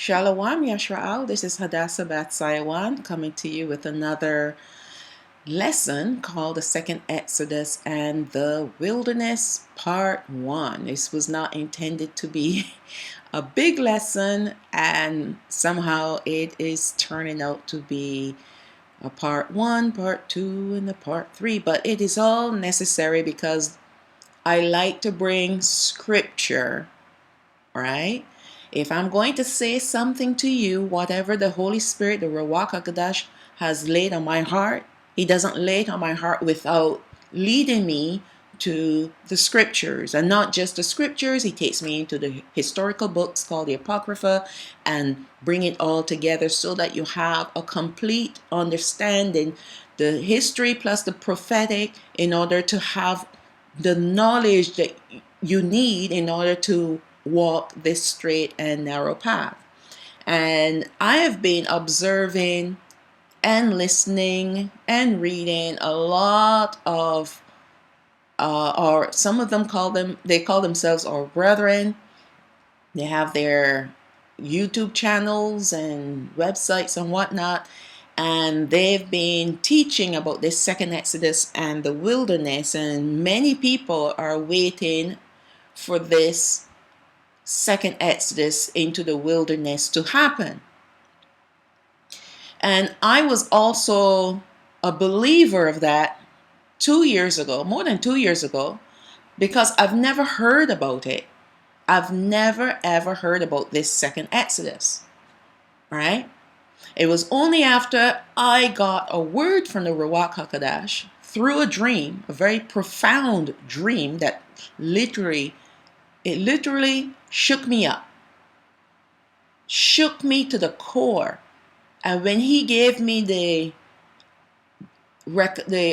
Shalawam Yasharaal. This is Hadassah Bat Sayawan coming to you with another lesson called the Second Exodus and the Wilderness Part 1. This was not intended to be a big lesson, and somehow it is turning out to be a Part 1, Part 2, and a Part 3. But it is all necessary because I like to bring scripture, right? If I'm going to say something to you, whatever the Holy Spirit, the Rawach HaQadash, has laid on my heart, He doesn't lay it on my heart without leading me to the scriptures. And not just the scriptures, He takes me into the historical books called the Apocrypha and bring it all together so that you have a complete understanding, the history plus the prophetic, in order to have the knowledge that you need in order to walk this straight and narrow path. And I have been observing and listening and reading a lot of or some of them call themselves our brethren. They have their YouTube channels and websites and whatnot, and they've been teaching about this second Exodus and the wilderness, and many people are waiting for this second Exodus into the wilderness to happen. And I was also a believer of that 2 years ago, more than 2 years ago, because I've never heard about it. I've never ever heard about this second Exodus, right? It was only after I got a word from the Rawach HaQadash through a dream, a very profound dream that literally shook me up, shook me to the core. And when He gave me the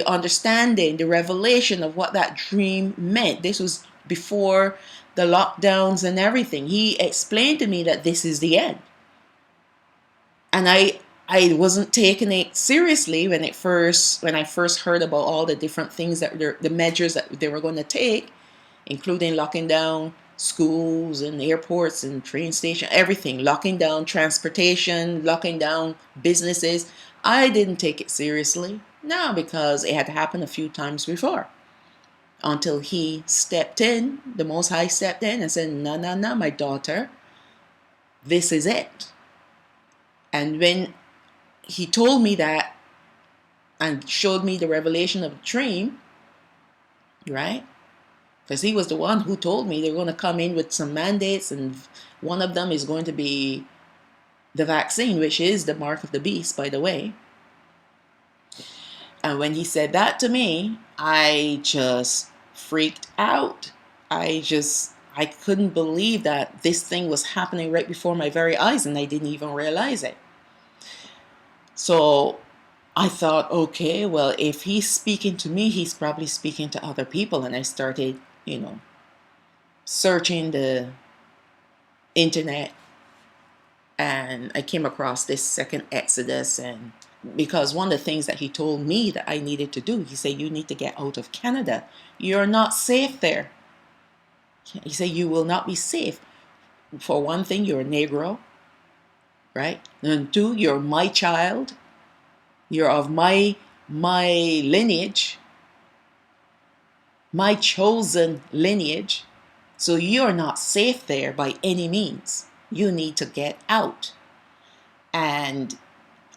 understanding, the revelation of what that dream meant, this was before the lockdowns and everything, He explained to me that this is the end. And I wasn't taking it seriously when I first heard about all the different things that the measures that they were going to take, including locking down schools and airports and train stations, everything, locking down transportation, locking down businesses. I didn't take it seriously. No, because it had happened a few times before. Until He stepped in, the Most High stepped in and said, no, my daughter, this is it. And when He told me that and showed me the revelation of the dream, right? Because He was the one who told me they're going to come in with some mandates, and one of them is going to be the vaccine, which is the mark of the beast, by the way. And when He said that to me, I just freaked out. I couldn't believe that this thing was happening right before my very eyes, and I didn't even realize it. So I thought, okay, well, if He's speaking to me, He's probably speaking to other people. And I started, searching the internet, and I came across this second Exodus. And because one of the things that He told me that I needed to do, He said, you need to get out of Canada. You're not safe there. He said, you will not be safe. For one thing, you're a Negro, right? And two, you're my child. You're of my lineage, my chosen lineage. So you're not safe there by any means. You need to get out. And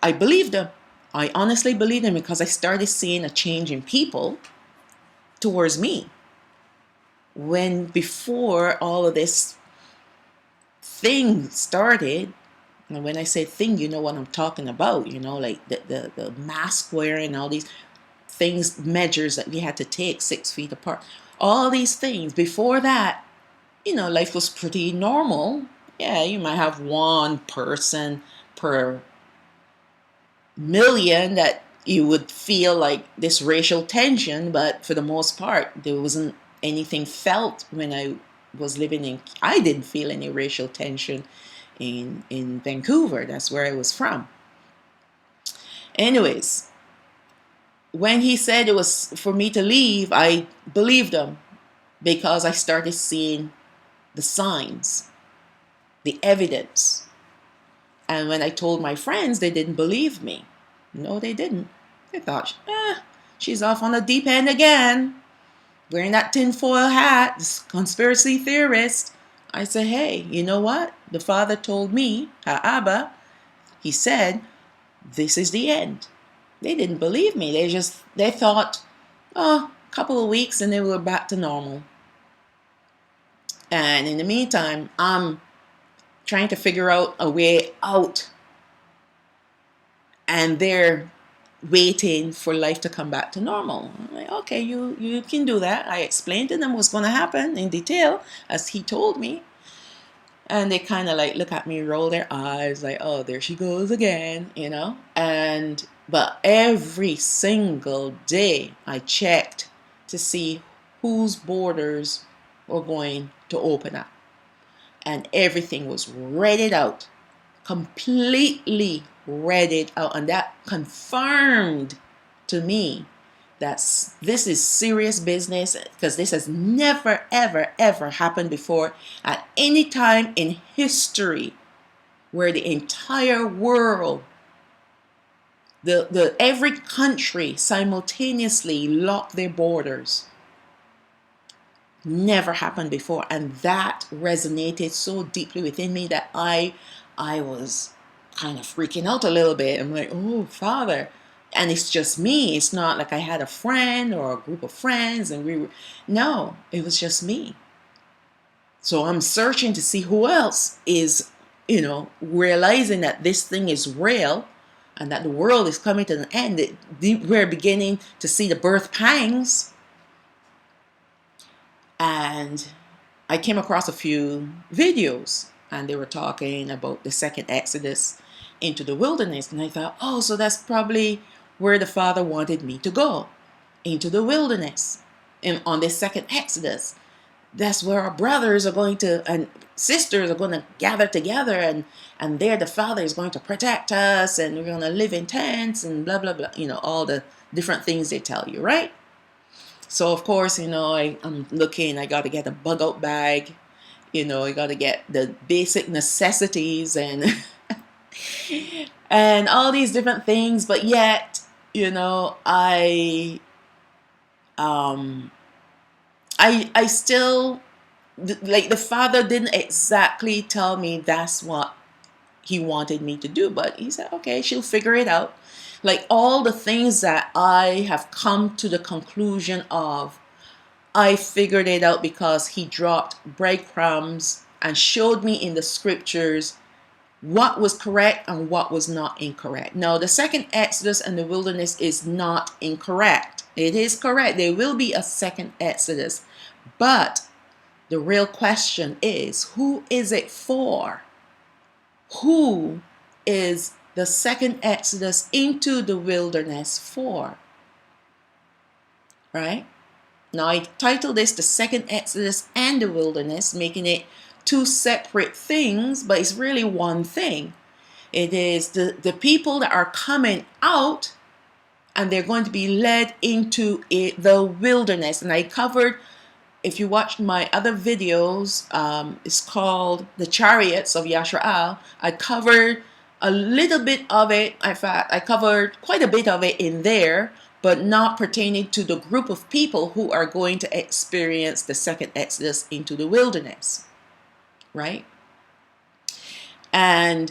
I believed Him. I honestly believed Him, because I started seeing a change in people towards me. When before all of this thing started, and when I say thing, you know what I'm talking about, like the mask wearing, all these things, measures that we had to take 6 feet apart, all these things. Before that, life was pretty normal. Yeah, you might have one person per million that you would feel like this racial tension, but for the most part, there wasn't anything felt when I was living I didn't feel any racial tension in Vancouver. That's where I was from. Anyways, when He said it was for me to leave, I believed Him, because I started seeing the signs, the evidence And when I told my friends, they didn't believe me. No, they didn't. They thought, she's off on the deep end again, wearing that tinfoil hat, this conspiracy theorist. I said, hey, you know what? The Father told me, Abba, he said, this is the end. They didn't believe me. They thought, a couple of weeks and they were back to normal. And in the meantime, I'm trying to figure out a way out. And they're waiting for life to come back to normal. I'm like, okay, you can do that. I explained to them what's going to happen in detail as he told me. And they kind of like look at me, roll their eyes, like, oh, there she goes again, you know. But every single day I checked to see whose borders were going to open up. And everything was readied out, completely readied out. And that confirmed to me that this is serious business, because this has never, ever, ever happened before at any time in history, where the entire world, every country simultaneously locked their borders. Never happened before. And that resonated so deeply within me that I was kind of freaking out a little bit. I'm like, oh, Father. And it's just me. It's not like I had a friend or a group of friends and no, it was just me. So I'm searching to see who else is, realizing that this thing is real and that the world is coming to an end. We're beginning to see the birth pangs. And I came across a few videos and they were talking about the second Exodus into the wilderness. And I thought, oh, so that's probably where the Father wanted me to go, into the wilderness. And on this second Exodus, that's where our brothers are going to, and sisters are going to gather together, and there the Father is going to protect us, and we're going to live in tents and blah, blah, blah, all the different things they tell you, right? So, of course, I'm looking, I got to get a bug out bag, I got to get the basic necessities and and all these different things. But yet, I still, like, the Father didn't exactly tell me that's what he wanted me to do, but he said, okay, she'll figure it out. Like, all the things that I have come to the conclusion of, I figured it out because he dropped breadcrumbs and showed me in the scriptures what was correct and what was not incorrect. Now, the second Exodus and the wilderness is not incorrect. It is correct. There will be a second Exodus. But the real question is, who is it for? Who is the second Exodus into the wilderness for? Right? Now, I titled this the second Exodus and the wilderness, making it two separate things, but it's really one thing. It is the people that are coming out, and they're going to be led into the wilderness. And I covered, if you watched my other videos, it's called the Chariots of Yasharaal. I covered a little bit of it. In fact, I covered quite a bit of it in there, but not pertaining to the group of people who are going to experience the second Exodus into the wilderness, right? And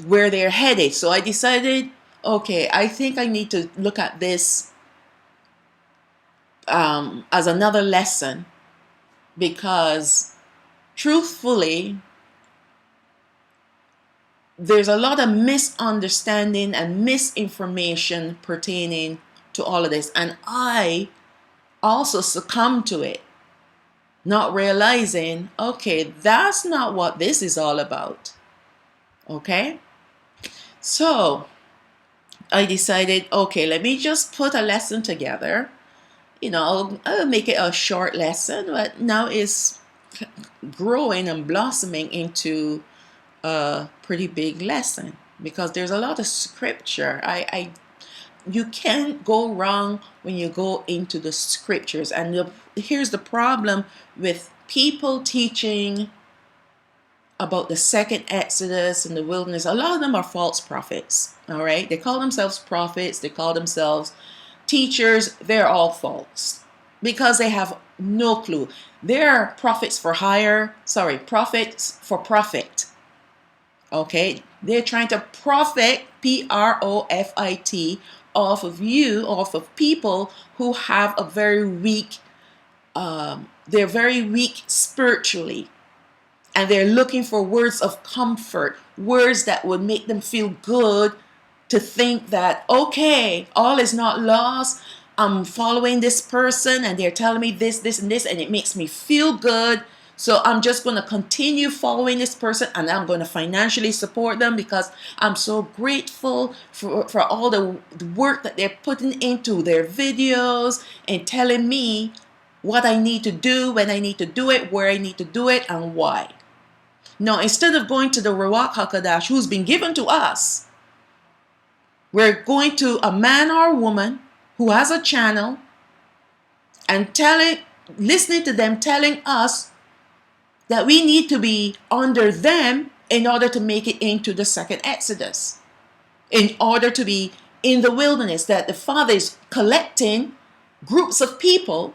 where they're headed. So I decided, okay, I think I need to look at this as another lesson, because truthfully, there's a lot of misunderstanding and misinformation pertaining to all of this. And I also succumbed to it, not realizing, okay, that's not what this is all about. Okay? So I decided, okay, let me just put a lesson together. I'll make it a short lesson, but now it's growing and blossoming into a pretty big lesson, because there's a lot of scripture. You can't go wrong when you go into the scriptures. And here's the problem with people teaching about the second Exodus in the wilderness, a lot of them are false prophets. All right. They call themselves prophets. They call themselves teachers. They're all false because they have no clue. They're prophets for hire. Sorry, prophets for profit. Okay. They're trying to profit, profit, off of you, off of people who have a very weak, they're very weak spiritually. And they're looking for words of comfort, words that would make them feel good, to think that, okay, all is not lost. I'm following this person and they're telling me this, this, and this, and it makes me feel good. So I'm just going to continue following this person, and I'm going to financially support them because I'm so grateful for all the work that they're putting into their videos and telling me what I need to do, when I need to do it, where I need to do it, and why. Now, instead of going to the Rawach HaQadash, who's been given to us, we're going to a man or a woman who has a channel and listening to them telling us that we need to be under them in order to make it into the second Exodus, in order to be in the wilderness, that the Father is collecting groups of people,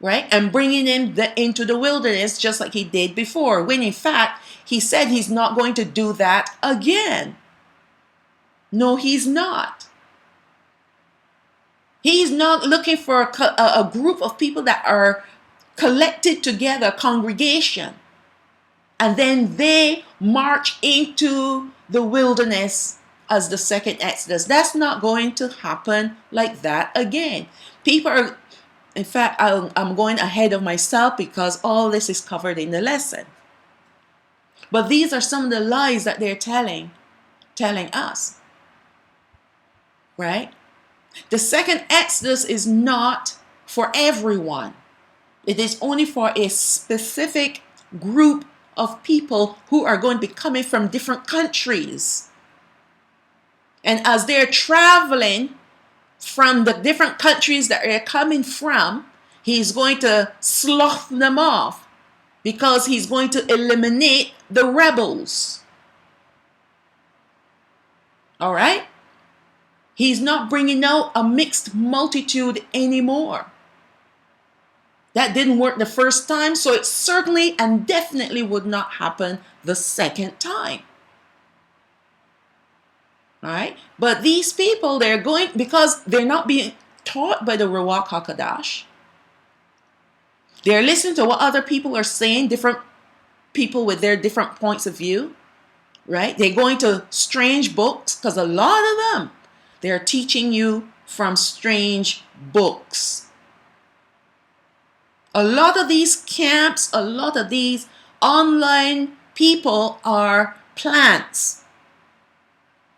right, and bringing them into the wilderness just like he did before, when in fact he said he's not going to do that again. No, he's not. He's not looking for a group of people that are collected together, congregation, and then they march into the wilderness as the second Exodus. That's not going to happen like that again. People are, in fact, I'm going ahead of myself because all this is covered in the lesson. But these are some of the lies that they're telling us, right? The second Exodus is not for everyone. It is only for a specific group of people who are going to be coming from different countries. And as they're traveling from the different countries that they're coming from, he's going to slough them off because he's going to eliminate the rebels. All right? He's not bringing out a mixed multitude anymore. That didn't work the first time, so it certainly and definitely would not happen the second time. All right? But these people, they're going, because they're not being taught by the Rawach HaQadash. They're listening to what other people are saying, different people with their different points of view, right? They're going to strange books, because a lot of them, they're teaching you from strange books. A lot of these camps, a lot of these online people are plants.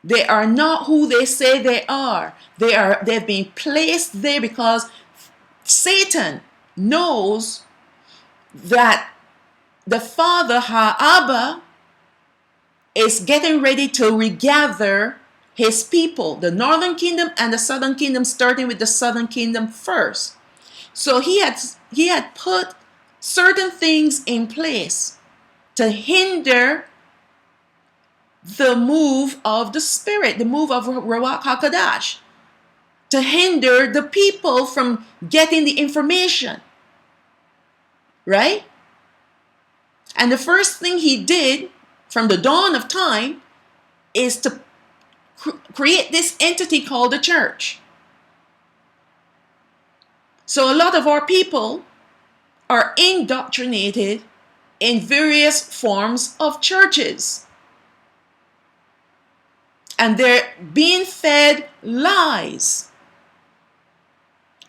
They are not who they say they are. They've been placed there because Satan knows that the Father, Abba, is getting ready to regather his people, the northern kingdom and the southern kingdom, starting with the southern kingdom first. So he had put certain things in place to hinder the move of the Spirit, the move of Rawach HaQadash, to hinder the people from getting the information, right? And the first thing he did from the dawn of time is to create this entity called the church. So a lot of our people are indoctrinated in various forms of churches. And they're being fed lies.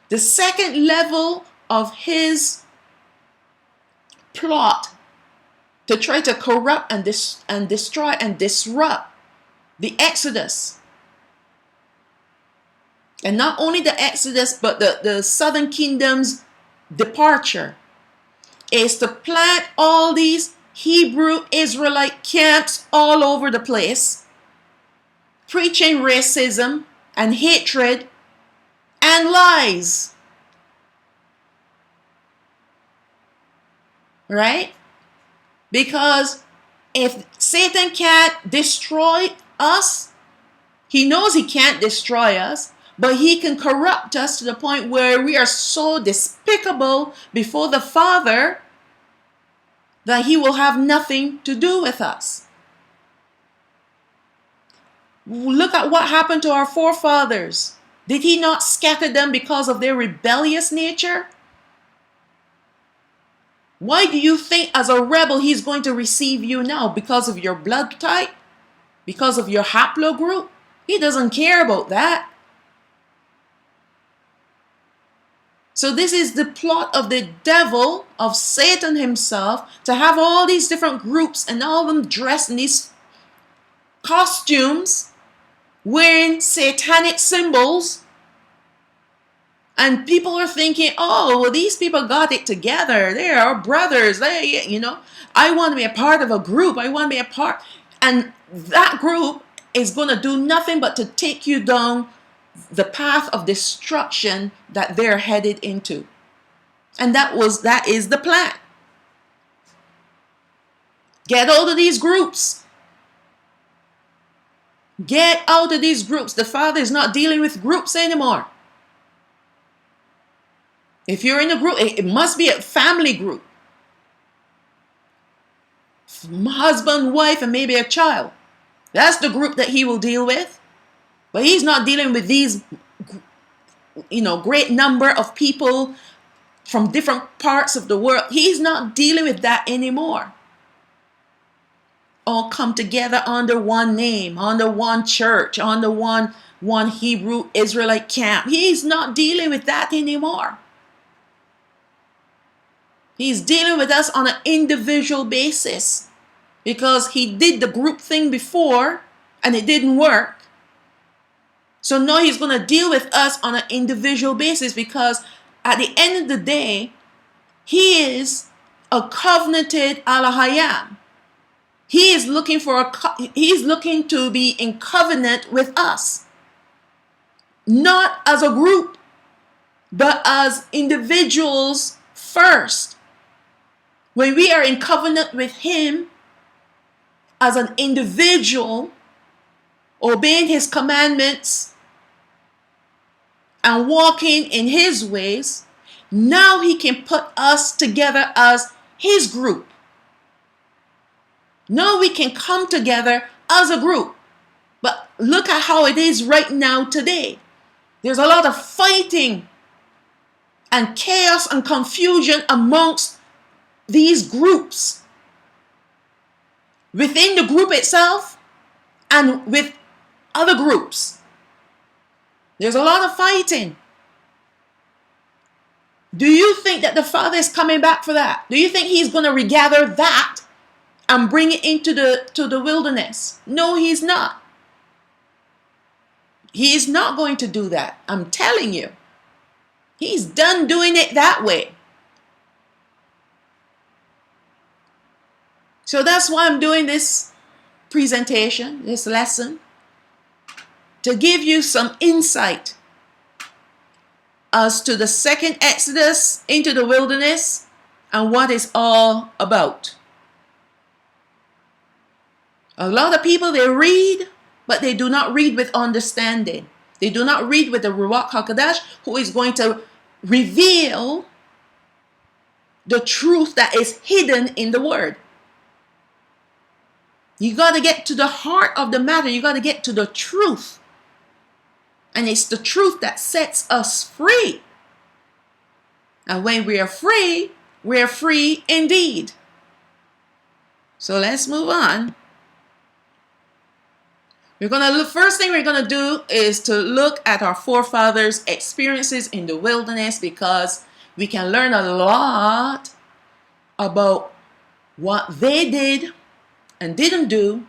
The second level of his plot to try to corrupt and destroy and disrupt the Exodus. And not only the Exodus, but the southern kingdom's departure, is to plant all these Hebrew Israelite camps all over the place, preaching racism and hatred and lies. Right? Because if Satan can't destroy us, he knows he can't destroy us, but he can corrupt us to the point where we are so despicable before the Father that he will have nothing to do with us. Look at what happened to our forefathers. Did he not scatter them because of their rebellious nature? Why do you think as a rebel he's going to receive you now? Because of your blood type? Because of your haplogroup? He doesn't care about that. So this is the plot of the devil, of Satan himself, to have all these different groups and all of them dressed in these costumes, wearing satanic symbols. And people are thinking, oh, well, these people got it together. They are brothers. I want to be a part of a group. I want to be a part. And that group is going to do nothing but to take you down the path of destruction that they're headed into. And that is the plan. Get out of these groups. Get out of these groups. The Father is not dealing with groups anymore. If you're in a group, it must be a family group. Husband, wife, and maybe a child. That's the group that he will deal with. But he's not dealing with these, great number of people from different parts of the world. He's not dealing with that anymore. All come together under one name, under one church, under one Hebrew Israelite camp. He's not dealing with that anymore. He's dealing with us on an individual basis because he did the group thing before and it didn't work. So now he's going to deal with us on an individual basis because at the end of the day, he is a covenanted Abaraham. He is looking to be in covenant with us. Not as a group, but as individuals first. When we are in covenant with him as an individual, obeying his commandments and walking in his ways, now he can put us together as his group. Now we can come together as a group. But look at how it is right now today. There's a lot of fighting and chaos and confusion amongst these groups, within the group itself and with other groups. There's a lot of fighting. Do you think that the Father is coming back for that? Do you think he's going to regather that and bring it into the wilderness? No, he's not. He is not going to do that. I'm telling you. He's done doing it that way. So that's why I'm doing this presentation, this lesson, to give you some insight as to the second Exodus into the wilderness and what it's all about. A lot of people, they read, but they do not read with understanding. They do not read with the Rawach HaQadash, who is going to reveal the truth that is hidden in the Word. You got to get to the heart of the matter. You got to get to the truth. And it's the truth that sets us free. And when we are free indeed. So let's move on. First thing we're going to do is to look at our forefathers' experiences in the wilderness, because we can learn a lot about what they did and didn't do,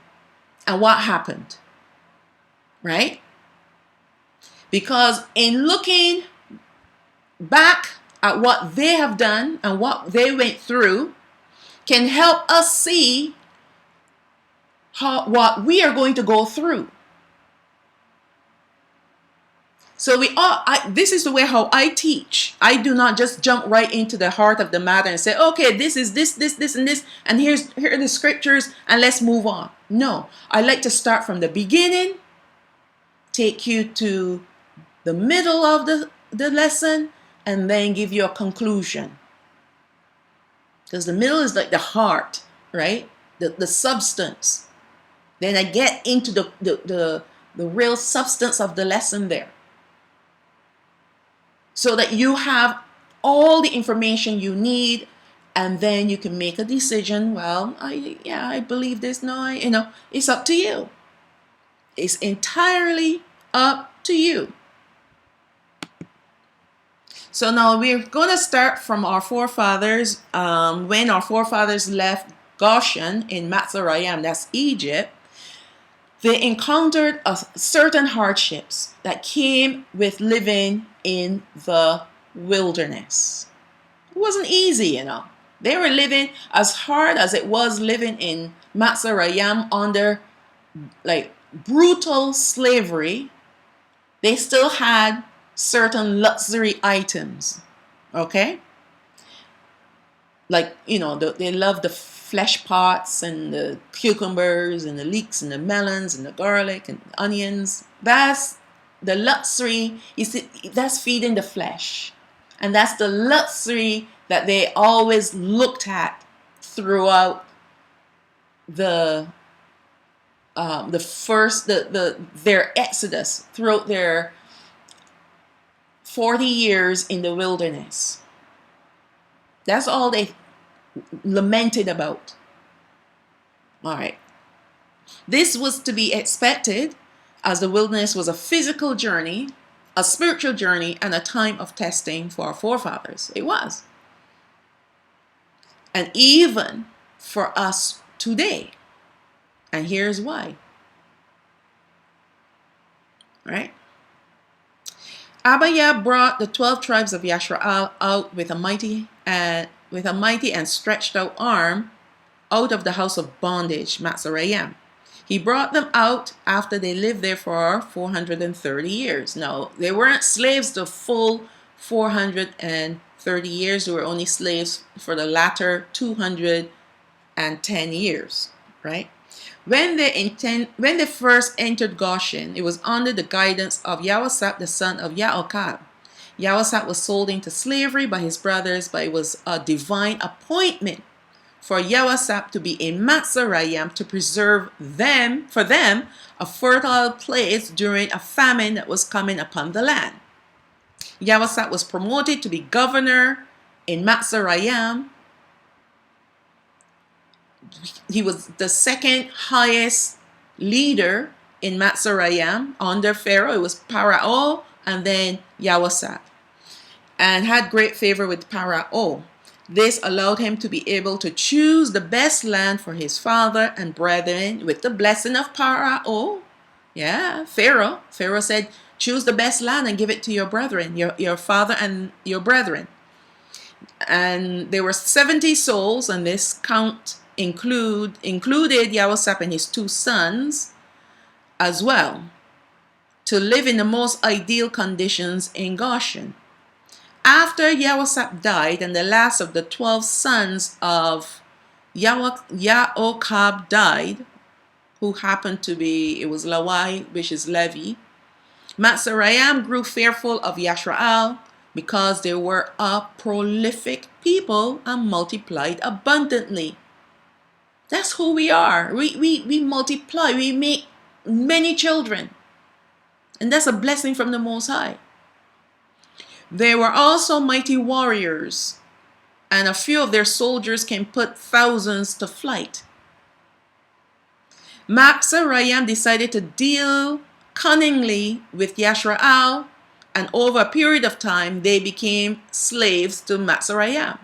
and what happened, right? Because in looking back at what they have done and what they went through can help us see what we are going to go through. So this is the way how I teach. I do not just jump right into the heart of the matter and say, okay, this is this, and this, and here are the scriptures, and let's move on. No, I like to start from the beginning, take you to the middle of the lesson, and then give you a conclusion. Because the middle is like the heart, right? The substance. Then I get into the real substance of the lesson there. So that you have all the information you need, and then you can make a decision. Well, I believe this. No, it's up to you. It's entirely up to you. So now we're going to start from our forefathers. When our forefathers left Goshen in Mitzrayim, that's Egypt, they encountered certain hardships that came with living in the wilderness. It wasn't easy, They were living as hard as it was living in Mitzrayim under like brutal slavery. They still had certain luxury items, okay? Like, they love the flesh pots and the cucumbers and the leeks and the melons and the garlic and onions. That's the luxury. You see, that's feeding the flesh. And that's the luxury that they always looked at throughout their exodus, throughout their 40 years in the wilderness. That's all they lamented about. All right. This was to be expected, as the wilderness was a physical journey, a spiritual journey, and a time of testing for our forefathers. It was. And even for us today. And here's why. All right. Abaraham brought the 12 tribes of Yasharaal out with a mighty and stretched out arm out of the house of bondage, Mitzrayim. He brought them out after they lived there for 430 years. Now, they weren't slaves the full 430 years. They were only slaves for the latter 210 years, right? When they first entered Goshen, it was under the guidance of Yahawah, the son of Yaoqab. Yahawah was sold into slavery by his brothers, but it was a divine appointment for Yahawah to be in Mitzrayim to preserve for them a fertile place during a famine that was coming upon the land. Yahawah was promoted to be governor in Mitzrayim. He was the second highest leader in Mitzrayim under Pharaoh. It was Pharaoh and then Yahawah, and had great favor with Pharaoh. This allowed him to be able to choose the best land for his father and brethren with the blessing of Pharaoh. Yeah, Pharaoh. Pharaoh said, choose the best land and give it to your brethren, your father and your brethren. And there were 70 souls, and this count included Yahawah and his 2 sons as well, to live in the most ideal conditions in Goshen. After Yahawah died and the last of the 12 sons of Yaoqab died, who happened to be, it was Lawai, which is Levi, Mitzrayim grew fearful of Yasharaal because they were a prolific people and multiplied abundantly. That's who we are. We multiply. We make many children. And that's a blessing from the Most High. They were also mighty warriors, and a few of their soldiers can put thousands to flight. Mitzrayim decided to deal cunningly with Yasharaal, and over a period of time, they became slaves to Mitzrayim.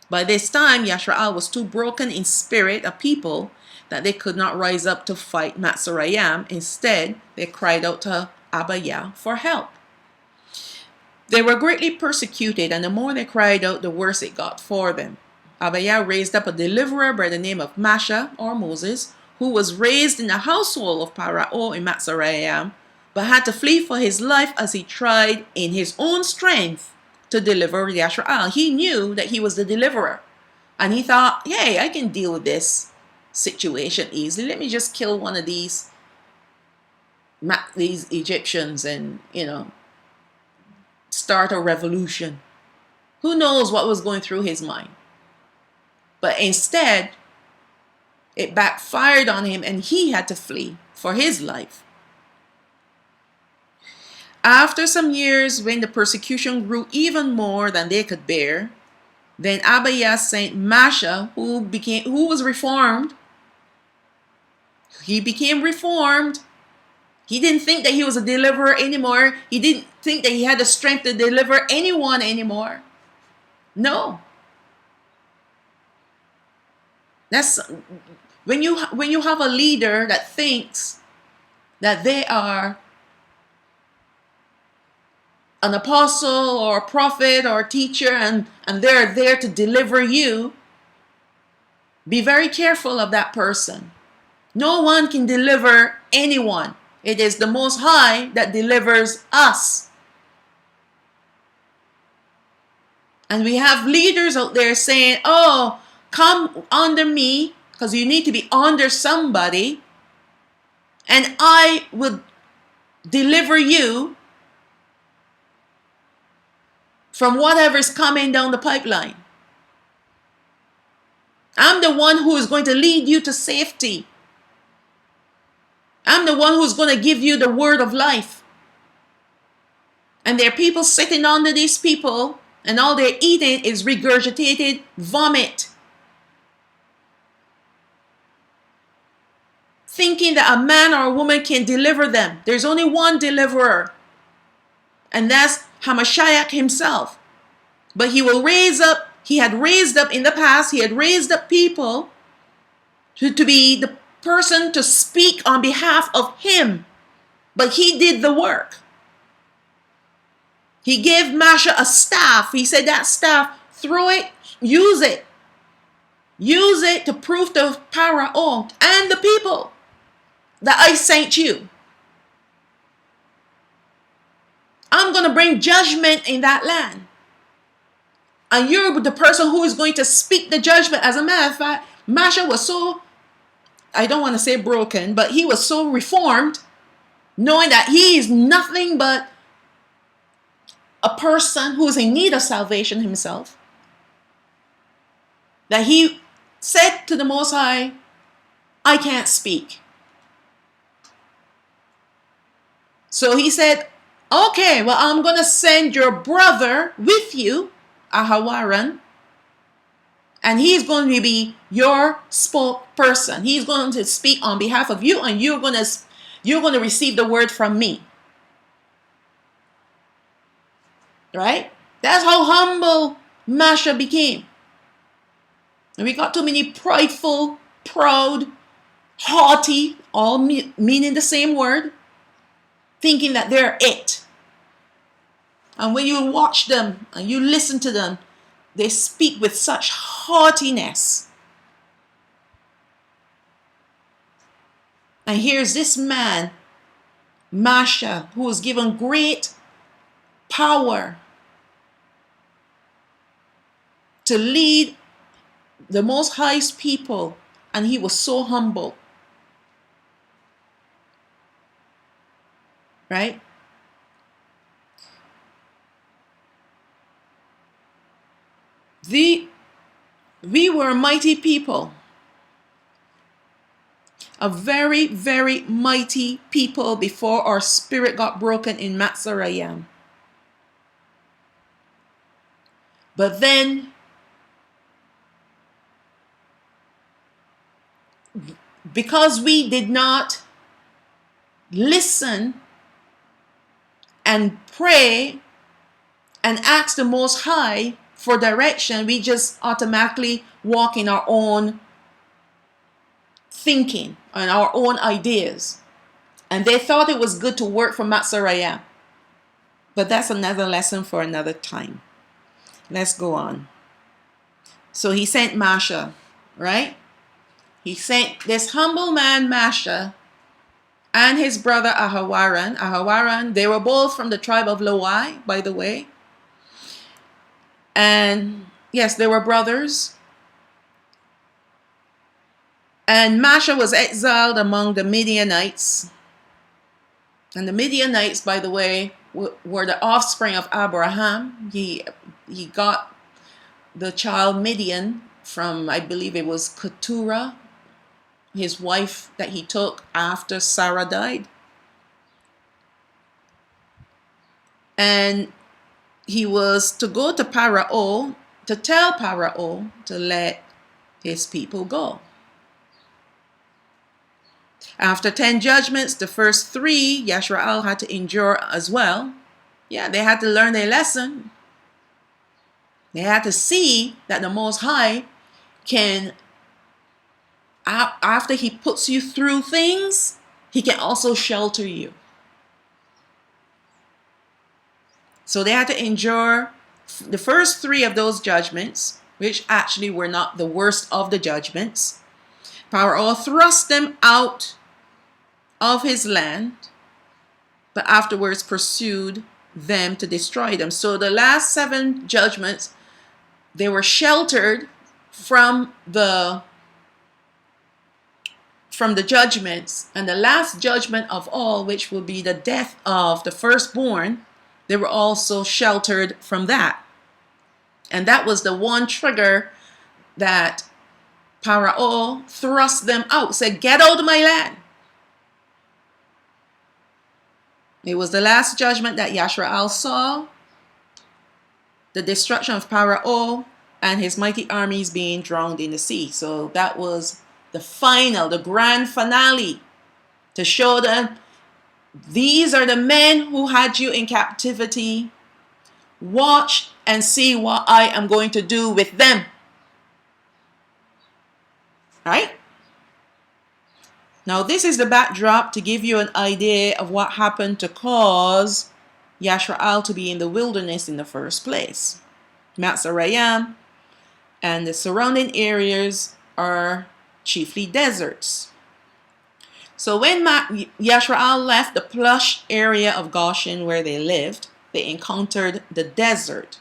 By this time, Yasharaal was too broken in spirit, a people, that they could not rise up to fight Mitzrayim. Instead, they cried out to Abaraham for help. They were greatly persecuted, and the more they cried out, the worse it got for them. Abaraham raised up a deliverer by the name of Masha, or Moses, who was raised in the household of Pharaoh in Mitzrayim, but had to flee for his life as he tried in his own strength to deliver Yasharaal. He knew that he was the deliverer. And he thought, hey, I can deal with this situation easily. Let me just kill one of these Egyptians and, start a revolution. Who knows what was going through his mind? But instead, it backfired on him and he had to flee for his life. After some years, when the persecution grew even more than they could bear, then Abiah sent Masha, who was reformed. He became reformed. He didn't think that he was a deliverer anymore. He didn't think that he had the strength to deliver anyone anymore. No. That's when you have a leader that thinks that they are an apostle or a prophet or a teacher and they're there to deliver you, be very careful of that person. No one can deliver anyone. It is the Most High that delivers us. And we have leaders out there saying, oh, come under me, because you need to be under somebody, and I will deliver you from whatever's coming down the pipeline. I'm the one who is going to lead you to safety. I'm the one who's going to give you the word of life. And there are people sitting under these people, and all they're eating is regurgitated vomit. Thinking that a man or a woman can deliver them. There's only one deliverer. And that's Hamashiach himself. But he will raise up, he had raised up in the past, he had raised up people to be the person to speak on behalf of him. But he did the work. He gave Masha a staff. He said, that staff, throw it, use it. Use it to prove to Pharaoh and the people that I sent you. I'm going to bring judgment in that land. And you're the person who is going to speak the judgment. As a matter of fact, Masha was so, I don't want to say broken, but he was so reformed, knowing that he is nothing but a person who is in need of salvation himself, that he said to the Most High, I can't speak. So he said, okay, well, I'm going to send your brother with you, Ahawaran, and he's going to be your spokesperson. He's going to speak on behalf of you, and you're going to receive the word from me. Right? That's how humble Masha became. And we got too many prideful, proud, haughty, all meaning the same word, thinking that they're it. And when you watch them and you listen to them, they speak with such haughtiness. And here's this man, Masha, who was given great power to lead the Most High's people, and he was so humble. Right? We were a mighty people. A very, very mighty people before our spirit got broken in Matzarayim. But then, because we did not listen and pray and ask the Most High for direction, we just automatically walk in our own thinking and our own ideas. And they thought it was good to work for Matzarayim. But that's another lesson for another time. Let's go on. So he sent Masha, right? He sent this humble man, Masha, and his brother Ahawaran. They were both from the tribe of Loi, by the way. And yes, they were brothers. And Masha was exiled among the Midianites. And the Midianites, by the way, were the offspring of Abaraham. He got the child Midian from, I believe it was Keturah, his wife that he took after Sarah died. And he was to go to Pharaoh, to tell Pharaoh to let his people go. After 10 judgments, the first 3 Yasharaal had to endure as well. Yeah, they had to learn their lesson. They had to see that the Most High can, after he puts you through things, he can also shelter you. So they had to endure the first 3 of those judgments, which actually were not the worst of the judgments. Pharaoh thrust them out of his land, but afterwards pursued them to destroy them. So the last 7 judgments, they were sheltered from the judgments. And the last judgment of all, which will be the death of the firstborn, they were also sheltered from that. And that was the one trigger that Pharaoh thrust them out, said, "Get out of my land." It was the last judgment that Yasharaal saw, the destruction of Pharaoh and his mighty armies being drowned in the sea. So that was the final, the grand finale, to show them, these are the men who had you in captivity. Watch and see what I am going to do with them. Right? Now, this is the backdrop to give you an idea of what happened to cause Yasharaal to be in the wilderness in the first place. Matzarayim and the surrounding areas are chiefly deserts. So when Yasharaal left the plush area of Goshen where they lived, they encountered the desert,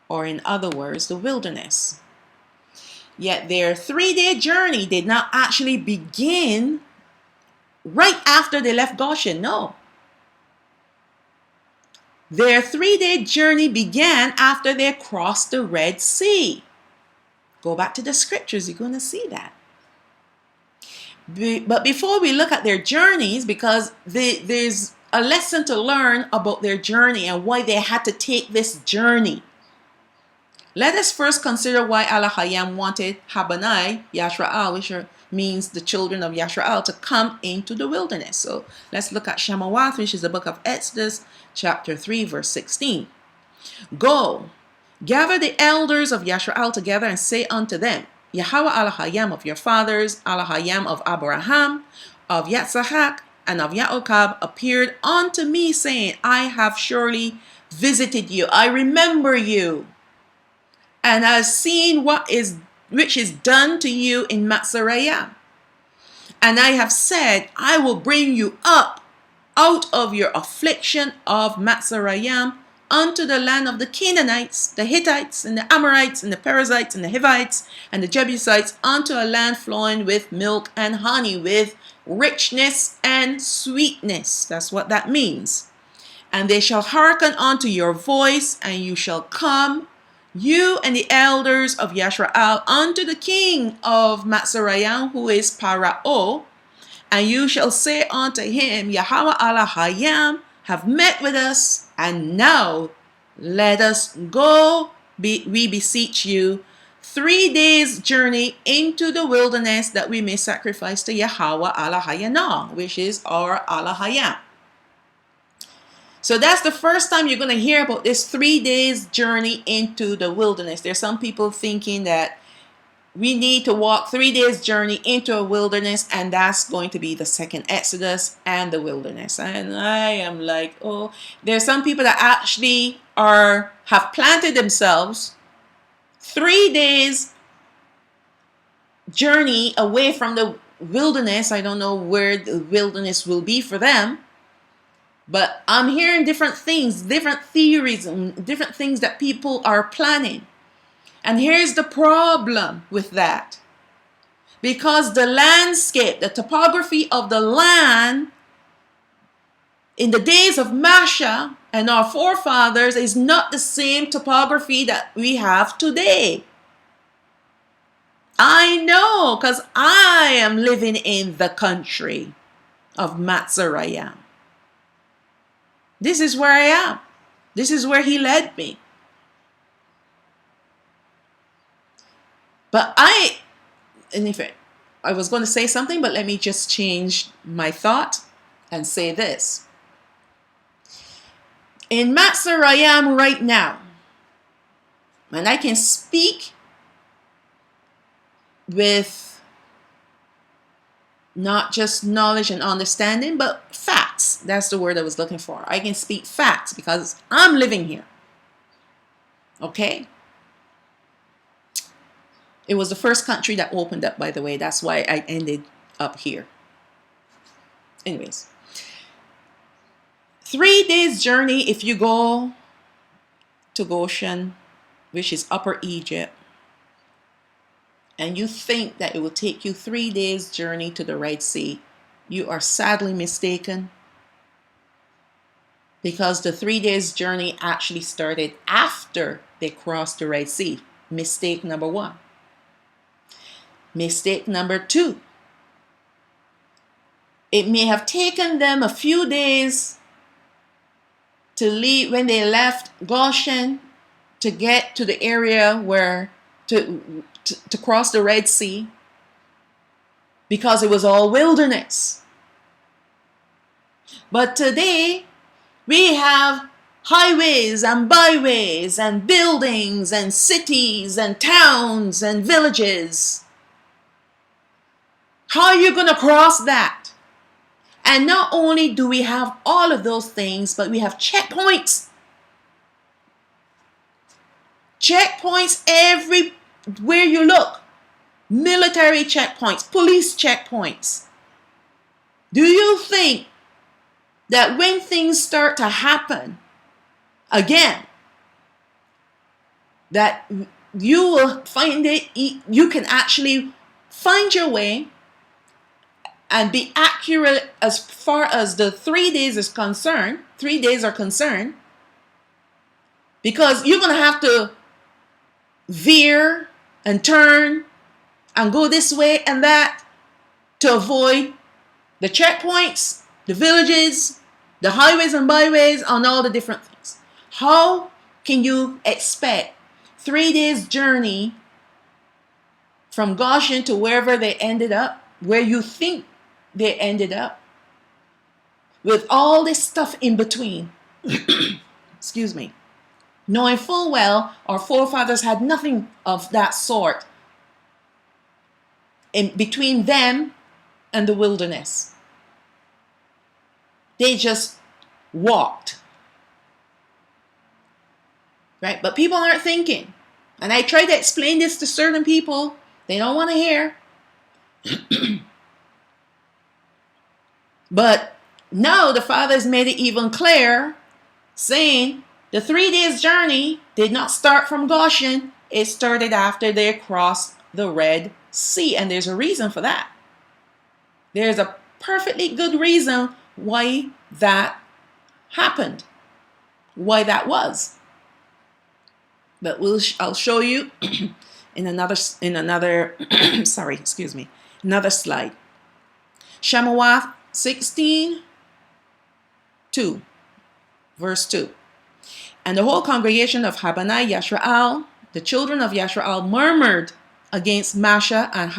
or in other words, the wilderness. Yet their 3-day journey did not actually begin right after they left Goshen. No. Their 3-day journey began after they crossed the Red Sea. Go back to the scriptures, you're going to see that. But before we look at their journeys, because there's a lesson to learn about their journey and why they had to take this journey. Let us first consider why Allah wanted Habanai, Yasharaal, which means the children of Yasharaal, to come into the wilderness. So let's look at Shemawath, which is the book of Exodus, chapter 3, verse 16. Go, gather the elders of Yasharaal together and say unto them, Yahawah of your fathers, of Abaraham, of Yatsachaq and of Yaoqab appeared unto me, saying, I have surely visited you. I remember you, and I have seen which is done to you in Matzarayim. And I have said, I will bring you up out of your affliction of Matzarayim unto the land of the Canaanites, the Hittites, and the Amorites, and the Perizzites, and the Hivites, and the Jebusites, unto a land flowing with milk and honey, with richness and sweetness. That's what that means. And they shall hearken unto your voice, and you shall come, you and the elders of Yasharaal, unto the king of Matzarayim, who is Pharaoh, and you shall say unto him, Yahawah have met with us, and now let us go, we beseech you, 3 days journey into the wilderness, that we may sacrifice to Yahawah which is our Allah. So that's the first time you're going to hear about this 3 days journey into the wilderness. There's some people thinking that we need to walk 3 days journey into a wilderness, and that's going to be the second Exodus and the wilderness. And I am like, oh, there's some people that actually have planted themselves 3 days journey away from the wilderness. I don't know where the wilderness will be for them. But I'm hearing different things, different theories, and different things that people are planning. And here's the problem with that. Because the landscape, the topography of the land in the days of Masha and our forefathers is not the same topography that we have today. I know, because I am living in the country of Matzarayam. This is where I am. This is where he led me. But I was going to say something, but let me just change my thought and say this. In Matzarayam right now, and I can speak with not just knowledge and understanding, but facts. That's the word I was looking for. I can speak facts because I'm living here. Okay? It was the first country that opened up, by the way. That's why I ended up here. Anyways. 3 days journey if you go to Goshen, which is Upper Egypt, and you think that it will take you 3 days journey to the Red Sea, you are sadly mistaken, because the 3 days journey actually started after they crossed the Red Sea. Mistake number one. Mistake number two. It may have taken them a few days to leave when they left Goshen to get to the area where to cross the Red Sea, because it was all wilderness. But today we have highways and byways and buildings and cities and towns and villages. How are you going to cross that? And not only do we have all of those things, but we have checkpoints. Checkpoints everywhere you look. Military checkpoints, police checkpoints. Do you think that when things start to happen again, that you will find it, you can actually find your way and be accurate as far as the 3 days is concerned, 3 days are concerned, because you're going to have to veer and turn and go this way and that to avoid the checkpoints, the villages, the highways and byways, and all the different things. How can you expect 3 days journey from Goshen to wherever they ended up, where you think they ended up, with all this stuff in between? Excuse me. Knowing full well our forefathers had nothing of that sort in between them and the wilderness. They just walked. Right? But people aren't thinking. And I try to explain this to certain people. They don't want to hear. But now the fathers made it even clear, saying the 3 days journey did not start from Goshen. It started after they crossed the Red Sea. And there's a reason for that. There's a perfectly good reason why that happened, why that was. But I'll show you in another another slide. Shemawah 16, 2, verse 2. And the whole congregation of Habanai Yasharaal, the children of Yasharaal, murmured against Masha and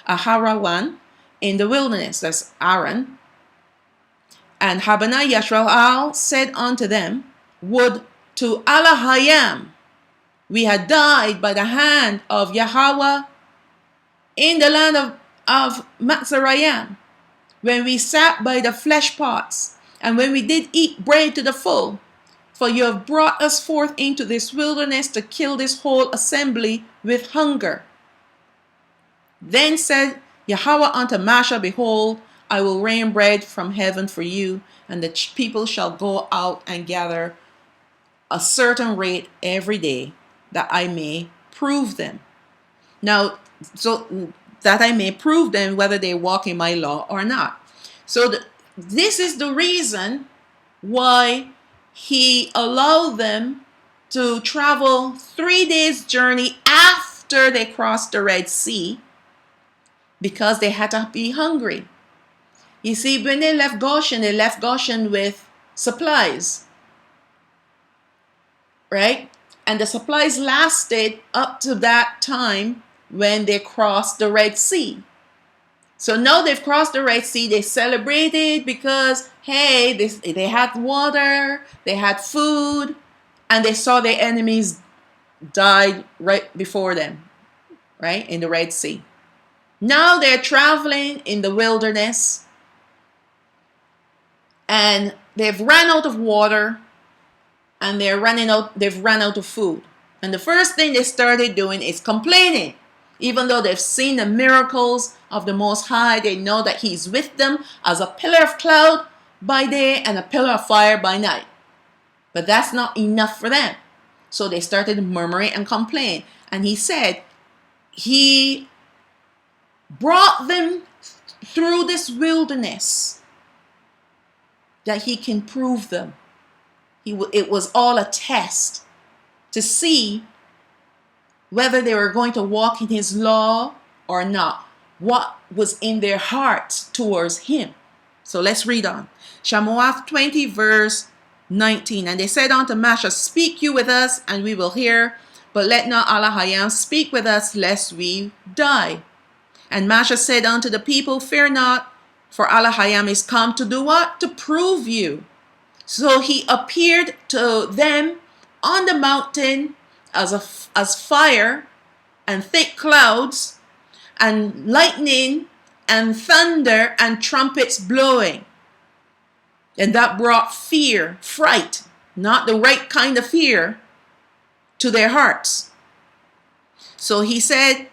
Aharawan in the wilderness. That's Aaron. And Habanai Yasharaal said unto them, would to Alahayam we had died by the hand of Yahawah in the land of Matzarayam, when we sat by the flesh pots, and when we did eat bread to the full. For you have brought us forth into this wilderness to kill this whole assembly with hunger. Then said Yahawah unto Masha, behold, I will rain bread from heaven for you, and the people shall go out and gather a certain rate every day, that I may prove them. Now, so that I may prove them whether they walk in my law or not. So this is the reason why he allowed them to travel 3 days journey after they crossed the Red Sea, because they had to be hungry. You see, when they left Goshen with supplies, right? And the supplies lasted up to that time when they crossed the Red Sea. So now they've crossed the Red Sea, they celebrated because, hey, they had water, they had food, and they saw their enemies died right before them, right, in the Red Sea. Now they're traveling in the wilderness, and they've run out of water, and they've run out of food. And the first thing they started doing is complaining. Even though they've seen the miracles of the Most High, they know that He's with them as a pillar of cloud by day and a pillar of fire by night. But that's not enough for them. So they started murmuring and complaining. And He said He brought them through this wilderness that He can prove them. It was all a test to see whether they were going to walk in His law or not. What was in their hearts towards Him. So let's read on. Shalawam 20 verse 19. And they said unto Masha, speak you with us, and we will hear, but let not Abaraham speak with us, lest we die. And Masha said unto the people, fear not, for Abaraham is come to do what? To prove you. So he appeared to them on the mountain as fire and thick clouds and lightning and thunder and trumpets blowing. And that brought fear, fright, not the right kind of fear, to their hearts. So he said,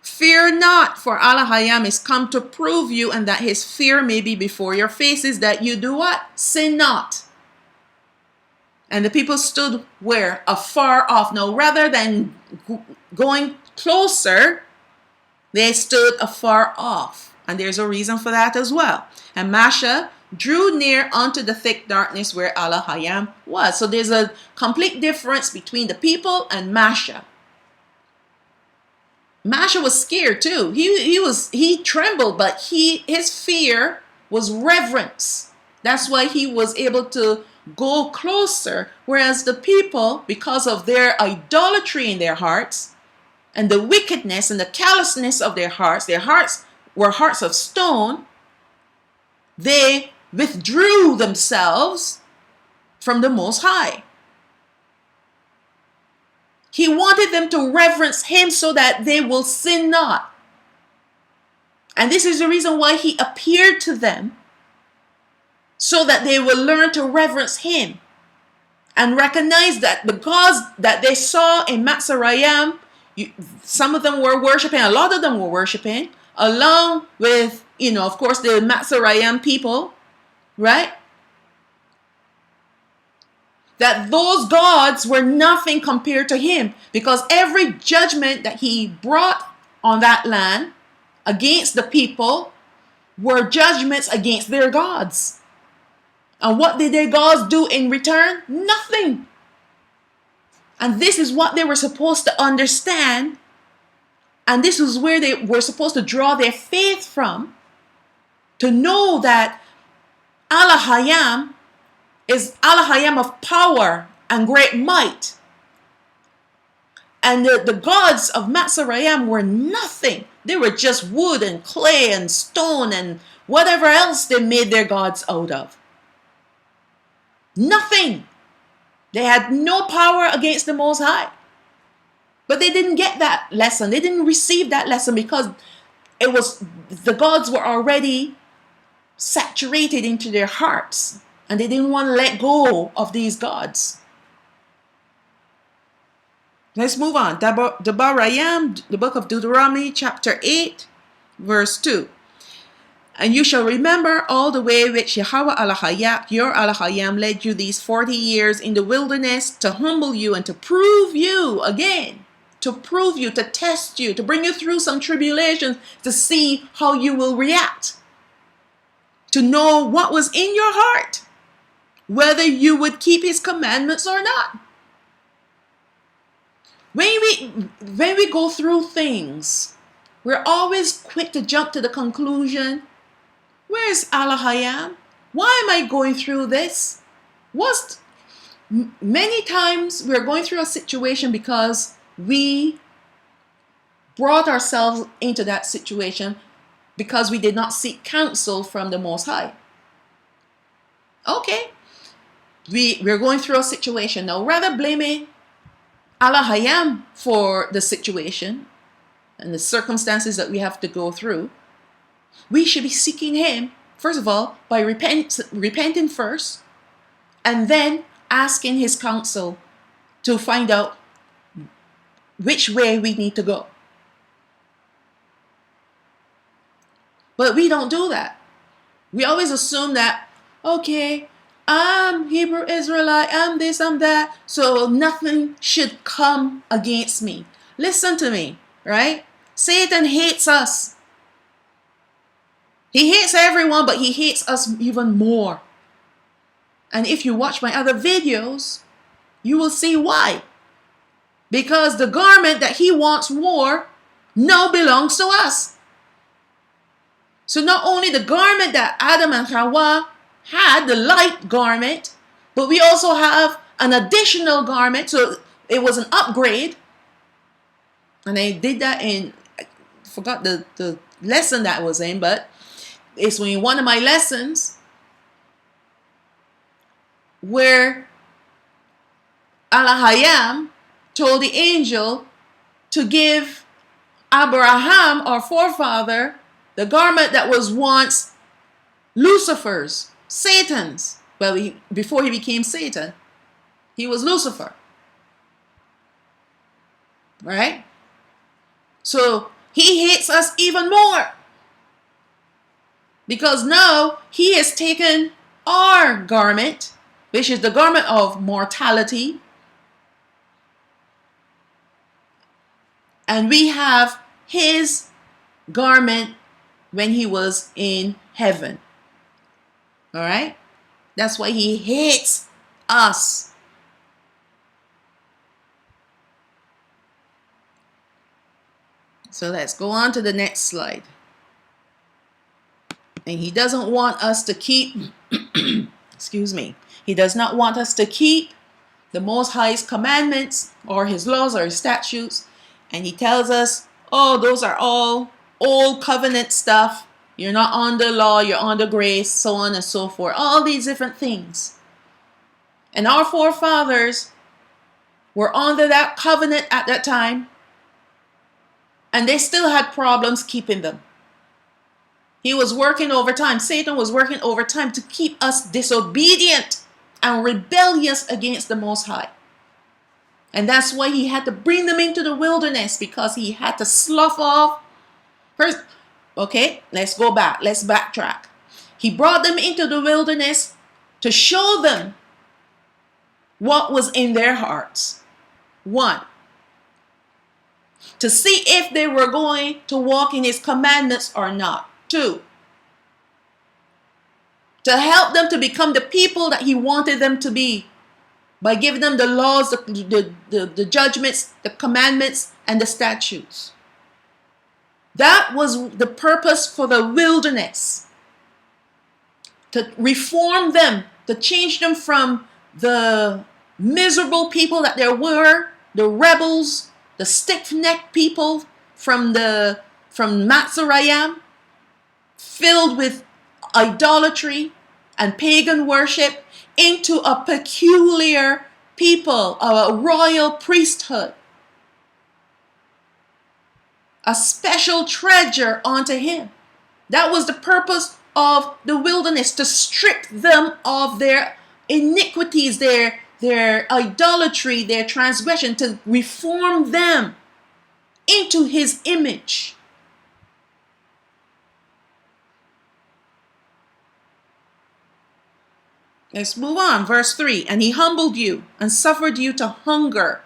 fear not, for Abaraham is come to prove you, and that his fear may be before your faces, that you do what? Sin not. And the people stood where? Afar off. Now, rather than going closer, they stood afar off. And there's a reason for that as well. And Masha drew near unto the thick darkness where Abaraham was. So there's a complete difference between the people and Masha. Masha was scared too. He trembled, but his fear was reverence. That's why he was able to go closer, whereas the people, because of their idolatry in their hearts and the wickedness and the callousness of their hearts were hearts of stone, they withdrew themselves from the Most High. He wanted them to reverence Him so that they will sin not. And this is the reason why He appeared to them, so that they will learn to reverence Him and recognize that the gods that they saw in Mitzrayim, some of them were worshiping, a lot of them were worshiping, along with, of course, the Mitzrayim people, right? That those gods were nothing compared to Him, because every judgment that He brought on that land against the people were judgments against their gods. And what did their gods do in return? Nothing. And this is what they were supposed to understand. And this is where they were supposed to draw their faith from, to know that Abaraham is Abaraham of power and great might. And the gods of Mitzrayim were nothing. They were just wood and clay and stone and whatever else they made their gods out of. Nothing. They had no power against the Most High. But they didn't get that lesson. They didn't receive that lesson because the gods were already saturated into their hearts. And they didn't want to let go of these gods. Let's move on. Abaraham, the book of Deuteronomy, chapter 8, verse 2. And you shall remember all the way which Yahawah your Elohim led you these 40 years in the wilderness to humble you and to prove you again, to prove you, to test you, to bring you through some tribulations, to see how you will react, to know what was in your heart, whether you would keep his commandments or not. When we go through things, we're always quick to jump to the conclusion, where's Elohim? Why am I going through this? Many times we're going through a situation because we brought ourselves into that situation because we did not seek counsel from the Most High. Okay, we're going through a situation now. Rather blaming Elohim for the situation and the circumstances that we have to go through, we should be seeking him, first of all, by repenting first, and then asking his counsel to find out which way we need to go. But we don't do that. We always assume that, okay, I'm Hebrew Israelite, I'm this, I'm that, so nothing should come against me. Listen to me, right? Satan hates us. He hates everyone, but he hates us even more. And if you watch my other videos, you will see why. Because the garment that he once wore now belongs to us. So not only the garment that Adam and Yahawah had, the light garment, but we also have an additional garment. So it was an upgrade. And I did that I forgot the lesson that was in, but it's in one of my lessons where Elohim told the angel to give Abaraham, our forefather, the garment that was once Lucifer's, Satan's. Well, before he became Satan, he was Lucifer. Right? So he hates us even more. Because now he has taken our garment, which is the garment of mortality, and we have his garment when he was in heaven. All right? That's why he hates us. So let's go on to the next slide. And he doesn't want us to keep, excuse me, he does not want us to keep the Most High's commandments or his laws or his statutes. And he tells us, oh, those are all old covenant stuff. You're not under law, you're under grace, so on and so forth. All these different things. And our forefathers were under that covenant at that time. And they still had problems keeping them. He was working overtime. Satan was working overtime to keep us disobedient and rebellious against the Most High. And that's why he had to bring them into the wilderness, because he had to slough off. First, okay, let's go back. Let's backtrack. He brought them into the wilderness to show them what was in their hearts. 1, to see if they were going to walk in his commandments or not. 2, to help them to become the people that he wanted them to be by giving them the laws, the judgments, the commandments, and the statutes. That was the purpose for the wilderness. To reform them, to change them from the miserable people that there were, the rebels, the stiff-necked people from Matzarayim, filled with idolatry and pagan worship, into a peculiar people, a royal priesthood, a special treasure unto him. That was the purpose of the wilderness, to strip them of their iniquities, their their idolatry, their transgression, to reform them into his image. Let's move on. Verse 3. And he humbled you and suffered you to hunger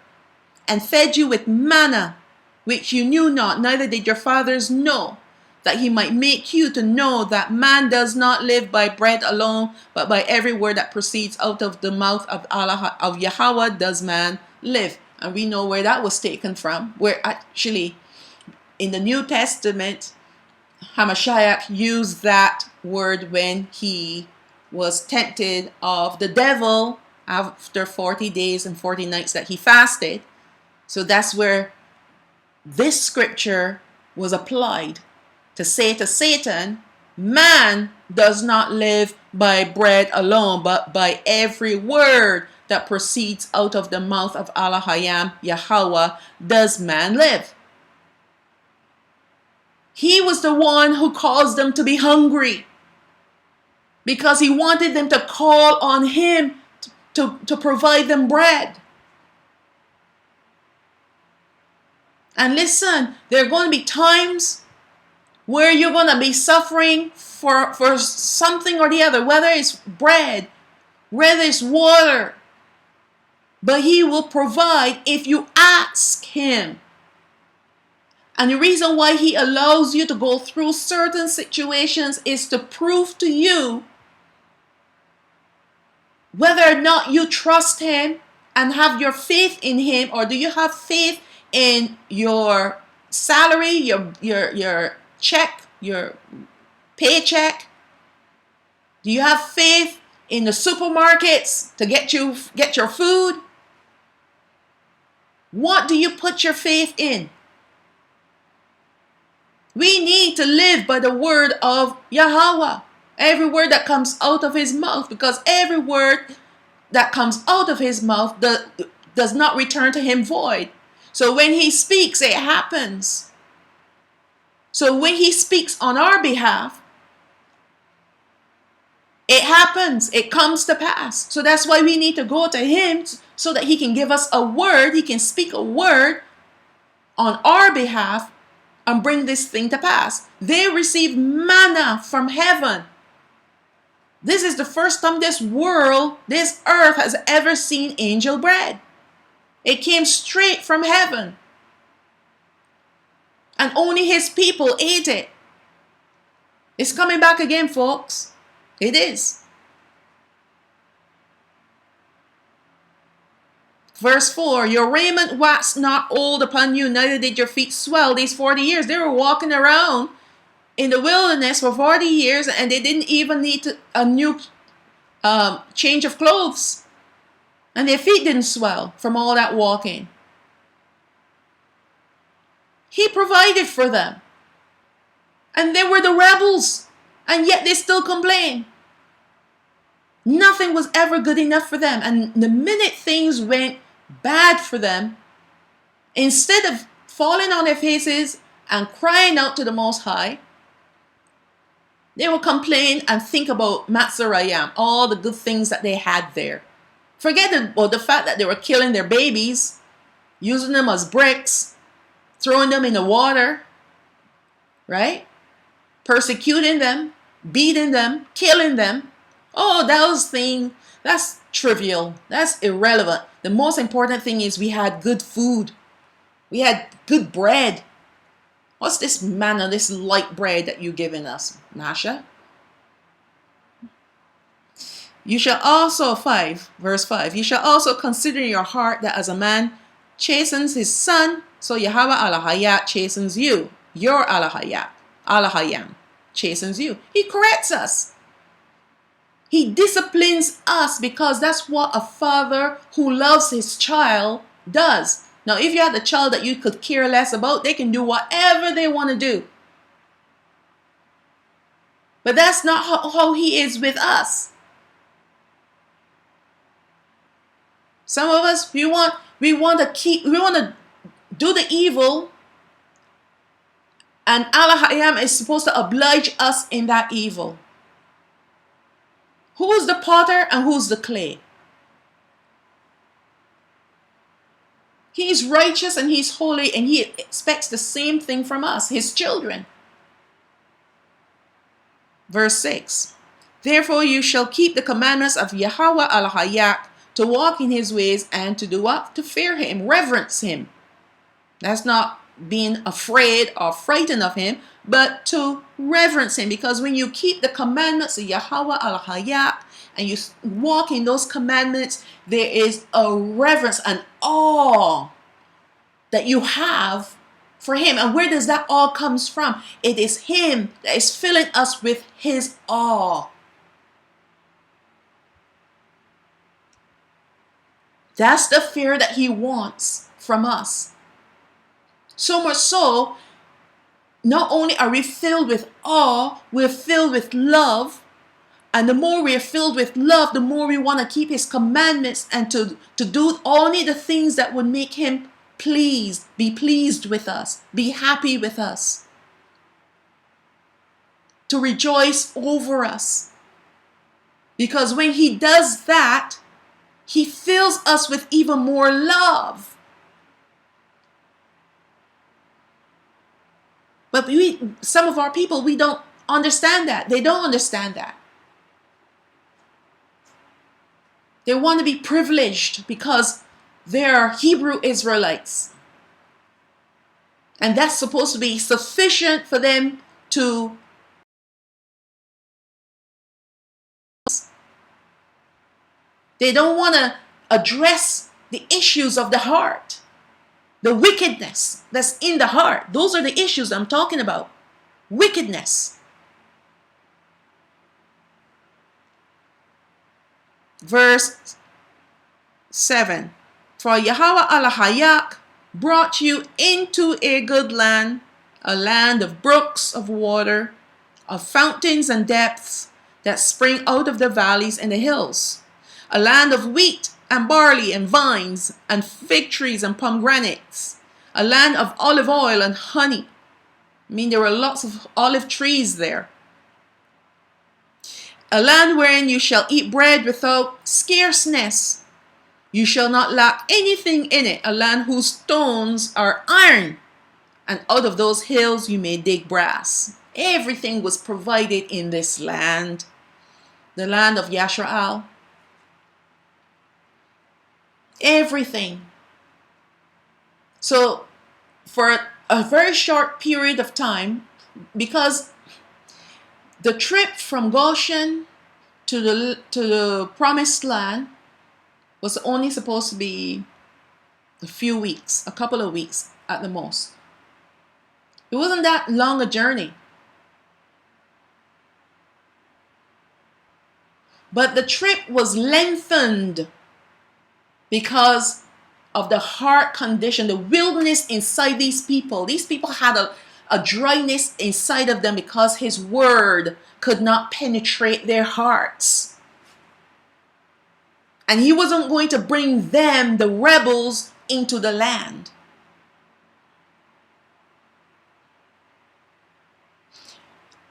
and fed you with manna, which you knew not, neither did your fathers know, that he might make you to know that man does not live by bread alone, but by every word that proceeds out of the mouth of Allah, of Yahawah does man live. And we know where that was taken from, where actually in the New Testament, Hamashiach used that word when he was tempted of the devil after 40 days and 40 nights that he fasted. So that's where this scripture was applied, to say to Satan, man does not live by bread alone, but by every word that proceeds out of the mouth of Allah Yahawah does man live. He was the one who caused them to be hungry, because he wanted them to call on him to provide them bread. And listen, there are going to be times where you're going to be suffering for something or the other, whether it's bread, whether it's water. But he will provide if you ask him. And the reason why he allows you to go through certain situations is to prove to you whether or not you trust him and have your faith in him, or do you have faith in your salary, your check, your paycheck? Do you have faith in the supermarkets to get your food? What do you put your faith in? We need to live by the word of Yahawah. Every word that comes out of his mouth, because every word that comes out of his mouth does not return to him void. So when he speaks, it happens. So when he speaks on our behalf, it happens. It comes to pass. So that's why we need to go to him, so that he can give us a word. He can speak a word on our behalf and bring this thing to pass. They received manna from heaven. This is the first time this world, this earth, has ever seen angel bread. It came straight from heaven. And only his people ate it. It's coming back again, folks. It is. Verse 4, your raiment waxed not old upon you, neither did your feet swell these 40 years. They were walking around in the wilderness for 40 years, and they didn't even need a new change of clothes. And their feet didn't swell from all that walking. He provided for them. And they were the rebels. And yet they still complain. Nothing was ever good enough for them. And the minute things went bad for them, instead of falling on their faces and crying out to the Most High, they will complain and think about Matzarayam, all the good things that they had there. Forget the fact that they were killing their babies, using them as bricks, throwing them in the water, right? Persecuting them, beating them, killing them. Oh, those things, that's trivial. That's irrelevant. The most important thing is we had good food. We had good bread. What's this manna, this light bread that you're giving us, Nasha? You shall also, verse 5, you shall also consider in your heart that as a man chastens his son, so Yahawah Alahayat chastens you. Your Alahayam chastens you. He corrects us. He disciplines us, because that's what a father who loves his child does. Now, if you had a child that you could care less about, they can do whatever they want to do. But that's not how he is with us. Some of us, we want to do the evil, and Allah is supposed to oblige us in that evil. Who's the potter and who's the clay? He's righteous and he's holy, and he expects the same thing from us, his children. Verse 6. Therefore you shall keep the commandments of Yahawah al-Hayyak, to walk in his ways and to do what? To fear him, reverence him. That's not being afraid or frightened of him, but to reverence him. Because when you keep the commandments of Yahawah al-Hayyak and you walk in those commandments, there is a reverence, an awe that you have for him. And where does that awe comes from? It is him that is filling us with his awe. That's the fear that he wants from us. So much so, not only are we filled with awe, we're filled with love. And the more we're filled with love, the more we want to keep his commandments and to do only the things that would make him pleased, be pleased with us, be happy with us, to rejoice over us. Because when he does that, he fills us with even more love. But some of our people, we don't understand that. They don't understand that. They want to be privileged because they're Hebrew Israelites. And that's supposed to be sufficient for them to They don't want to address the issues of the heart, the wickedness that's in the heart. Those are the issues I'm talking about. Wickedness. Verse 7. For Yahawah al-Hayyak brought you into a good land, a land of brooks of water, of fountains and depths that spring out of the valleys and the hills, a land of wheat and barley and vines and fig trees and pomegranates, a land of olive oil and honey. I mean, there were lots of olive trees there. A land wherein you shall eat bread without scarceness. You shall not lack anything in it. A land whose stones are iron, and out of those hills you may dig brass. Everything was provided in this land, the land of Yasharaal. Everything. So for a very short period of time, because the trip from Goshen to the promised land was only supposed to be a few weeks, a couple of weeks at the most. It wasn't that long a journey. But the trip was lengthened because of the heart condition, the wilderness inside these people. These people had a dryness inside of them because his word could not penetrate their hearts. And he wasn't going to bring them, the rebels, into the land.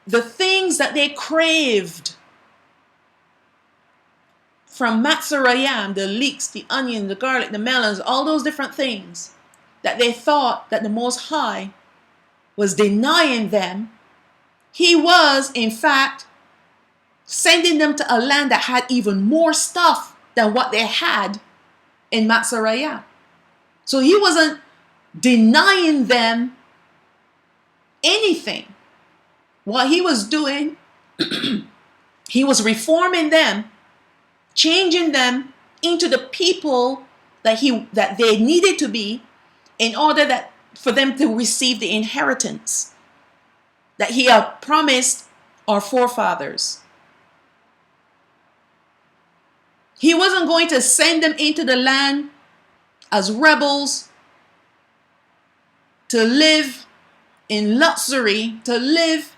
The things that they craved from Matzorayim, the leeks, the onion, the garlic, the melons, all those different things that they thought that the Most High was denying them, he was, in fact, sending them to a land that had even more stuff than what they had in Matzorayim. So he wasn't denying them anything. What he was doing, he was reforming them, changing them into the people that they needed to be in order for them to receive the inheritance that he had promised our forefathers. He wasn't going to send them into the land as rebels to live in luxury, to live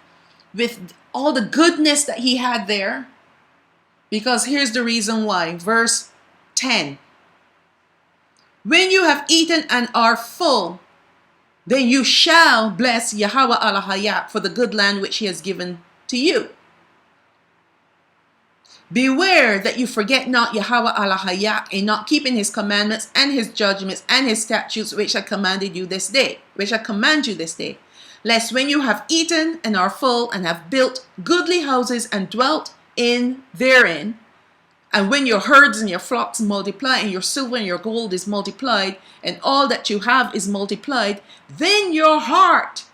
with all the goodness that he had there. Because here's the reason why. Verse 10. When you have eaten and are full, then you shall bless Yahawah al-Hayyak for the good land which he has given to you. Beware that you forget not Yahawah al-Hayak in not keeping his commandments and his judgments and his statutes which I commanded you this day, which I command you this day, lest when you have eaten and are full and have built goodly houses and dwelt in therein, and when your herds and your flocks multiply and your silver and your gold is multiplied and all that you have is multiplied, then your heart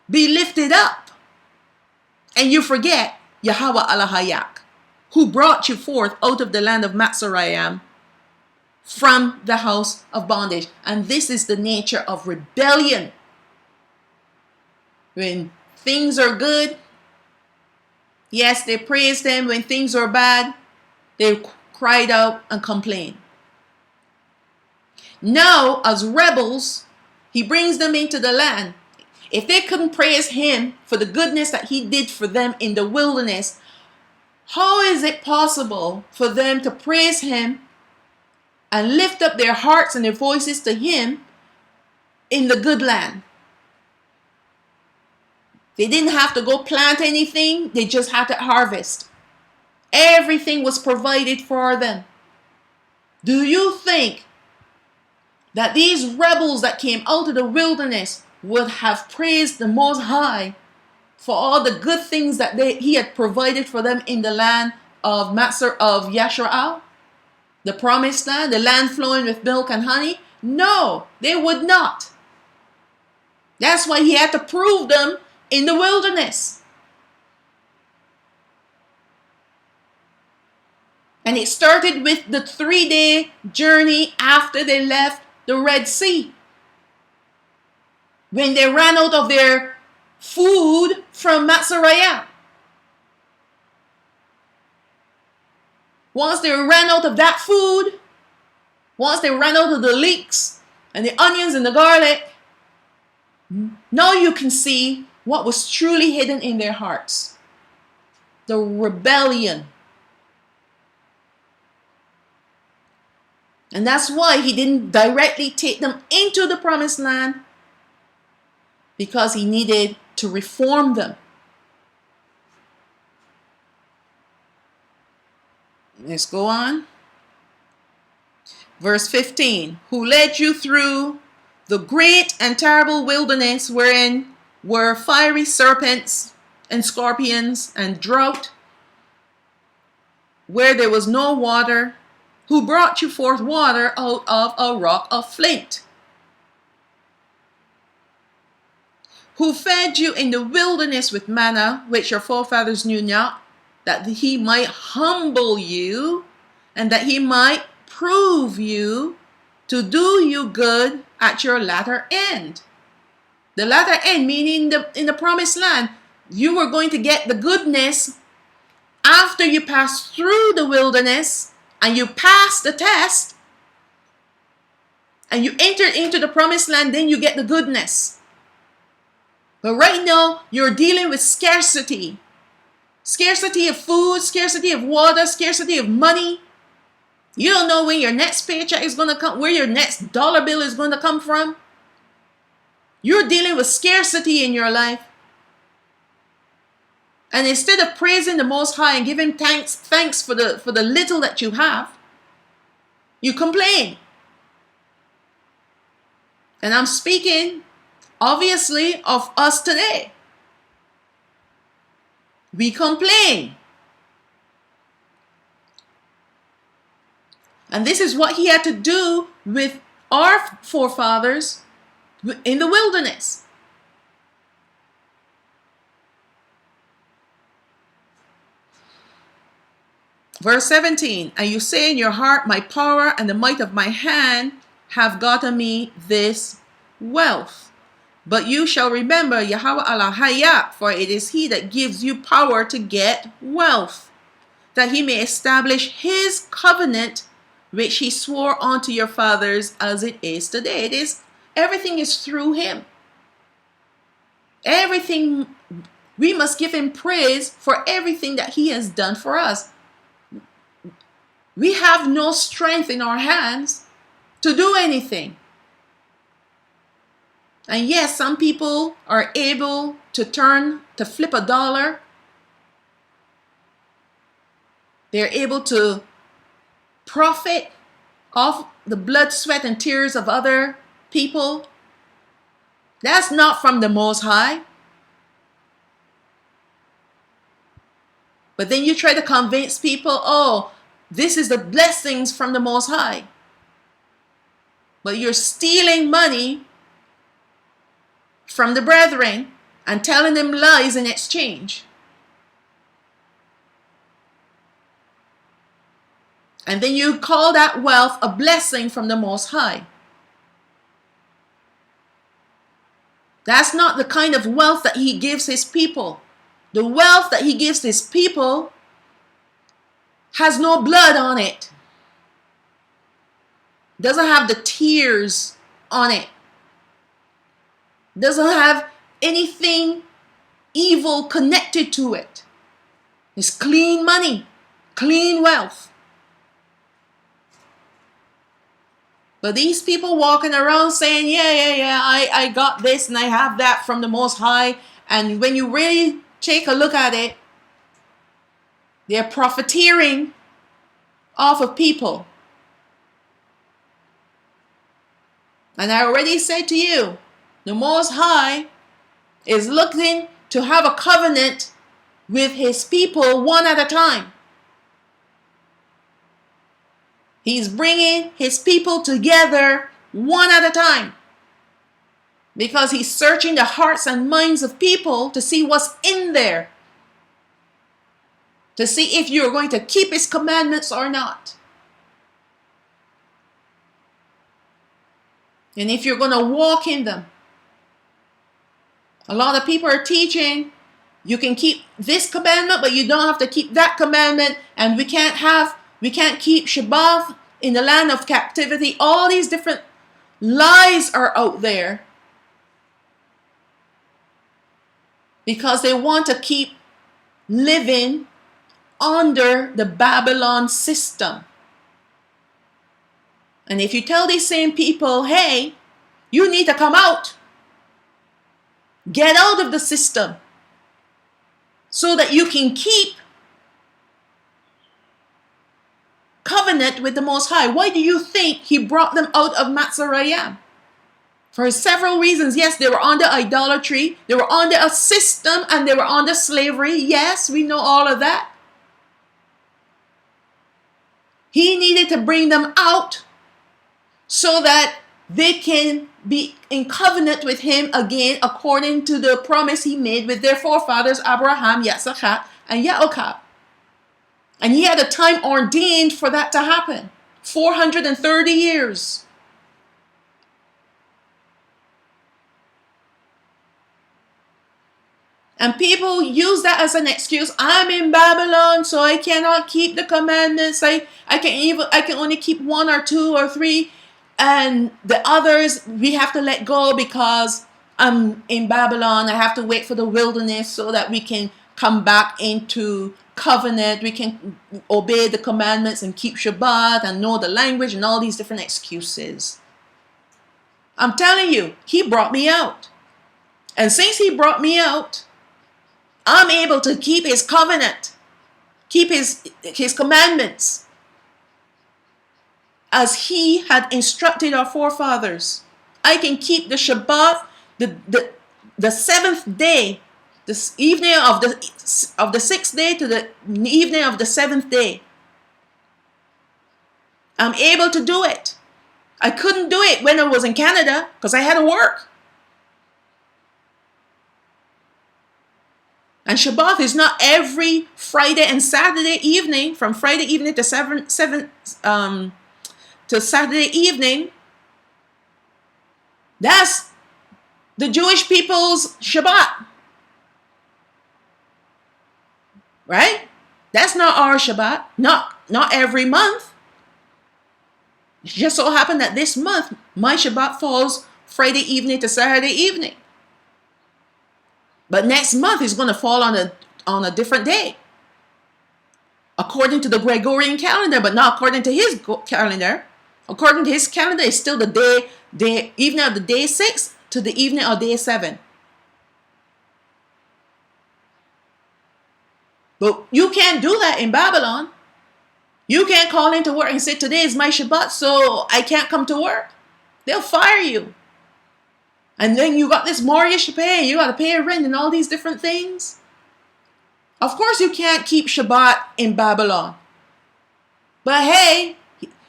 be lifted up and you forget Yahawah al-Hayak, who brought you forth out of the land of Mitzrayim from the house of bondage. And this is the nature of rebellion. When things are good, yes, they praise them. When things are bad, they cried out and complained. Now, as rebels, he brings them into the land. If they couldn't praise him for the goodness that he did for them in the wilderness, how is it possible for them to praise him and lift up their hearts and their voices to him in the good land? They didn't have to go plant anything. They just had to harvest. Everything was provided for them. Do you think that these rebels that came out of the wilderness would have praised the Most High for all the good things that he had provided for them in the land of Yasharaal, the promised land, the land flowing with milk and honey? No, they would not. That's why he had to prove them in the wilderness. And it started with the 3-day journey after they left the Red Sea, when they ran out of their food from Mitzrayim. Once they ran out of that food, once they ran out of the leeks and the onions and the garlic, now you can see what was truly hidden in their hearts. The rebellion. And that's why he didn't directly take them into the promised land, because he needed to reform them. Let's go on. Verse 15. Who led you through the great and terrible wilderness, wherein were fiery serpents and scorpions and drought, where there was no water, who brought you forth water out of a rock of flint, who fed you in the wilderness with manna, which your forefathers knew not, that he might humble you, and that he might prove you, to do you good at your latter end. The latter end, meaning in the promised land, you were going to get the goodness after you pass through the wilderness, and you pass the test, and you enter into the promised land, then you get the goodness. But right now, you're dealing with scarcity. Scarcity of food, scarcity of water, scarcity of money. You don't know when your next paycheck is going to come, where your next dollar bill is going to come from. You're dealing with scarcity in your life. And instead of praising the Most High and giving thanks for the little that you have, you complain. And I'm speaking, obviously, of us today. We complain. And this is what he had to do with our forefathers in the wilderness. Verse 17, and you say in your heart, my power and the might of my hand have gotten me this wealth. But you shall remember Yahawah al-Hayak, for it is he that gives you power to get wealth, that he may establish his covenant, which he swore unto your fathers, as it is today. Everything is through him. Everything, we must give him praise for everything that he has done for us. We have no strength in our hands to do anything. And yes, some people are able to flip a dollar. They're able to profit off the blood, sweat, and tears of other people. That's not from the Most High. But then you try to convince people, oh, this is the blessings from the Most High. But you're stealing money from the brethren and telling them lies in exchange. And then you call that wealth a blessing from the Most High. That's not the kind of wealth that he gives his people. The wealth that he gives his people has no blood on it. Doesn't have the tears on it. Doesn't have anything evil connected to it. It's clean money, clean wealth. But these people walking around saying, yeah, I got this and I have that from the Most High. And when you really take a look at it, they're profiteering off of people. And I already said to you, the Most High is looking to have a covenant with his people one at a time. He's bringing his people together one at a time. Because he's searching the hearts and minds of people to see what's in there. To see if you're going to keep his commandments or not. And if you're going to walk in them. A lot of people are teaching you can keep this commandment, but you don't have to keep that commandment. And we can't keep Shabbat in the land of captivity. All these different lies are out there. Because they want to keep living under the Babylon system. And if you tell these same people, hey, you need to come out. Get out of the system. So that you can keep covenant with the Most High. Why do you think he brought them out of Mitzrayim? For several reasons. Yes, they were under idolatry. They were under a system and they were under slavery. Yes, we know all of that. He needed to bring them out so that they can be in covenant with him again according to the promise he made with their forefathers, Abaraham, Yatsachaq and Yaoqab. And he had a time ordained for that to happen. 430 years. And people use that as an excuse. I'm in Babylon, so I cannot keep the commandments. I can only keep 1 or 2 or 3. And the others, we have to let go because I'm in Babylon. I have to wait for the wilderness so that we can come back into covenant. We can obey the commandments and keep Shabbat and know the language and all these different excuses. I'm telling you, he brought me out. And since he brought me out, I'm able to keep his covenant, keep his commandments, as he had instructed our forefathers. I can keep the Shabbat, the seventh day, this evening of the 6th day to the evening of the 7th day. I'm able to do it. I couldn't do it when I was in Canada because I had to work. And Shabbat is not every Friday and Saturday evening, from Friday evening to to Saturday evening. That's the Jewish people's Shabbat. Right? That's not our Shabbat. Not every month. It just so happened that this month, my Shabbat falls Friday evening to Saturday evening. But next month is going to fall on a different day. According to the Gregorian calendar, but not according to his calendar. According to his calendar, it's still the evening of the day 6 to the evening of day 7. But you can't do that in Babylon. You can't call into work and say, today is my Shabbat, so I can't come to work. They'll fire you. And then you got this mortgage to pay. You got to pay rent and all these different things. Of course you can't keep Shabbat in Babylon. But hey,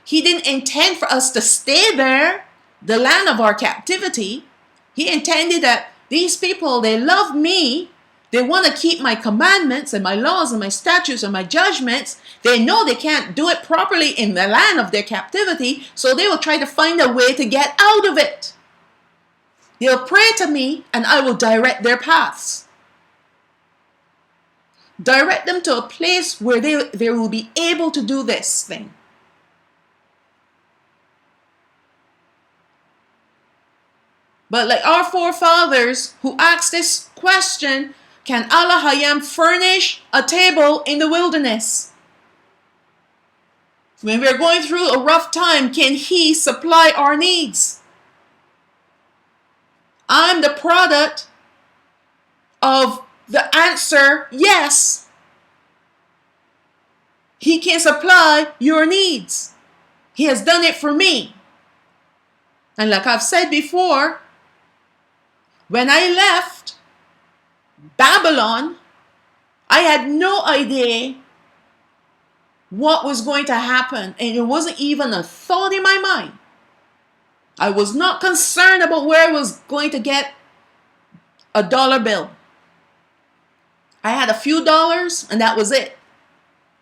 he didn't intend for us to stay there, the land of our captivity. He intended that these people, they love me. They want to keep my commandments and my laws and my statutes and my judgments. They know they can't do it properly in the land of their captivity, so they will try to find a way to get out of it. They'll pray to me and I will direct their paths. Direct them to a place where they will be able to do this thing. But like our forefathers who asked this question, can Allah Hayam furnish a table in the wilderness? When we're going through a rough time, can He supply our needs? I'm the product of the answer, yes. He can supply your needs. He has done it for me. And like I've said before, when I left Babylon, I had no idea what was going to happen, and it wasn't even a thought in my mind. I was not concerned about where I was going to get a dollar bill. I had a few dollars and that was it.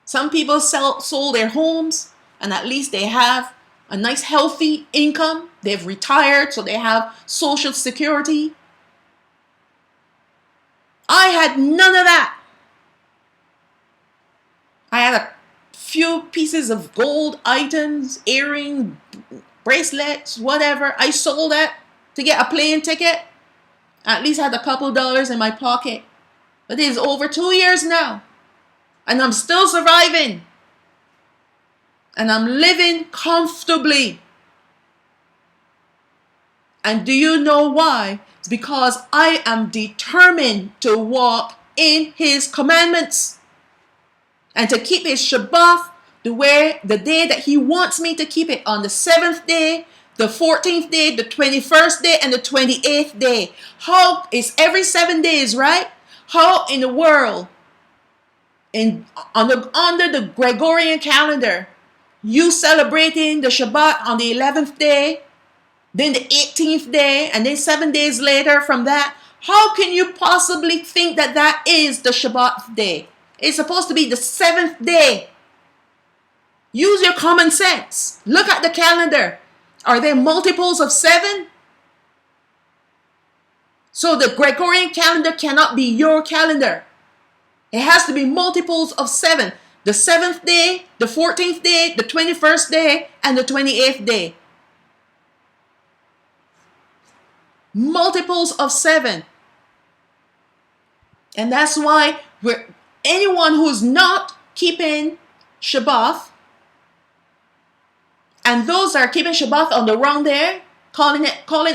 Some people sold their homes and at least they have a nice healthy income. They've retired, so they have social security. I had none of that. I had a few pieces of gold items, earrings, bracelets, whatever. I sold that to get a plane ticket. At least had a couple dollars in my pocket. But it is over 2 years now. And I'm still surviving. And I'm living comfortably. And do you know why? It's because I am determined to walk in His commandments. And to keep His Shabbat the day that He wants me to keep it, on the 7th day, the 14th day, the 21st day, and the 28th day. How is every 7 days, right? How in the world, under the Gregorian calendar, you celebrating the Shabbat on the 11th day, then the 18th day, and then 7 days later from that? How can you possibly think that that is the Shabbat day? It's supposed to be the 7th day. Use your common sense. Look at the calendar. Are there multiples of 7? So the Gregorian calendar cannot be your calendar. It has to be multiples of 7. The 7th day, the 14th day, the 21st day, and the 28th day. Multiples of 7. And that's why anyone who's not keeping Shabbat, and those that are keeping Shabbat on the wrong day, calling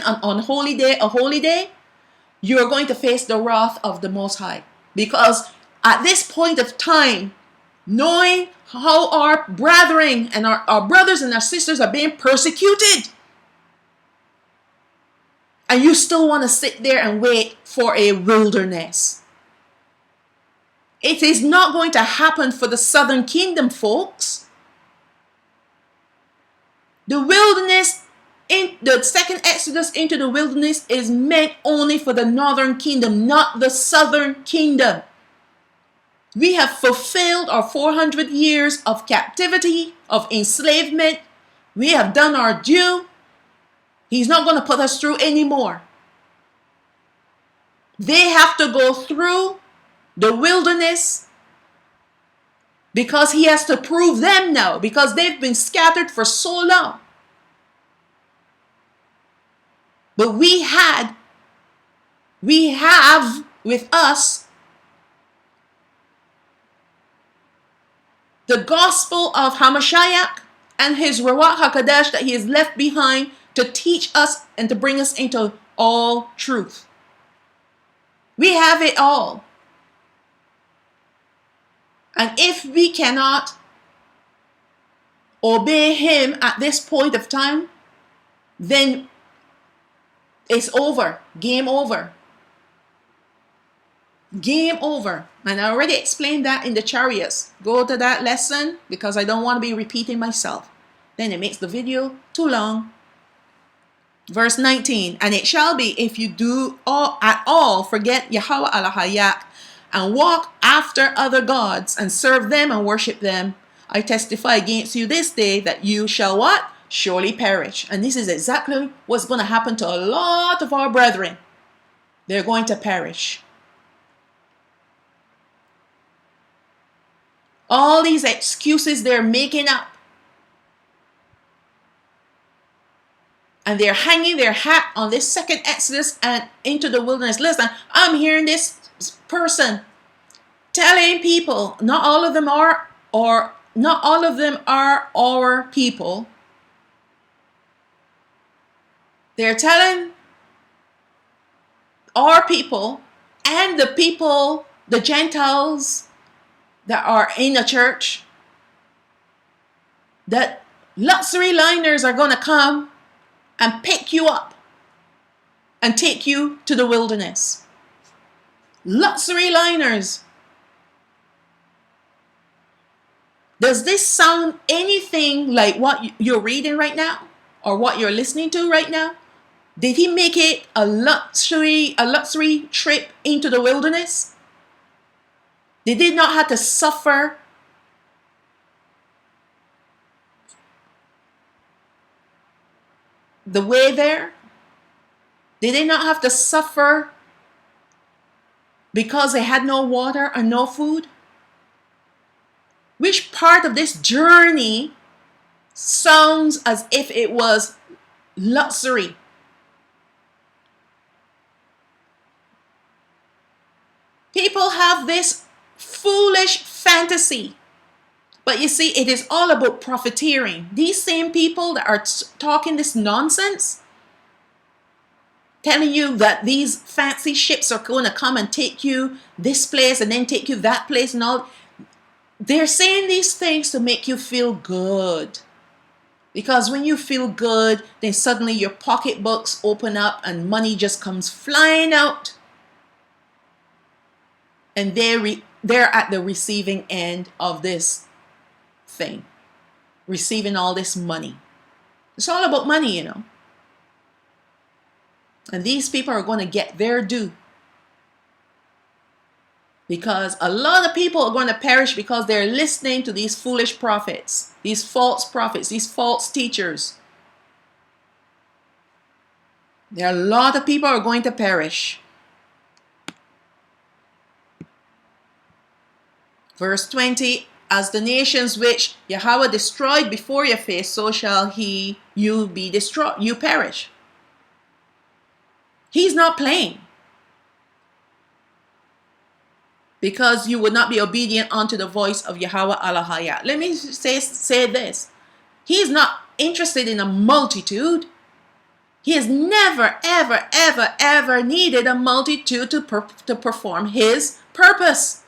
on holy day a holy day, you're going to face the wrath of the Most High. Because at this point of time, knowing how our brethren and our brothers and our sisters are being persecuted, and you still want to sit there and wait for a wilderness. It is not going to happen for the southern kingdom, folks. The wilderness, in the second exodus into the wilderness, is meant only for the northern kingdom, not the southern kingdom. We have fulfilled our 400 years of captivity, of enslavement. We have done our due. He's not going to put us through anymore. They have to go through the wilderness because He has to prove them now, because they've been scattered for so long. But we have with us the gospel of Hamashiach and His Rawach HaQadash that He has left behind to teach us and to bring us into all truth. We have it all. And if we cannot obey him at this point of time, then it's over. Game over. Game over. And I already explained that in the Chariots. Go to that lesson because I don't want to be repeating myself. Then it makes the video too long. Verse 19, and it shall be if you do at all forget Yahawah al-Hayak and walk after other gods and serve them and worship them, I testify against you this day that you shall what? Surely perish. And this is exactly what's going to happen to a lot of our brethren. They're going to perish. All these excuses they're making up. And they're hanging their hat on this second Exodus and into the wilderness. Listen, I'm hearing this person telling people, not all of them are our people. They're telling our people and the people, the Gentiles that are in the church, that luxury liners are going to come and pick you up and take you to the wilderness. Luxury liners. Does this sound anything like what you're reading right now or what you're listening to right now? Did he make it a luxury trip into the wilderness? They did not have to suffer the way there? Did they not have to suffer because they had no water and no food? Which part of this journey sounds as if it was luxury? People have this foolish fantasy. But you see, it is all about profiteering. These same people that are talking this nonsense, telling you that these fancy ships are going to come and take you this place and then take you that place and all. They're saying these things to make you feel good. Because when you feel good, then suddenly your pocketbooks open up and money just comes flying out. And they're at the receiving end of this thing, receiving all this money. It's all about money, you know. And these people are going to get their due. Because a lot of people are going to perish because they're listening to these foolish prophets, these false teachers. There are a lot of people who are going to perish. Verse 20, as the nations which Yahawah destroyed before your face, so shall you be destroyed, you perish. He's not playing. Because you would not be obedient unto the voice of Yahawah al-Hayat. Let me say this. He is not interested in a multitude. He has never, ever, ever, ever needed a multitude to perform his purpose.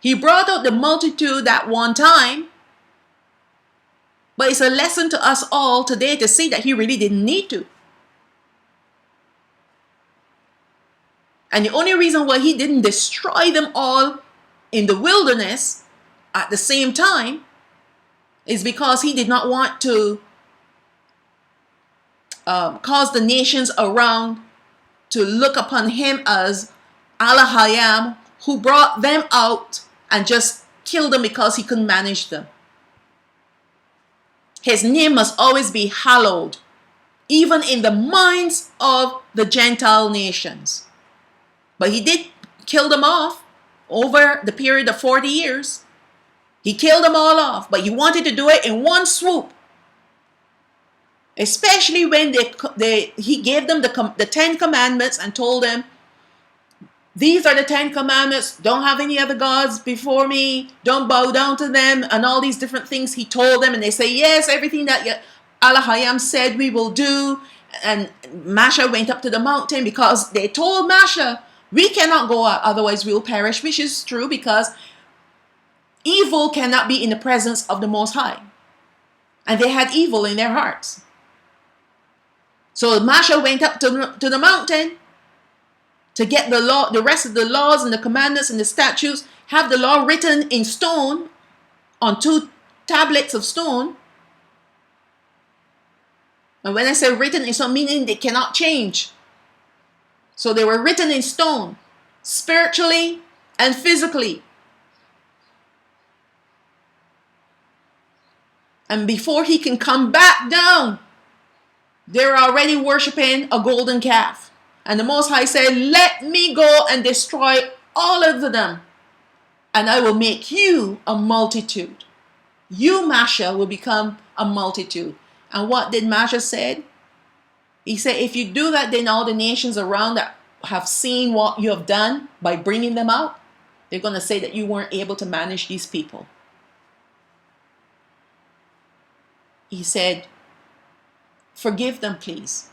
He brought out the multitude at one time. But it's a lesson to us all today to see that he really didn't need to. And the only reason why he didn't destroy them all in the wilderness at the same time is because he did not want to cause the nations around to look upon him as Elohim, who brought them out and just killed them because he couldn't manage them. His name must always be hallowed, even in the minds of the Gentile nations. But he did kill them off over the period of 40 years. He killed them all off, but he wanted to do it in one swoop. Especially when he gave them the 10 commandments and told them, these are the 10 commandments. Don't have any other gods before me. Don't bow down to them. And all these different things he told them. And they say, yes, everything that Elohim said we will do. And Masha went up to the mountain because they told Masha, we cannot go out, otherwise we will perish, which is true because evil cannot be in the presence of the Most High. And they had evil in their hearts. So Masha went up to the mountain to get the law, the rest of the laws and the commandments and the statutes, have the law written in stone on 2 tablets of stone. And when I say written, it's not meaning they cannot change. So they were written in stone, spiritually and physically. And before he can come back down, they're already worshiping a golden calf. And the Most High said, let me go and destroy all of them, and I will make you a multitude. You, Masha, will become a multitude. And what did Masha say? He said, if you do that, then all the nations around that have seen what you have done by bringing them out, they're going to say that you weren't able to manage these people. He said, forgive them, please.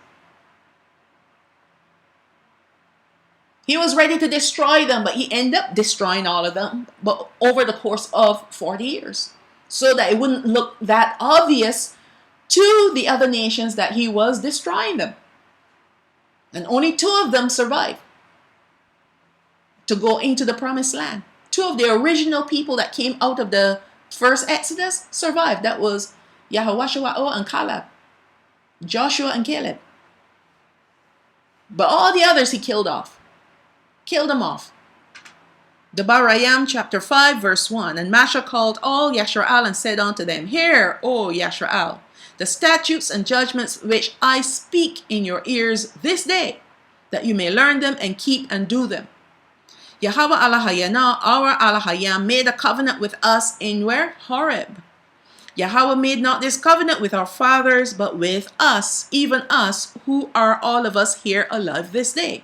He was ready to destroy them, but he ended up destroying all of them, but over the course of 40 years, so that it wouldn't look that obvious to the other nations that he was destroying them. And only 2 of them survived to go into the promised land. 2 of the original people that came out of the first Exodus survived. That was Yahawah and Caleb, Joshua and Caleb. But all the others he killed off. Killed them off. The Abaraham chapter 5 verse 1. And Masha called all Yasharaal and said unto them, hear, O Yasharaal, the statutes and judgments which I speak in your ears this day, that you may learn them and keep and do them. Yahawah Alahayana, our Alahayam, made a covenant with us in where? Horeb. Yahawah made not this covenant with our fathers, but with us, even us, who are all of us here alive this day.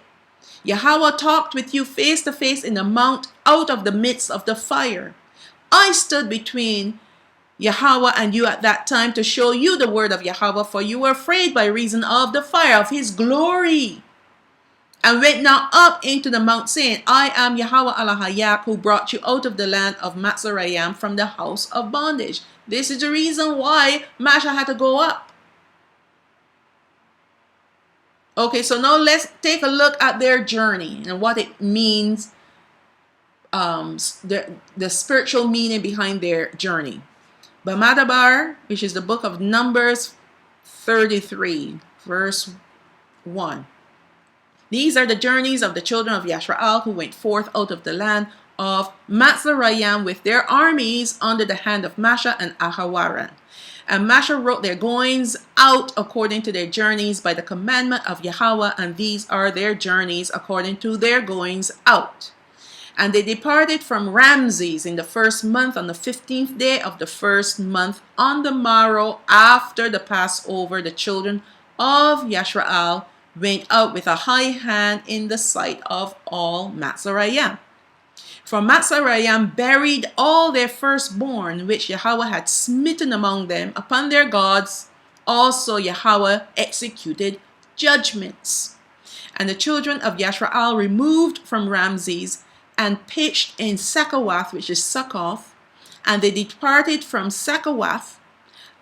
Yahawah talked with you face to face in the mount out of the midst of the fire. I stood between Yahawah and you at that time to show you the word of Yahawah, for you were afraid by reason of the fire of his glory. And went not up into the mount, saying, I am Yahawah Alahayak, who brought you out of the land of Mitzrayim from the house of bondage. This is the reason why Masha had to go up. Okay, so now let's take a look at their journey and what it means, the spiritual meaning behind their journey. Bamadabar, which is the book of Numbers 33, verse 1. These are the journeys of the children of Yasharaal who went forth out of the land of Mitzrayim with their armies under the hand of Masha and Ahawaran. And Masha wrote their goings out according to their journeys by the commandment of Yahawah, and these are their journeys according to their goings out. And they departed from Ramses in the 1st month on the 15th day of the 1st month on the morrow after the Passover. The children of Yasharaal went out with a high hand in the sight of all Mitzrayim. For Mitzrayim buried all their firstborn, which Yahawah had smitten among them, upon their gods. Also Yahawah executed judgments. And the children of Yasharaal removed from Ramses and pitched in Sakawath, which is Succoth. And they departed from Sakawath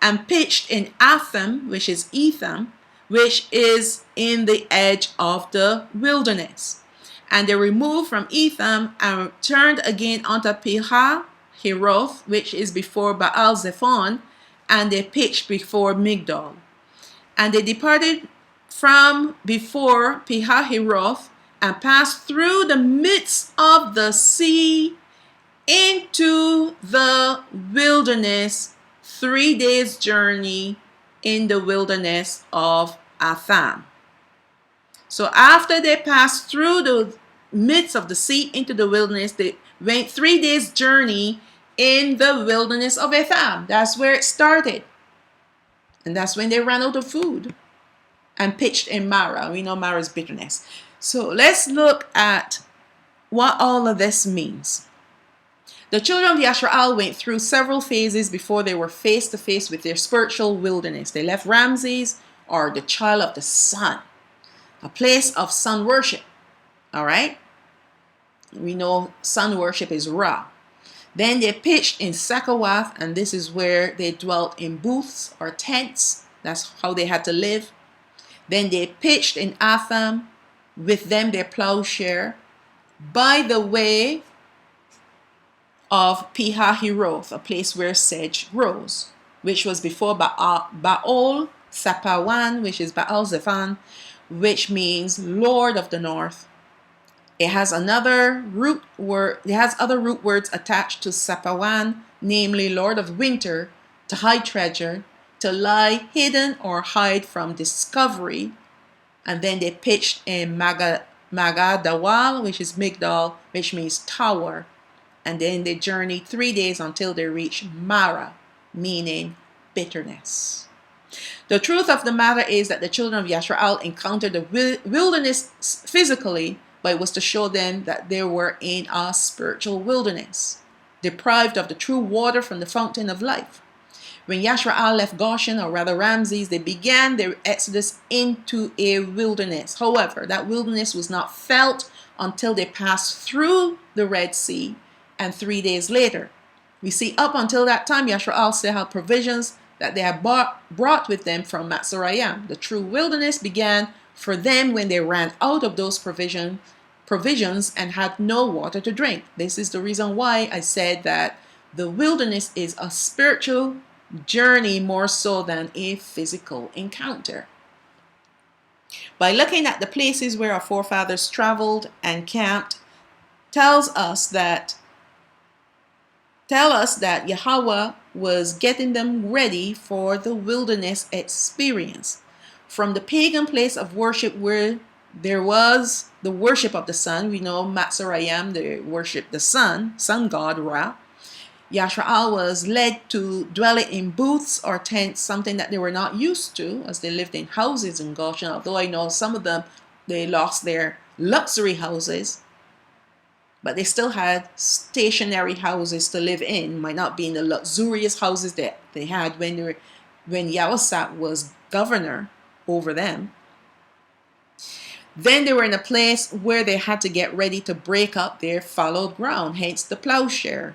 and pitched in Atham, which is Etham, which is in the edge of the wilderness. And they removed from Etham and turned again unto Pi-hahiroth, which is before Baal-zephon, and they pitched before Migdol. And they departed from before Pi-hahiroth and passed through the midst of the sea into the wilderness, 3 days' journey in the wilderness of Atham. So after they passed through the midst of the sea into the wilderness, they went 3 days' journey in the wilderness of Atham. That's where it started. And that's when they ran out of food and pitched in Marah. We know Marah is bitterness. So let's look at what all of this means. The children of Yasharaal went through several phases before they were face to face with their spiritual wilderness. They left Ramses, or the child of the sun, a place of sun worship. All right? We know sun worship is Ra. Then they pitched in Sakawath, and this is where they dwelt in booths or tents. That's how they had to live. Then they pitched in Atham, with them their plowshare, by the way of Pihahiroth, a place where sedge grows, which was before Baal Sapawan, which is Baal Zephon, which means Lord of the North. It has another root word. It has other root words attached to Sapawan, namely Lord of Winter, to hide treasure, to lie hidden or hide from discovery. And then they pitched in Magadawal, which is Migdal, which means tower. And then they journeyed 3 days until they reached Mara, meaning bitterness. The truth of the matter is that the children of Yasharaal encountered the wilderness physically, but it was to show them that they were in a spiritual wilderness, deprived of the true water from the fountain of life. When Yasharaal left Goshen, or rather Ramses, they began their exodus into a wilderness. However, that wilderness was not felt until they passed through the Red Sea, and 3 days later. We see up until that time, Yasharaal still had provisions that they had brought with them from Mitzrayim. The true wilderness began for them when they ran out of those provisions and had no water to drink. This is the reason why I said that the wilderness is a spiritual journey more so than a physical encounter. By looking at the places where our forefathers traveled and camped, tells us that Yahawah was getting them ready for the wilderness experience. From the pagan place of worship where there was the worship of the sun, we know Mitzrayim, they worship the sun god Ra. Yasharaal was led to dwell in booths or tents, something that they were not used to, as they lived in houses in Goshen. Although I know some of them, they lost their luxury houses, but they still had stationary houses to live in. Might not be in the luxurious houses that they had when Yatsachaq was governor over them. Then they were in a place where they had to get ready to break up their fallowed ground, hence the plowshare.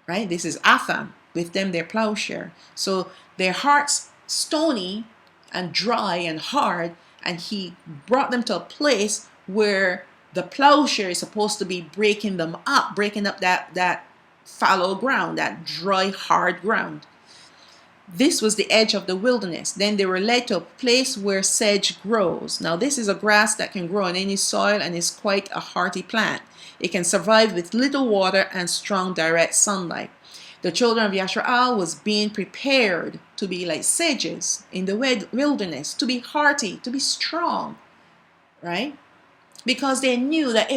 Right? This is Atham, with them their plowshare. So their hearts stony and dry and hard, and he brought them to a place where the plowshare is supposed to be breaking them up, breaking up that fallow ground, that dry, hard ground. This was the edge of the wilderness. Then they were led to a place where sedge grows. Now this is a grass that can grow in any soil and is quite a hardy plant. It can survive with little water and strong direct sunlight. The children of Yasharaal was being prepared to be like sedges in the wilderness, to be hearty, to be strong, right? Because they knew that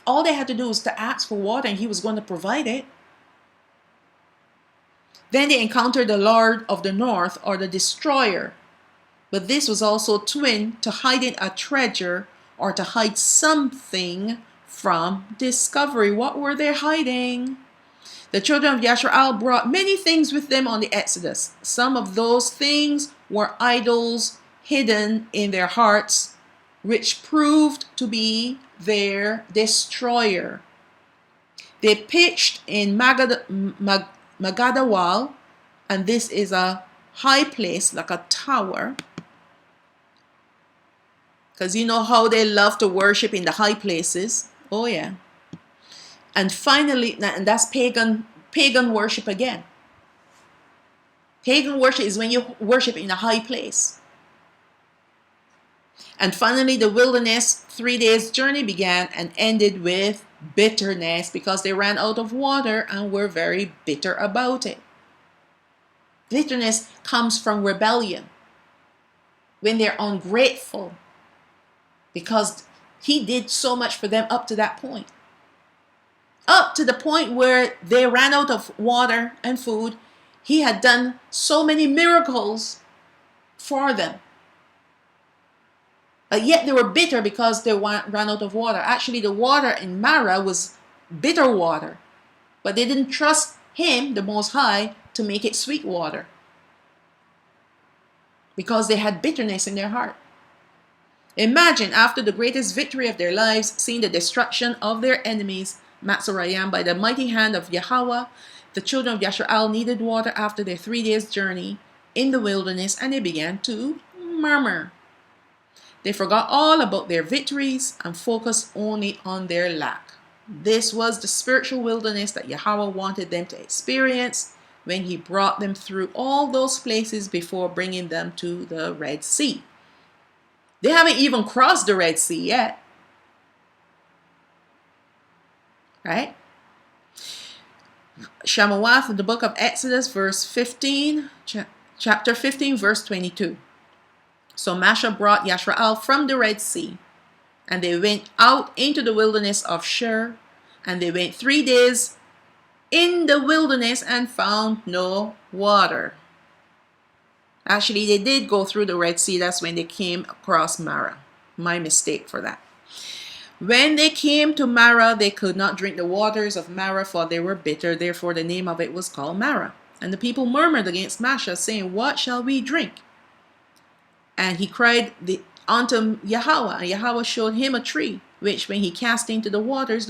all they had to do was to ask for water and he was going to provide it. Then they encountered the Lord of the North, or the destroyer. But this was also twin to hiding a treasure, or to hide something from discovery. What were they hiding? The children of Yasharaal brought many things with them on the Exodus. Some of those things were idols hidden in their hearts, which proved to be their destroyer. They pitched in Magadawal, and this is a high place, like a tower. Because you know how they love to worship in the high places. Oh yeah. And finally, and that's pagan worship again. Pagan worship is when you worship in a high place. And finally, the wilderness 3 days journey began and ended with bitterness, because they ran out of water and were very bitter about it. Bitterness comes from rebellion, when they're ungrateful, because he did so much for them up to that point. Up to the point where they ran out of water and food. He had done so many miracles for them. Yet they were bitter because they ran out of water. Actually, the water in Mara was bitter water. But they didn't trust him, the Most High, to make it sweet water, because they had bitterness in their heart. Imagine, after the greatest victory of their lives, seeing the destruction of their enemies Matzorayim, by the mighty hand of Yahawah, the children of Yasharaal needed water after their 3 days' journey in the wilderness, and they began to murmur. They forgot all about their victories and focused only on their lack. This was the spiritual wilderness that Yahawah wanted them to experience when he brought them through all those places before bringing them to the Red Sea. They haven't even crossed the Red Sea yet. Right? Shamawath, the book of Exodus, verse 15, chapter 15, verse 22. So Masha brought Yasharaal from the Red Sea, and they went out into the wilderness of Shur, and they went 3 days in the wilderness and found no water. Actually, they did go through the Red Sea. That's when they came across Marah. My mistake for that. When they came to Marah, they could not drink the waters of Marah, for they were bitter. Therefore, the name of it was called Marah. And the people murmured against Masha, saying, "What shall we drink?" And he cried unto Yahawah, and Yahawah showed him a tree, which when he cast into the waters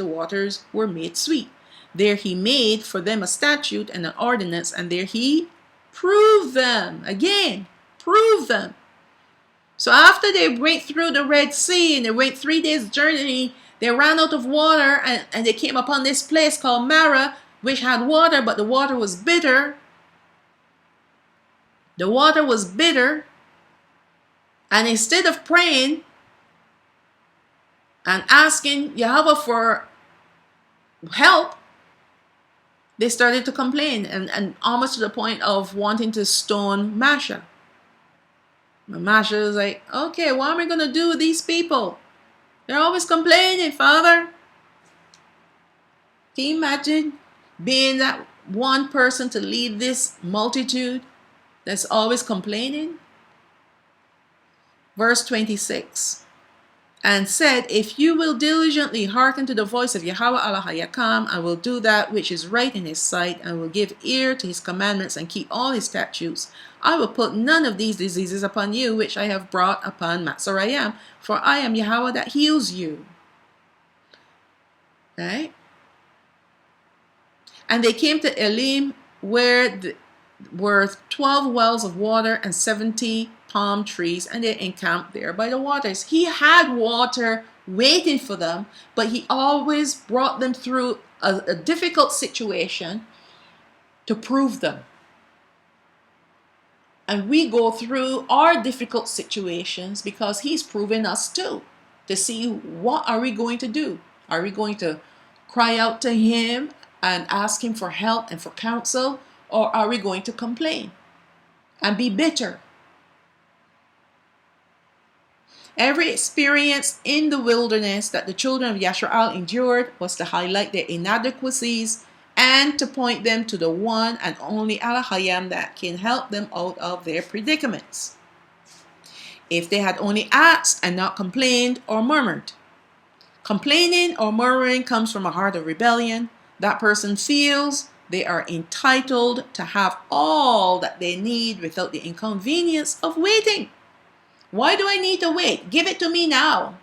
were made sweet. There he made for them a statute and an ordinance, and there he proved them. Again, prove them. So after they went through the Red Sea and they went 3 days journey, they ran out of water, and they came upon this place called Marah, which had water, but the water was bitter. The water was bitter. And instead of praying and asking Yahawah for help, they started to complain and almost to the point of wanting to stone Masha. And Masha was like, okay, what am I going to do with these people? They're always complaining, Father. Can you imagine being that one person to lead this multitude that's always complaining? Verse 26, and said, if you will diligently hearken to the voice of Yahawah Allah and will do that which is right in his sight, and will give ear to his commandments and keep all his statutes, I will put none of these diseases upon you which I have brought upon Matzorayim, for I am Yahawah that heals you. Right? And they came to Elim, where were 12 wells of water and 70 palm trees, and they encamped there by the waters. He had water waiting for them, but he always brought them through a difficult situation to prove them. And we go through our difficult situations because he's proven us too, to see what are we going to do. Are we going to cry out to him and ask him for help and for counsel, or are we going to complain and be bitter? Every experience in the wilderness that the children of Yasharaal endured was to highlight their inadequacies and to point them to the one and only Elohim that can help them out of their predicaments. If they had only asked and not complained or murmured. Complaining or murmuring comes from a heart of rebellion. That person feels they are entitled to have all that they need without the inconvenience of waiting. Why do I need to wait? Give it to me now.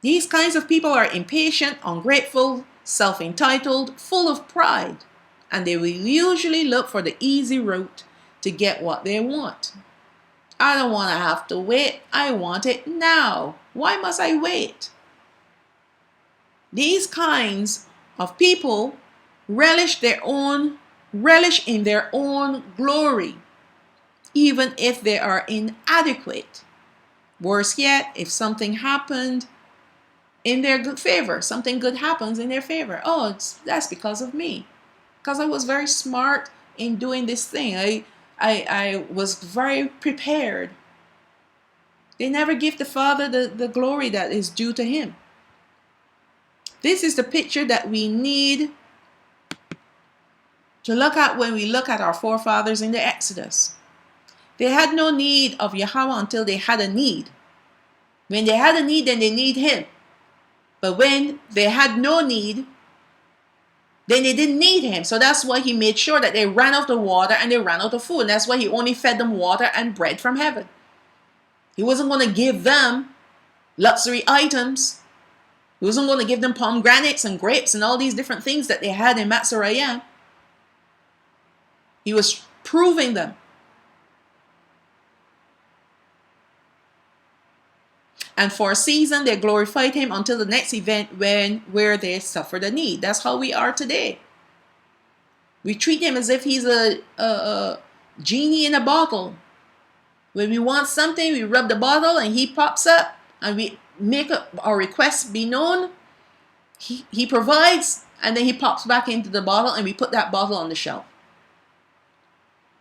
These kinds of people are impatient, ungrateful, self-entitled, full of pride, and they will usually look for the easy route to get what they want. I don't want to have to wait. I want it now. Why must I wait? These kinds of people relish in their own glory, even if they are inadequate. Worse yet, if something happened in their good favor, something good happens in their favor. Oh, that's because of me. Because I was very smart in doing this thing. I was very prepared. They never give the Father the glory that is due to him. This is the picture that we need to look at when we look at our forefathers in the Exodus. They had no need of Yahawah until they had a need. When they had a need, then they need him. But when they had no need, then they didn't need him. So that's why he made sure that they ran out of water and they ran out of food. And that's why he only fed them water and bread from heaven. He wasn't going to give them luxury items He wasn't going to give them pomegranates and grapes and all these different things that they had in Mitzrayim. He was proving them. And for a season, they glorified him until the next event where they suffered a need. That's how we are today. We treat him as if he's a genie in a bottle. When we want something, we rub the bottle and he pops up and we make our requests be known. He provides and then he pops back into the bottle and we put that bottle on the shelf.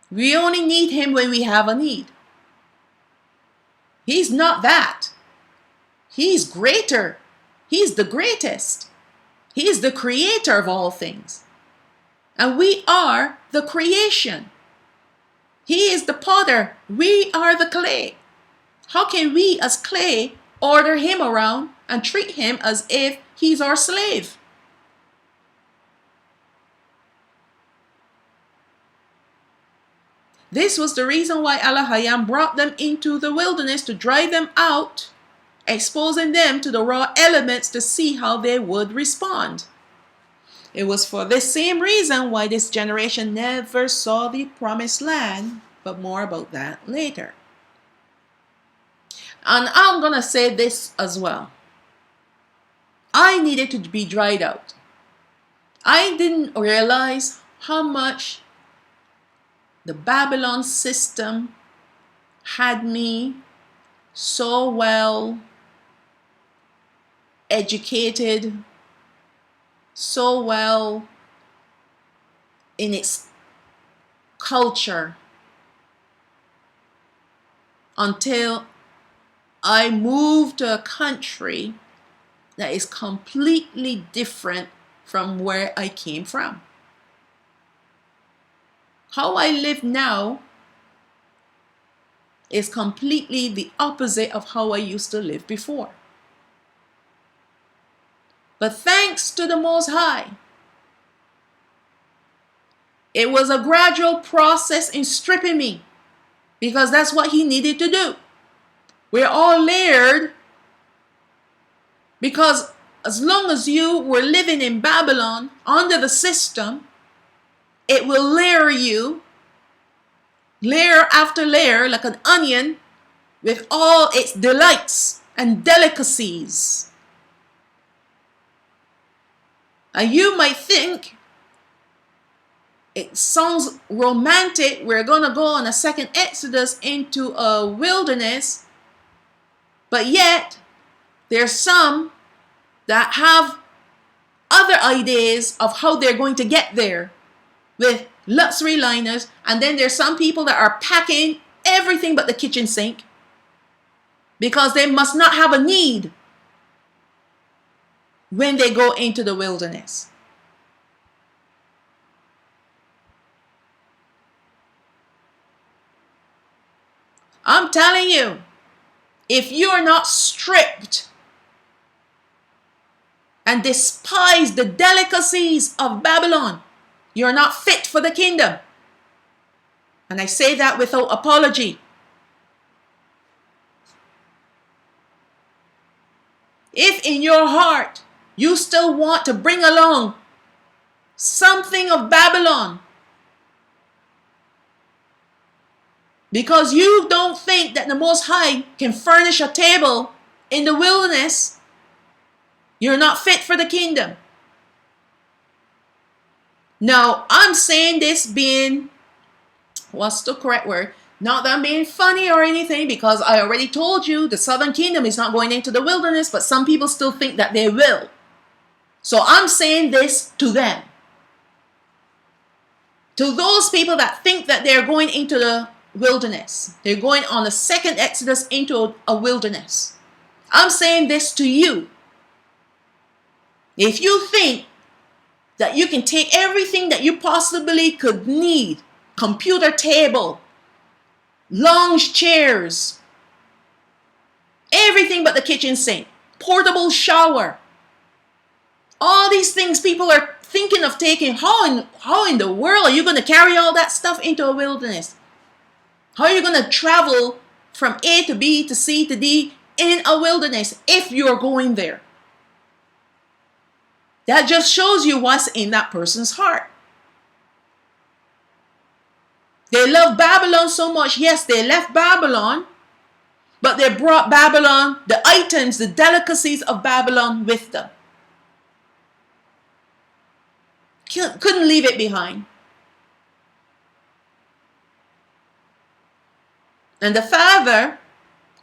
We only need him when we have a need. He's not that. He's greater. He's the greatest. He is the creator of all things. And we are the creation. He is the potter. We are the clay. How can we as clay order him around and treat him as if he's our slave? This was the reason why Abaraham brought them into the wilderness to drive them out, exposing them to the raw elements to see how they would respond. It was for this same reason why this generation never saw the promised land, but more about that later. And I'm going to say this as well. I needed to be dried out. I didn't realize how much the Babylon system had me so well educated, so well in its culture, until I moved to a country that is completely different from where I came from. How I live now is completely the opposite of how I used to live before. But thanks to the Most High, it was a gradual process in stripping me, because that's what he needed to do. We're all layered, because as long as you were living in Babylon under the system, it will layer you, layer after layer, like an onion, with all its delights and delicacies. And you might think it sounds romantic. We're going to go on a second Exodus into a wilderness. But yet, there's some that have other ideas of how they're going to get there with luxury liners. And then there's some people that are packing everything but the kitchen sink because they must not have a need when they go into the wilderness. I'm telling you, if you're not stripped and despise the delicacies of Babylon, you're not fit for the kingdom. And I say that without apology. If in your heart you still want to bring along something of Babylon, because you don't think that the Most High can furnish a table in the wilderness, you're not fit for the kingdom. Now, I'm saying this being, what's the correct word? Not that I'm being funny or anything, because I already told you the southern kingdom is not going into the wilderness, but some people still think that they will. So I'm saying this to them. To those people that think that they're going into the wilderness, they're going on a second Exodus into a wilderness. I'm saying this to you. If you think that you can take everything that you possibly could need, computer table, lounge chairs, everything but the kitchen sink, portable shower, all these things people are thinking of taking, how in the world are you going to carry all that stuff into a wilderness? How are you going to travel from A to B to C to D in a wilderness if you're going there? That just shows you what's in that person's heart. They love Babylon so much. Yes, they left Babylon, but they brought Babylon, the items, the delicacies of Babylon with them. Couldn't leave it behind. And the Father,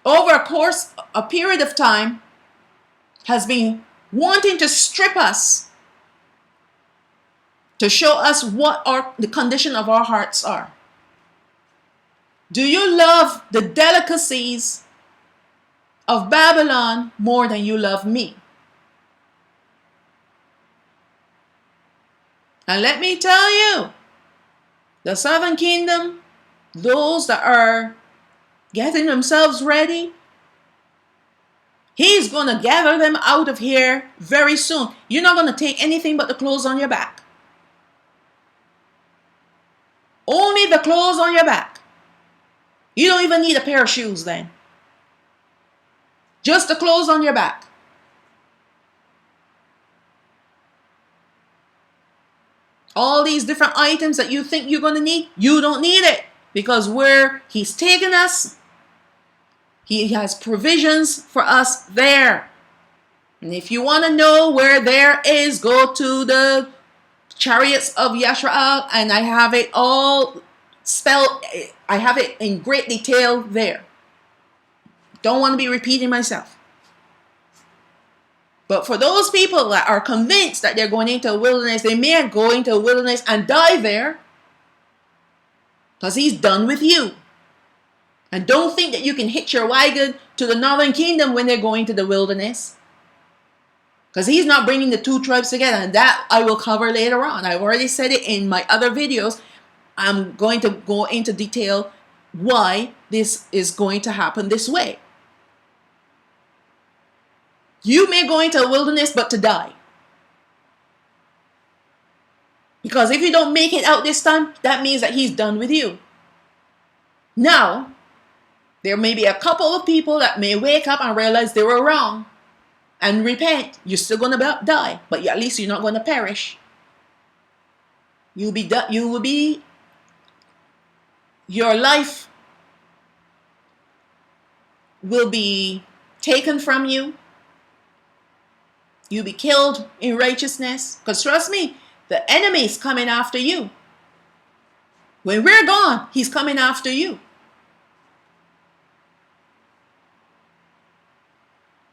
over a period of time, has been wanting to strip us, to show us what the condition of our hearts are. Do you love the delicacies of Babylon more than you love me? And let me tell you, the southern kingdom, those that are getting themselves ready, he's going to gather them out of here very soon. You're not going to take anything but the clothes on your back. Only the clothes on your back. You don't even need a pair of shoes then. Just the clothes on your back. All these different items that you think you're going to need, you don't need it. Because where he's taken us, he has provisions for us there. And if you want to know where there is, go to the Chariots of Yasharaal, and I have it all spelled. I have it in great detail there. Don't want to be repeating myself. But for those people that are convinced that they're going into a wilderness, they may go into a wilderness and die there. Because he's done with you. And don't think that you can hitch your wagon to the northern kingdom when they're going to the wilderness. Because he's not bringing the two tribes together. And that I will cover later on. I've already said it in my other videos. I'm going to go into detail why this is going to happen this way. You may go into a wilderness but to die. Because if you don't make it out this time, that means that he's done with you. Now, there may be a couple of people that may wake up and realize they were wrong and repent. You're still going to die, but at least you're not going to perish. Your life will be taken from you. You'll be killed in righteousness. Because trust me, the enemy is coming after you. When we're gone, he's coming after you.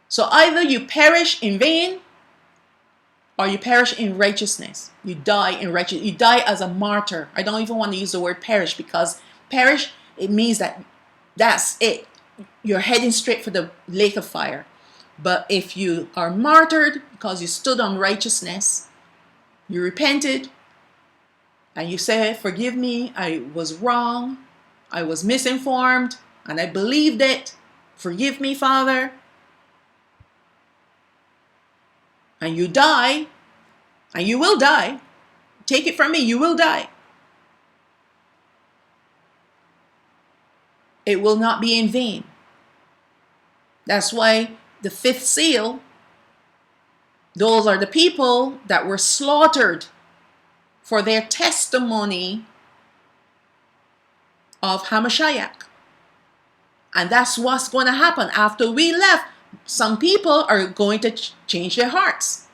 So either you perish in vain or you perish in righteousness. You die in righteousness. You die as a martyr. I don't even want to use the word perish, because perish, it means that that's it. You're heading straight for the lake of fire. But if you are martyred because you stood on righteousness, you repented, and you said, forgive me, I was wrong, I was misinformed, and I believed it. Forgive me, Father. And you die, and you will die. Take it from me, you will die. It will not be in vain. That's why the fifth seal, those are the people that were slaughtered for their testimony of Hamashiach. And that's what's going to happen after we left. Some people are going to change their hearts.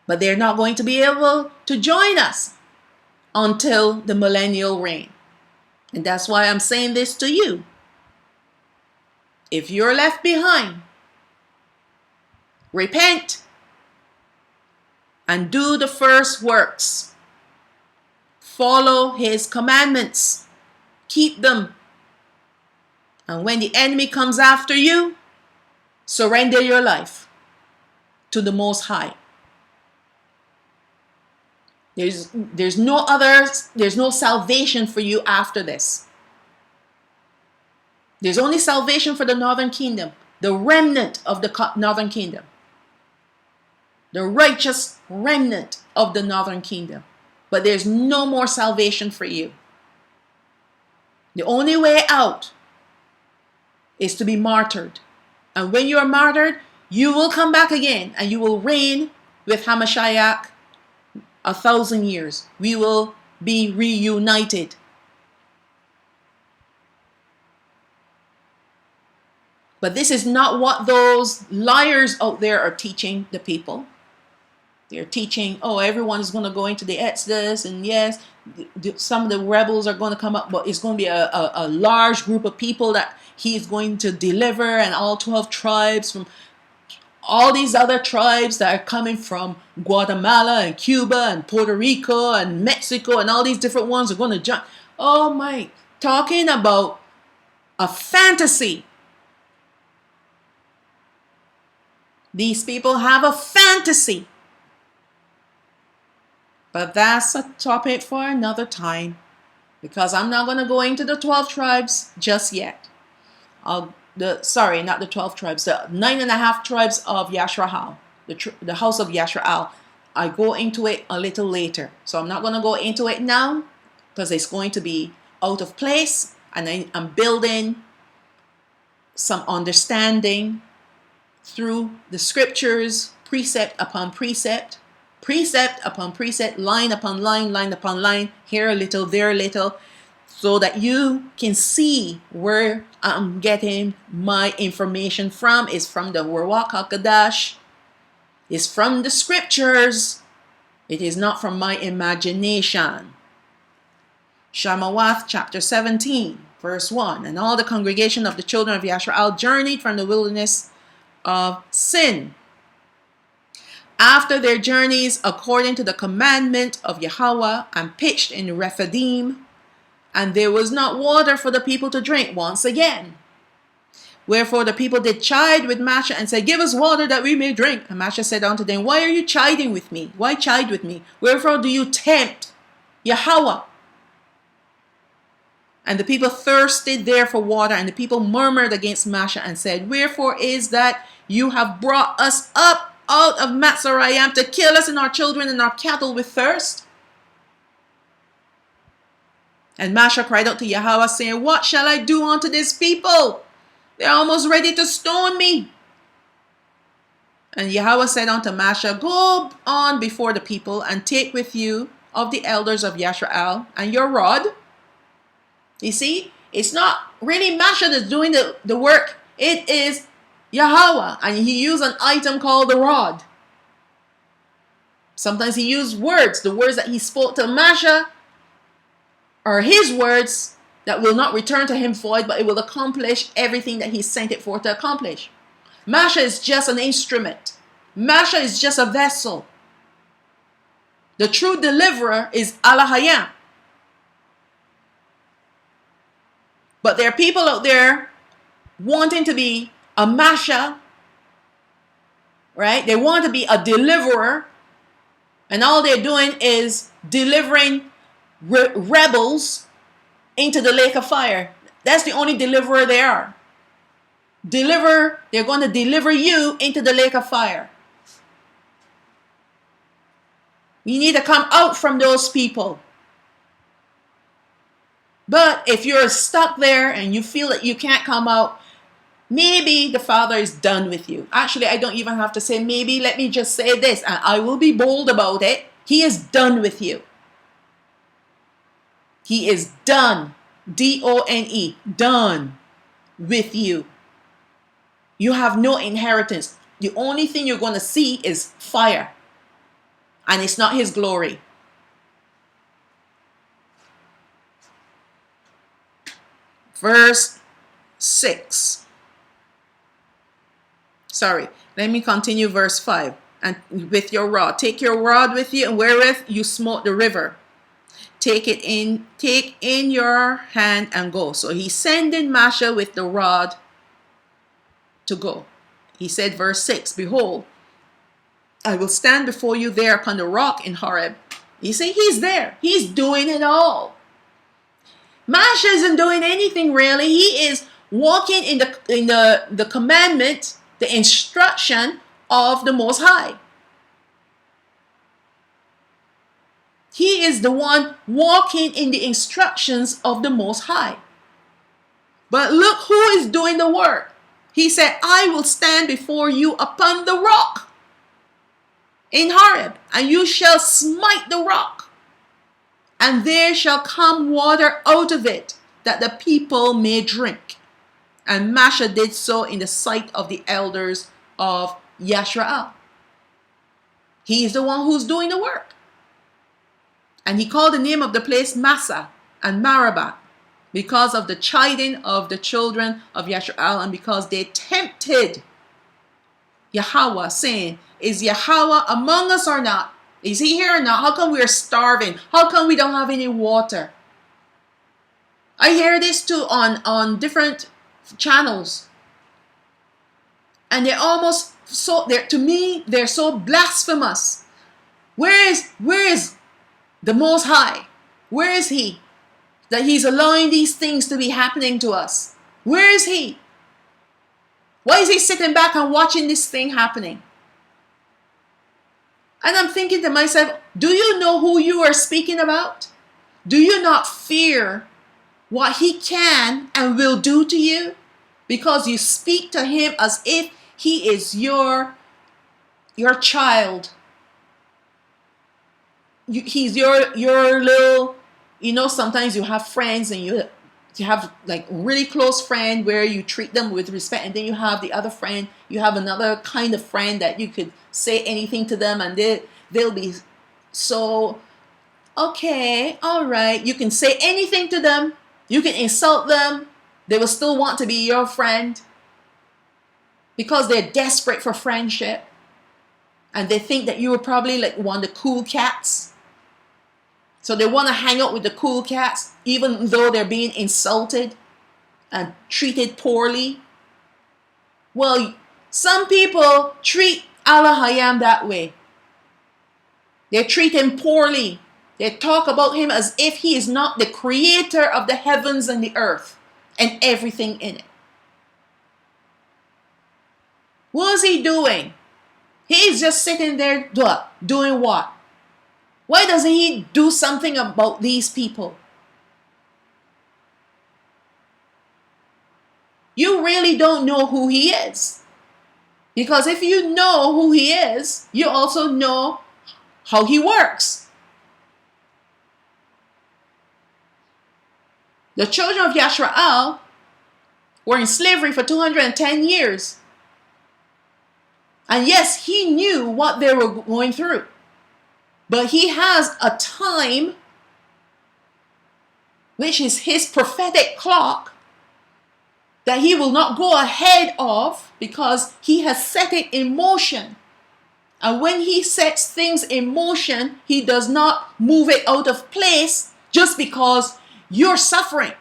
But they're not going to be able to join us until the millennial reign. And that's why I'm saying this to you. If you're left behind, repent and do the first works. Follow his commandments. Keep them. And when the enemy comes after you, surrender your life to the Most High. There's no salvation for you after this. There's only salvation for the northern kingdom, the remnant of the northern kingdom, the righteous remnant of the northern kingdom. But there's no more salvation for you. The only way out is to be martyred. And when you are martyred, you will come back again and you will reign with Hamashiach 1,000 years. We will be reunited. But this is not what those liars out there are teaching the people. They're teaching, oh, everyone is going to go into the Exodus, and yes, some of the rebels are going to come up, but it's going to be a large group of people that he is going to deliver, and all 12 tribes from all these other tribes that are coming from Guatemala and Cuba and Puerto Rico and Mexico, and all these different ones are going to jump. Oh my, talking about a fantasy. These people have a fantasy. But that's a topic for another time, because I'm not going to go into the 12 tribes just yet. Sorry, not the 12 tribes, the 9.5 tribes of Yasharaal, the house of Yasharaal. I go into it a little later. So I'm not going to go into it now, because it's going to be out of place, and I'm building some understanding through the scriptures, precept upon precept, precept upon precept, line upon line, line upon line, here a little, there a little, so that you can see where I'm getting my information from. Is from the Rawach HaQadash. It's from the scriptures. It is not from my imagination. Shalawam chapter 17, verse 1. And all the congregation of the children of Yasharaal journeyed from the wilderness of sin, after their journeys, according to the commandment of Yahawah, and pitched in Rephidim, and there was not water for the people to drink once again. Wherefore the people did chide with Masha, and said, Give us water that we may drink. And Masha said unto them, Why are you chiding with me? Why chide with me? Wherefore do you tempt Yahawah? And the people thirsted there for water, and the people murmured against Masha, and said, Wherefore is that you have brought us up out of Mitzrayim to kill us and our children and our cattle with thirst? And Masha cried out to Yahawah, saying, What shall I do unto this people? They're almost ready to stone me. And Yahawah said unto Masha, Go on before the people, and take with you of the elders of Yasharaal and your rod. You see, it's not really Masha that's doing the work. It is Yahawah, and he used an item called the rod. Sometimes he used words. The words that he spoke to Masha are his words that will not return to him void, but it will accomplish everything that he sent it for to accomplish. Masha is just an instrument. Masha is just a vessel. The true deliverer is Alahayam. But there are people out there wanting to be a Masha, right? They want to be a deliverer, and all they're doing is delivering rebels into the lake of fire. That's the only deliverer they are. They're going to deliver you into the lake of fire. You need to come out from those people. But if you're stuck there and you feel that you can't come out, maybe the Father is done with you. Actually, I don't even have to say maybe. Let me just say this, and I will be bold about it. He is done with you. He is done. D-O-N-E. Done with you. You have no inheritance. The only thing you're going to see is fire. And it's not his glory. Verse 6. Sorry, let me continue verse 5. And with your rod, take your rod with you, and wherewith you smote the river, take in your hand and go. So he sending Masha with the rod to go. He said, verse 6, Behold, I will stand before you there upon the rock in Horeb. You see, he's there. He's doing it all. Masha isn't doing anything really. He is walking in the commandment, the instruction of the Most High. He is the one walking in the instructions of the Most High. But look who is doing the work. He said, I will stand before you upon the rock. in Horeb, and you shall smite the rock, and there shall come water out of it, that the people may drink. And Masha did so in the sight of the elders of Yasharaal. He is the one who's doing the work. And he called the name of the place Massa and Marabah, because of the chiding of the children of Yasharaal, and because they tempted Yahawah, saying, is Yahawah among us or not? Is he here or not? How come we are starving? How come we don't have any water? I hear this too on different channels. And they're almost so, to me, they're so blasphemous. Where is the Most High? Where is he? That he's allowing these things to be happening to us. Where is he? Why is he sitting back and watching this thing happening? And I'm thinking to myself, do you know who you are speaking about? Do you not fear what he can and will do to you? Because you speak to him as if he is your child. He's your little, sometimes you have friends and you have like really close friend where you treat them with respect, and then you have the other friend, you have another kind of friend that you could say anything to them and they'll be so, okay, all right, you can say anything to them, you can insult them, they will still want to be your friend because they're desperate for friendship, and they think that you were probably like one of the cool cats. So they want to hang out with the cool cats, even though they're being insulted and treated poorly. Well, some people treat Allah Hayam that way. They treat him poorly. They talk about him as if he is not the creator of the heavens and the earth and everything in it. What is he doing? He's just sitting there doing what? Why doesn't he do something about these people? You really don't know who he is. Because if you know who he is, you also know how he works. The children of Yasharaal were in slavery for 210 years. And yes, he knew what they were going through. But he has a time, which is his prophetic clock, that he will not go ahead of, because he has set it in motion. And when he sets things in motion, he does not move it out of place just because you're suffering.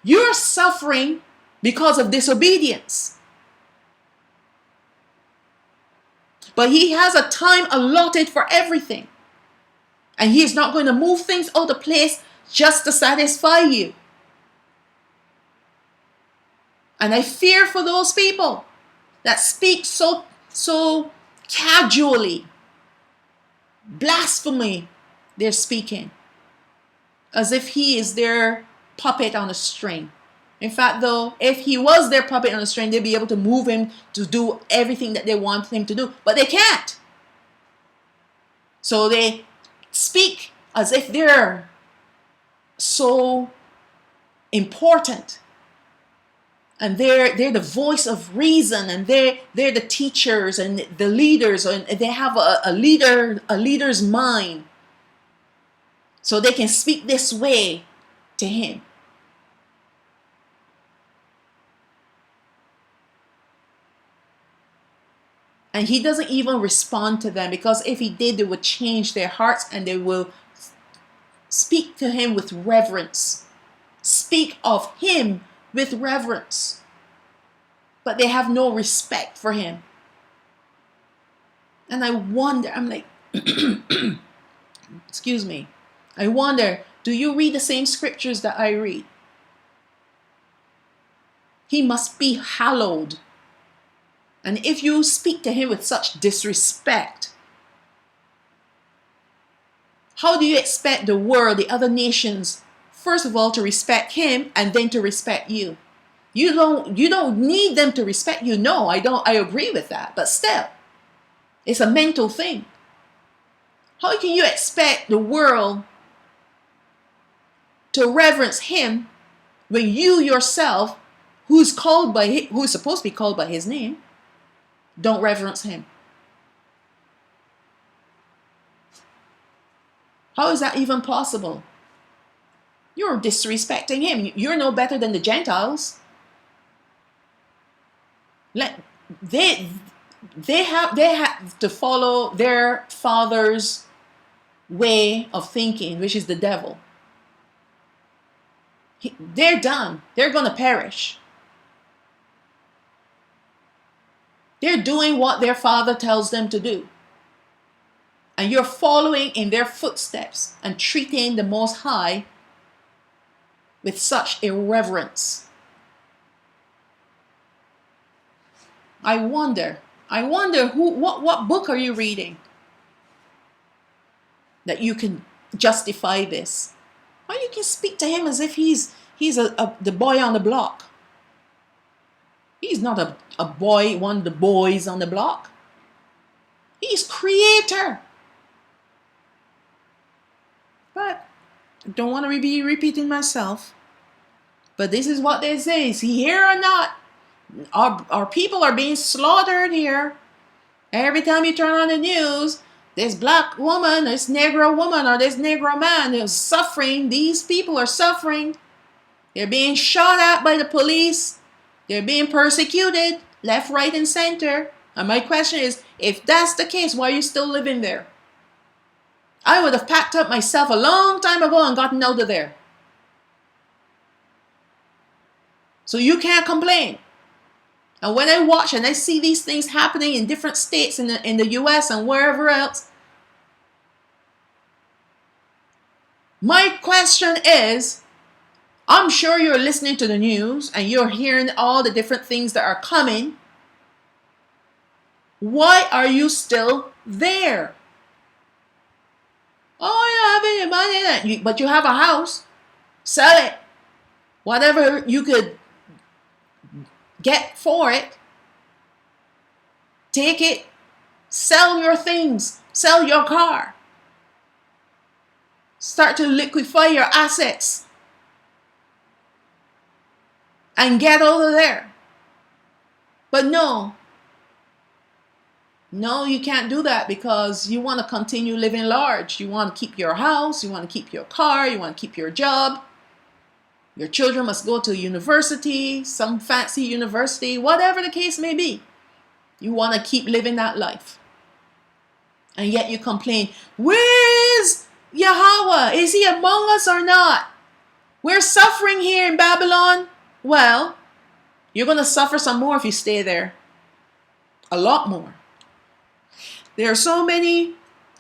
You're suffering because of disobedience. But he has a time allotted for everything. And he is not going to move things out of place just to satisfy you. And I fear for those people that speak so casually, blasphemy they're speaking, as if he is their puppet on a string. In fact, though, if he was their puppet on a string, they'd be able to move him to do everything that they want him to do. But they can't. So they speak as if they're so important. And they're the voice of reason, and they're the teachers and the leaders, and they have a leader's mind. So they can speak this way to him. And he doesn't even respond to them, because if he did, they would change their hearts and they will speak to him with reverence. Speak of him with reverence. But they have no respect for him. And I wonder, I'm like, excuse me. I wonder, do you read the same scriptures that I read? He must be hallowed. And if you speak to him with such disrespect, how do you expect the world, the other nations, first of all, to respect him and then to respect you? You don't need them to respect you. No, I agree with that. But still, it's a mental thing. How can you expect the world to reverence him when you yourself, who's supposed to be called by his name, don't reverence him? How is that even possible? You're disrespecting him. You're no better than the Gentiles. They have to follow their father's way of thinking, which is the devil. They're done. They're going to perish. They're doing what their father tells them to do. And you're following in their footsteps and treating the Most High with such irreverence. I wonder what book are you reading that you can justify this? How you can speak to him as if he's the boy on the block? He's not a boy, one of the boys on the block. He's creator. But I don't want to be repeating myself. But this is what they say. Is he here or not? Our people are being slaughtered here. Every time you turn on the news, this black woman, this Negro woman, or this Negro man is suffering. These people are suffering. They're being shot at by the police. They're being persecuted left, right, and center. And my question is, if that's the case, why are you still living there? I would have packed up myself a long time ago and gotten out of there. So you can't complain. And when I watch and I see these things happening in different states in the US and wherever else, my question is, I'm sure you're listening to the news and you're hearing all the different things that are coming. Why are you still there? Oh, you have any money, but you have a house. Sell it. Whatever you could get for it. Take it. Sell your things. Sell your car. Start to liquefy your assets. And get out of there. But no, you can't do that because you want to continue living large. You want to keep your house. You want to keep your car. You want to keep your job. Your children must go to university, some fancy university, whatever the case may be. You want to keep living that life. And yet you complain, where is Yahawah? Is he among us or not? We're suffering here in Babylon. Well, you're going to suffer some more if you stay there. A lot more. There are so many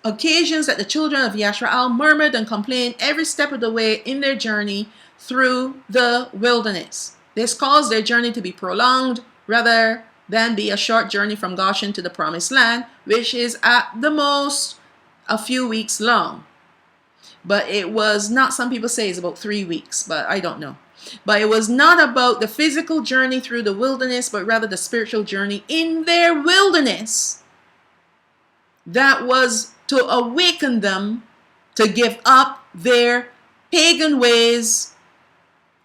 occasions that the children of Yasharaal murmured and complained every step of the way in their journey through the wilderness. This caused their journey to be prolonged rather than be a short journey from Goshen to the promised land, which is at the most a few weeks long. But it was not, some people say it's about 3 weeks, but I don't know. But it was not about the physical journey through the wilderness, but rather the spiritual journey in their wilderness that was to awaken them to give up their pagan ways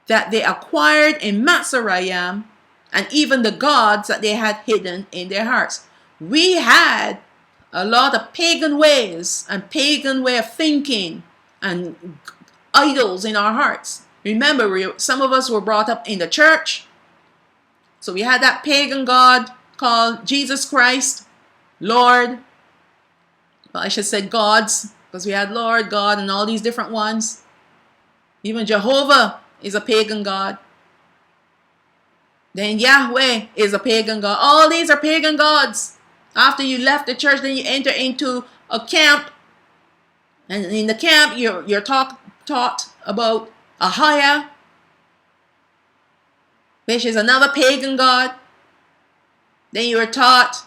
that they acquired in Matzarayim, and even the gods that they had hidden in their hearts. We had a lot of pagan ways and pagan way of thinking and idols in our hearts. Remember, some of us were brought up in the church. So we had that pagan god called Jesus Christ, Lord. Well, I should say gods, because we had Lord, God, and all these different ones. Even Jehovah is a pagan god. Then Yahweh is a pagan god. All these are pagan gods. After you left the church, then you enter into a camp. And in the camp, you're taught about Ahaya, which is another pagan god. Then you are taught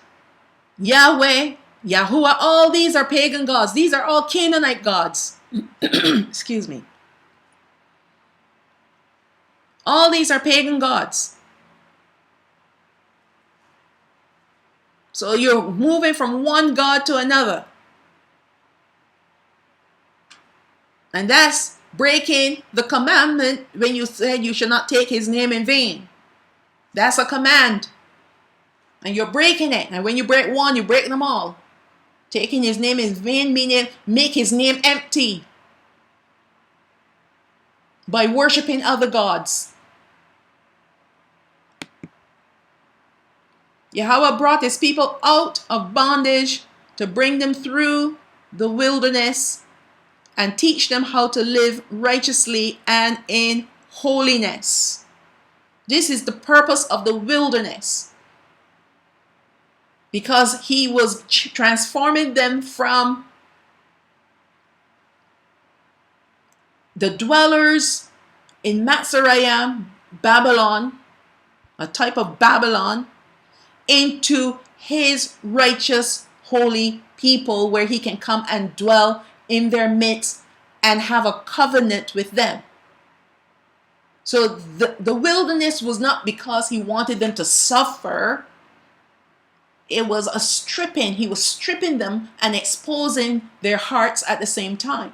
Yahweh, Yahuwah. All these are pagan gods. These are all Canaanite gods. Excuse me. All these are pagan gods. So you're moving from one God to another. And that's breaking the commandment when you said you should not take his name in vain. That's a command. And you're breaking it. And when you break one, you break them all. Taking his name in vain meaning make his name empty by worshiping other gods. Yahawah brought his people out of bondage to bring them through the wilderness and teach them how to live righteously and in holiness. This is the purpose of the wilderness. Because he was transforming them from the dwellers in Mitzrayim, Babylon, a type of Babylon, into his righteous, holy people where he can come and dwell in their midst and have a covenant with them. So the wilderness was not because he wanted them to suffer. It was a stripping. He was stripping them and exposing their hearts at the same time.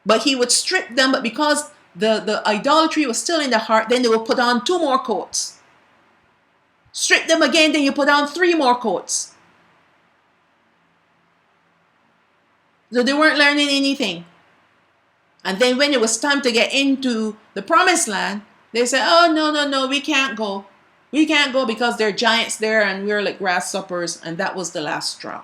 But he would strip them, but because the idolatry was still in the heart, then they would put on 2 more coats. Strip them again, then you put on 3 more coats. So they weren't learning anything. And then when it was time to get into the promised land, they said, oh, no, we can't go. We can't go because there are giants there and we're like grasshoppers. And that was the last straw.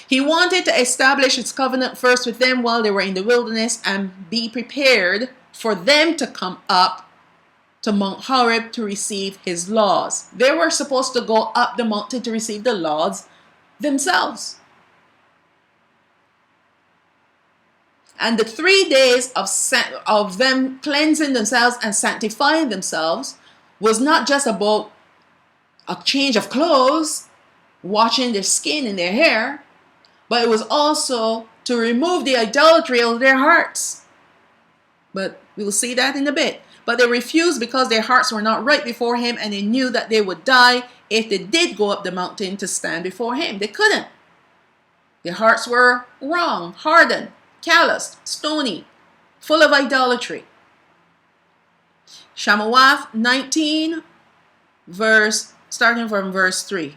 He wanted to establish his covenant first with them while they were in the wilderness and be prepared for them to come up to Mount Horeb to receive his laws. They were supposed to go up the mountain to receive the laws themselves. And the 3 days of them cleansing themselves and sanctifying themselves was not just about a change of clothes, washing their skin and their hair, but it was also to remove the idolatry of their hearts. But we'll see that in a bit. But they refused because their hearts were not right before him, and they knew that they would die if they did go up the mountain to stand before him. They couldn't. Their hearts were wrong, hardened, calloused, stony, full of idolatry. Shalawam 19, starting from verse 3.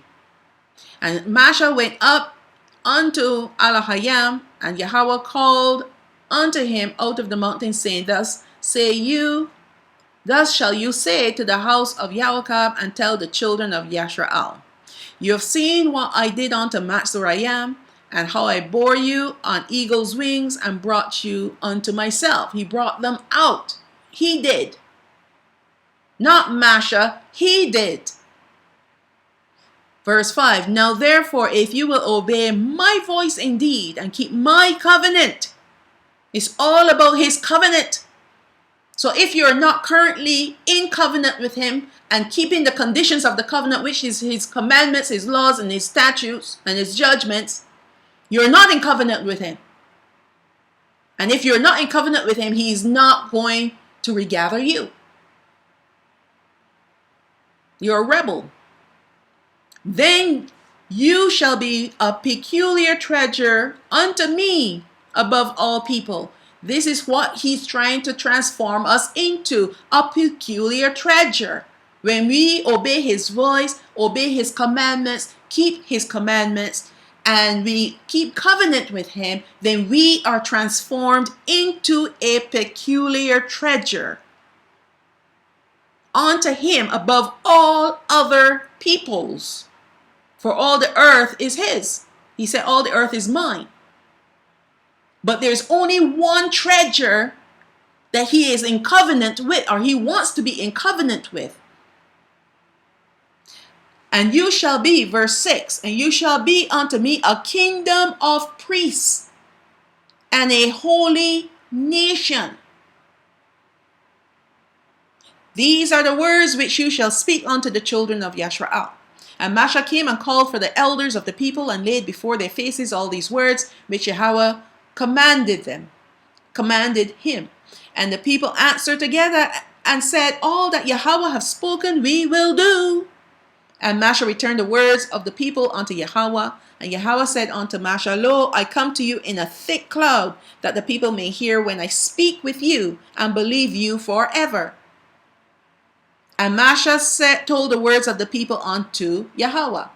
And Masha went up unto Abaraham, and Yahawah called unto him out of the mountain, saying, Thus shall you say to the house of Yaoqab, and tell the children of Yasharaal, you have seen what I did unto Mitzrayim, and how I bore you on eagle's wings and brought you unto myself. He brought them out. He did. Not Masha, he did. Verse 5, Now therefore, if you will obey my voice indeed and keep my covenant. It's all about his covenant. So if you're not currently in covenant with him and keeping the conditions of the covenant, which is his commandments, his laws, and his statutes, and his judgments, you're not in covenant with him. And if you're not in covenant with him, he is not going to regather you. You're a rebel. Then you shall be a peculiar treasure unto me above all people. This is what he's trying to transform us into, a peculiar treasure. When we obey his voice, obey his commandments, keep his commandments, and we keep covenant with him, then we are transformed into a peculiar treasure unto him above all other peoples. For all the earth is his. He said, all the earth is mine. But there's only one treasure that he is in covenant with, or he wants to be in covenant with. And you shall be, verse 6, and you shall be unto me a kingdom of priests and a holy nation. These are the words which you shall speak unto the children of Yasharaal. And Masha came and called for the elders of the people and laid before their faces all these words which Yahawah commanded him. And the people answered together and said, all that Yahawah have spoken we will do. And Masha returned the words of the people unto Yahawah. And Yahawah said unto Masha, Lo, I come to you in a thick cloud, that the people may hear when I speak with you, and believe you forever. And Masha told the words of the people unto Yahawah.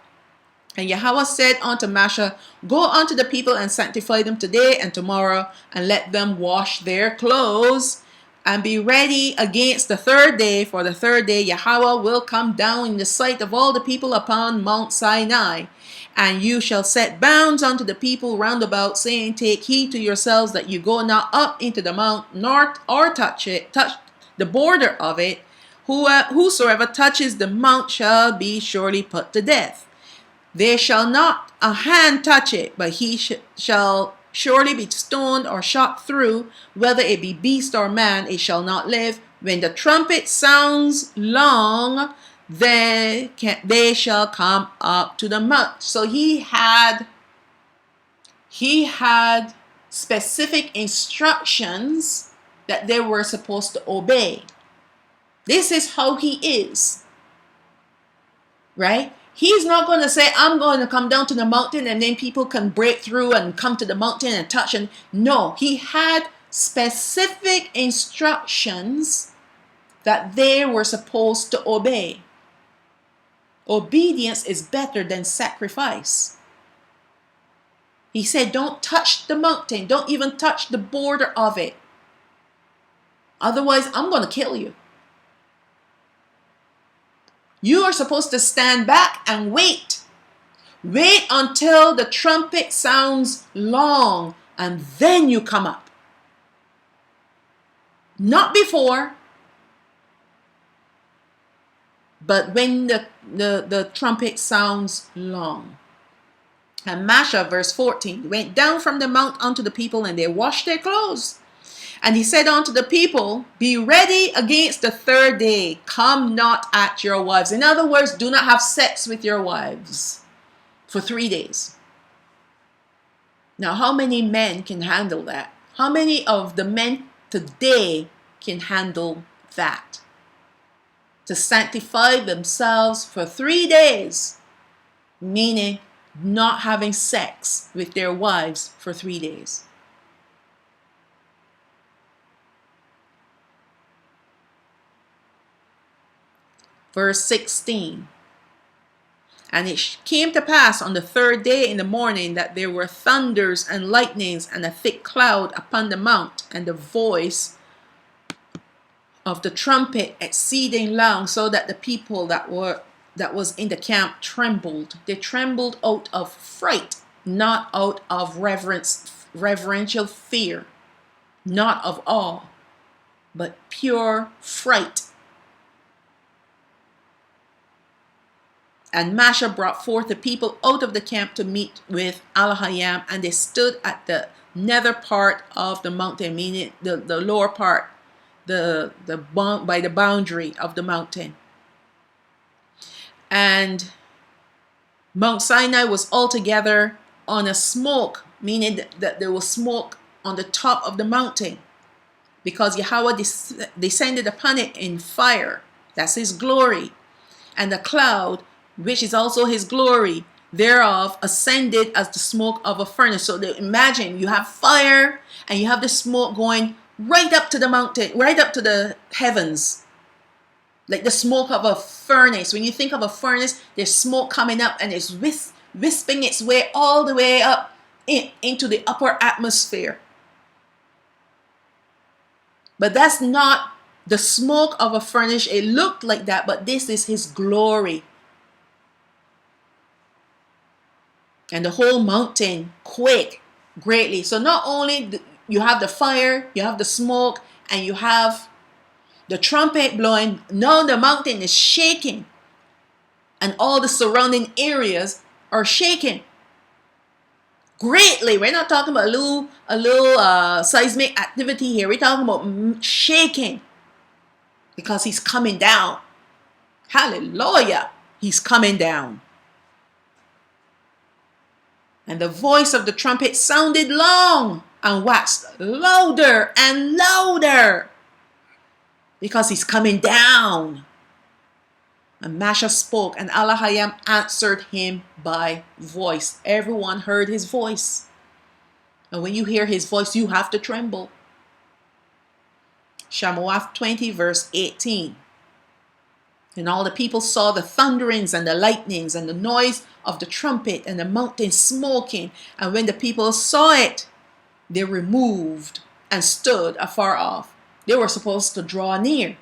And Yahawah said unto Masha, Go unto the people and sanctify them today and tomorrow, and let them wash their clothes, and be ready against the third day. For the third day Yahawah will come down in the sight of all the people upon Mount Sinai. And you shall set bounds unto the people round about, saying, Take heed to yourselves that you go not up into the mount, nor touch the border of it. Whosoever touches the mount shall be surely put to death. There shall not a hand touch it, but he shall surely be stoned or shot through, whether it be beast or man, it shall not live. When the trumpet sounds long, they shall come up to the mount. So he had specific instructions that they were supposed to obey. This is how he is, right? He's not going to say, I'm going to come down to the mountain and then people can break through and come to the mountain and touch. And no, he had specific instructions that they were supposed to obey. Obedience is better than sacrifice. He said, don't touch the mountain. Don't even touch the border of it. Otherwise, I'm going to kill you. You are supposed to stand back and wait. Wait until the trumpet sounds long, and then you come up. Not before, but when the trumpet sounds long. And Masha, verse 14, went down from the mount unto the people, and they washed their clothes. And he said unto the people, Be ready against the third day. Come not at your wives. In other words, do not have sex with your wives for 3 days. Now, how many men can handle that? How many of the men today can handle that? To sanctify themselves for 3 days, meaning not having sex with their wives for 3 days. Verse 16. And it came to pass on the third day in the morning that there were thunders and lightnings and a thick cloud upon the mount, and the voice of the trumpet exceeding loud, so that the people that was in the camp trembled. They trembled out of fright, not out of reverential fear, not of awe, but pure fright. And Masha brought forth the people out of the camp to meet with Abaraham, and they stood at the nether part of the mountain, meaning the lower part, by the boundary of the mountain. And Mount Sinai was altogether on a smoke, meaning that there was smoke on the top of the mountain, because Yahawah descended upon it in fire. That's his glory. And the cloud, which is also his glory, thereof ascended as the smoke of a furnace. So imagine you have fire and you have the smoke going right up to the mountain, right up to the heavens, like the smoke of a furnace. When you think of a furnace, there's smoke coming up and it's wisping its way all the way up into the upper atmosphere. But that's not the smoke of a furnace. It looked like that, but this is his glory. And the whole mountain quaked greatly. So not only you have the fire, you have the smoke, and you have the trumpet blowing, now the mountain is shaking. And all the surrounding areas are shaking greatly. We're not talking about a little seismic activity here. We're talking about shaking, because he's coming down. Hallelujah. He's coming down. And the voice of the trumpet sounded long and waxed louder and louder. because he's coming down. And Masha spoke, and Abaraham answered him by voice. Everyone heard his voice. And when you hear his voice, you have to tremble. Shalawam 20 verse 18. And all the people saw the thunderings and the lightnings and the noise of the trumpet and the mountain smoking. And when the people saw it, they removed and stood afar off. They were supposed to draw near,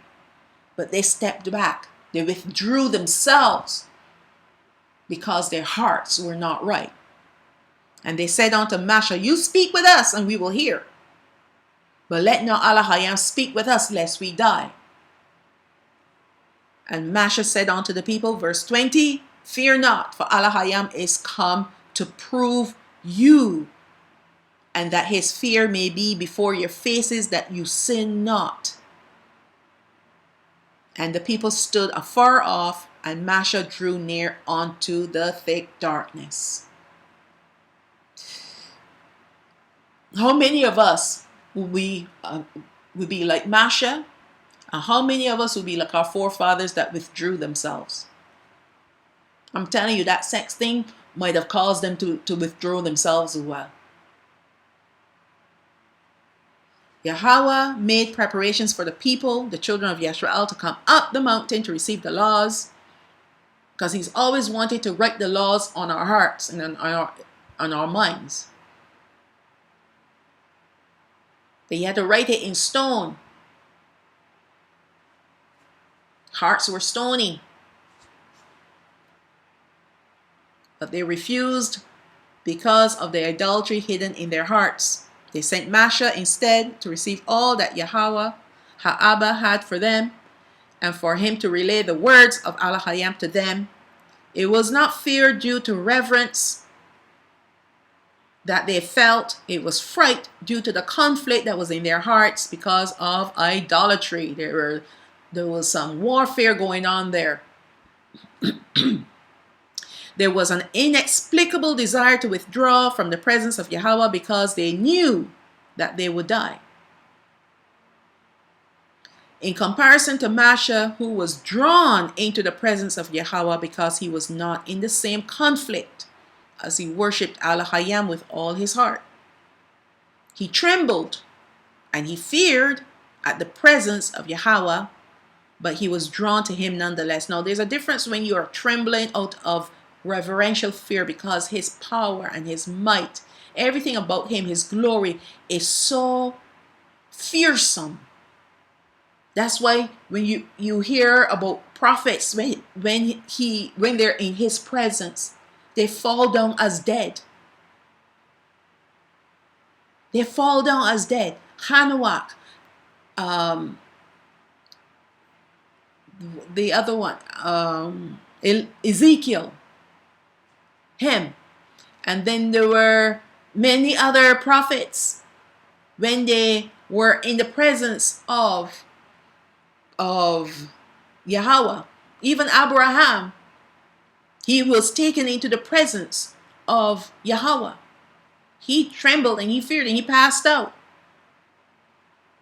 but they stepped back. They withdrew themselves because their hearts were not right. And they said unto Masha, you speak with us and we will hear. But let not Abaraham speak with us lest we die. And Masha said unto the people, verse 20, fear not, for Abaraham is come to prove you, and that his fear may be before your faces, that you sin not. And the people stood afar off, and Masha drew near unto the thick darkness. How many of us will be like Masha? And how many of us will be like our forefathers that withdrew themselves? I'm telling you, that sex thing might have caused them to withdraw themselves as well. Yahawah made preparations for the people, the children of Yasharaal, to come up the mountain to receive the laws, because he's always wanted to write the laws on our hearts and on our minds. They had to write it in stone. Hearts were stony. But they refused because of the idolatry hidden in their hearts. They sent Masha instead to receive all that Yahawah had for them, and for him to relay the words of Abaraham to them. It was not fear due to reverence that they felt. It was fright due to the conflict that was in their hearts because of idolatry. There was some warfare going on there. There was an inexplicable desire to withdraw from the presence of Yahawah because they knew that they would die. In comparison to Masha, who was drawn into the presence of Yahawah because he was not in the same conflict as he worshipped Abaraham with all his heart. He trembled and he feared at the presence of Yahawah, but he was drawn to him nonetheless. Now, there's a difference when you are trembling out of reverential fear because his power and his might, everything about him, his glory is so fearsome. That's why when you hear about prophets, when they're in his presence, they fall down as dead. They fall down as dead. Hanawak, the other one, Ezekiel, him. And then there were many other prophets when they were in the presence of Yahawah. Even Abaraham, he was taken into the presence of Yahawah. He trembled and he feared and he passed out.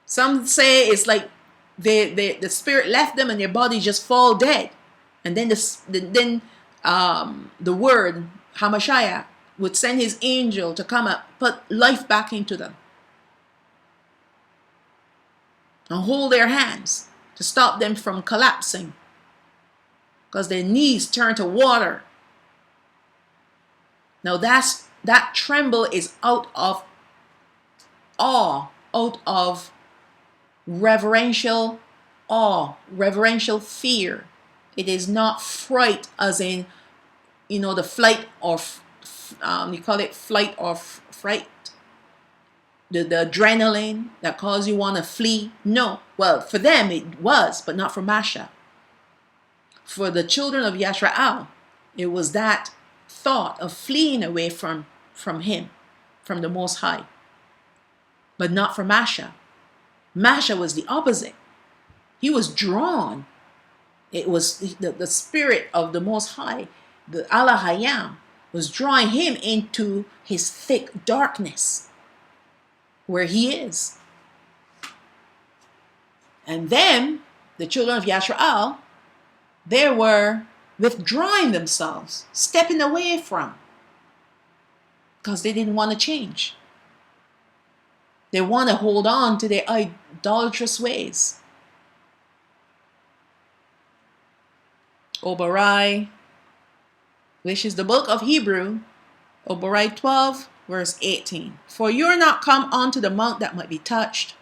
Some say it's like the spirit left them and their body just fall dead. And then the word Hamashiach would send his angel to come up, put life back into them, and hold their hands to stop them from collapsing, because their knees turn to water. Now that tremble is out of awe, out of reverential awe, reverential fear. It is not fright, as in, the flight or you call it flight or fright. The adrenaline that causes you want to flee. No. Well, for them it was, but not for Masha. For the children of Yasharaal, it was that thought of fleeing away from him, from the Most High. But not for Masha. Masha was the opposite. He was drawn. It was the spirit of the Most High, the Abaraham, was drawing him into his thick darkness, where he is. And then the children of Yasharaal, they were withdrawing themselves, stepping away from, because they didn't want to change. They want to hold on to their idolatrous ways. Obarai, which is the book of Hebrew, Obarai 12, verse 18. For you are not come unto the mount that might be touched,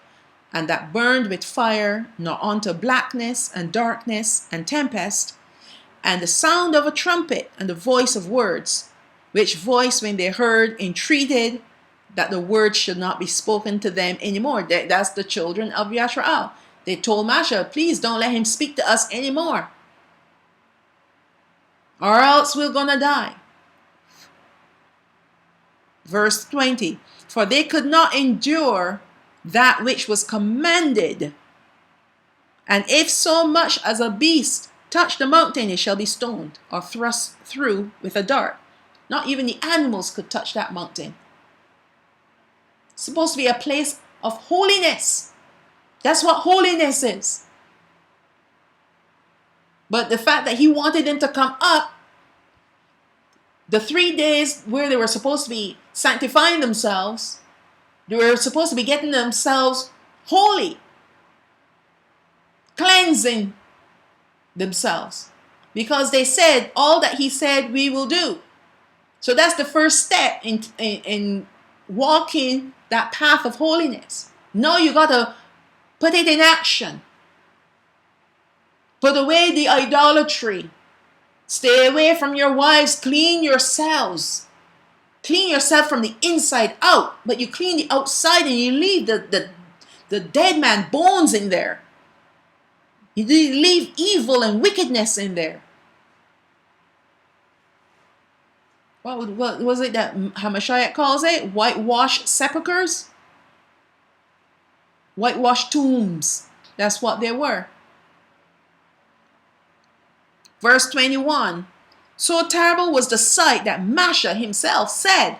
and that burned with fire, nor unto blackness and darkness and tempest, and the sound of a trumpet and the voice of words, which voice when they heard entreated that the words should not be spoken to them anymore. That's the children of Yasharaal. They told Masha, please don't let him speak to us anymore, or else we're gonna die. Verse 20, for they could not endure that which was commanded, and if so much as a beast touch the mountain, it shall be stoned or thrust through with a dart. Not even the animals could touch that mountain. It's supposed to be a place of holiness. That's what holiness is. But the fact that he wanted them to come up, the 3 days where they were supposed to be sanctifying themselves, they were supposed to be getting themselves holy, cleansing themselves, because they said all that he said we will do. So that's the first step in walking that path of holiness. Now you got to put it in action. Put away the idolatry. Stay away from your wives. Clean yourselves. Clean yourself from the inside out. But you clean the outside and you leave the dead man bones in there. You leave evil and wickedness in there. What was it that Hamashiach calls it? Whitewashed sepulchres? Whitewashed tombs. That's what they were. Verse 21. So terrible was the sight that Masha himself said,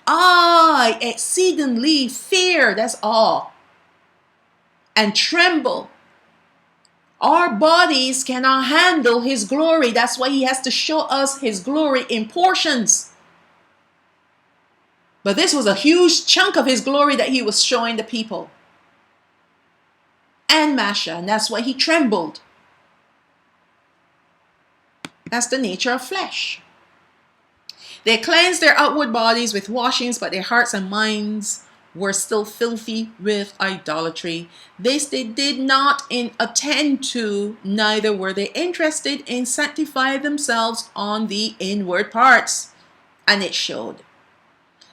I exceedingly fear, that's all, and tremble. Our bodies cannot handle his glory. That's why he has to show us his glory in portions. But this was a huge chunk of his glory that he was showing the people. And Masha, and that's why he trembled. That's the nature of flesh. They cleansed their outward bodies with washings, but their hearts and minds were still filthy with idolatry. This they did not attend to, neither were they interested in sanctifying themselves on the inward parts. And it showed.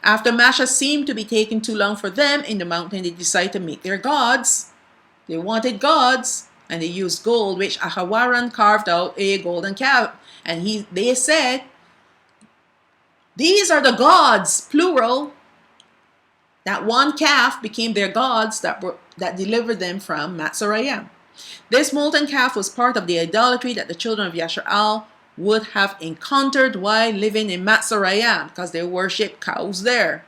After Masha seemed to be taking too long for them in the mountain, they decided to make their gods. They wanted gods, and they used gold, which Ahawaran carved out a golden calf. And they said, these are the gods, plural. That one calf became their gods that delivered them from Matzorayim. This molten calf was part of the idolatry that the children of Yasharaal would have encountered while living in Matzorayim, because they worship cows there.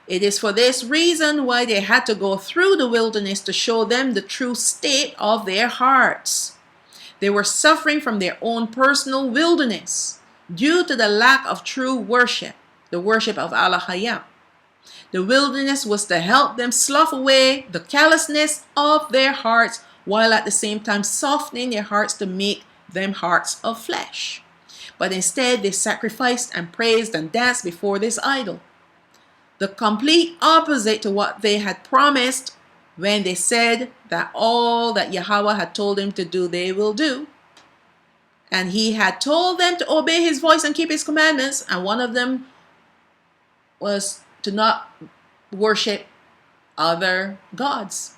It is for this reason why they had to go through the wilderness to show them the true state of their hearts. They were suffering from their own personal wilderness due to the lack of true worship, the worship of Elohim. The wilderness was to help them slough away the callousness of their hearts, while at the same time softening their hearts to make them hearts of flesh. But instead they sacrificed and praised and danced before this idol. The complete opposite to what they had promised when they said that all that Yahawah had told them to do, they will do. And he had told them to obey his voice and keep his commandments. And one of them was to not worship other gods.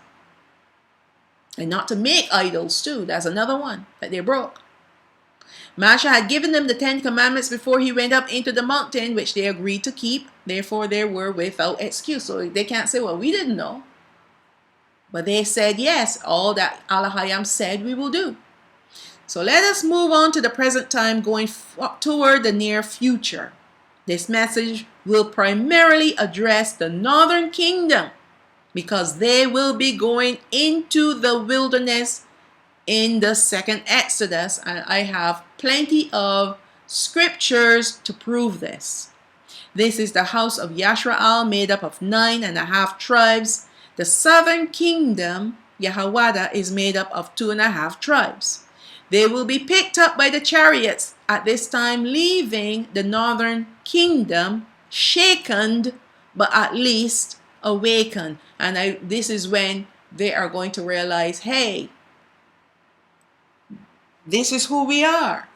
And not to make idols too. That's another one that they broke. Masha had given them the 10 commandments before he went up into the mountain, which they agreed to keep. Therefore, they were without excuse. So they can't say, well, we didn't know. But they said, yes, all that Elohim said we will do. So let us move on to the present time, going toward the near future. This message will primarily address the northern kingdom, because they will be going into the wilderness in the second Exodus, and I have plenty of scriptures to prove this. This is the house of Yasharaal, made up of 9.5 tribes. The southern kingdom, Yahawah, is made up of 2.5 tribes. They will be picked up by the chariots at this time, leaving the northern kingdom shaken, but at least awakened. And this is when they are going to realize, hey, this is who we are.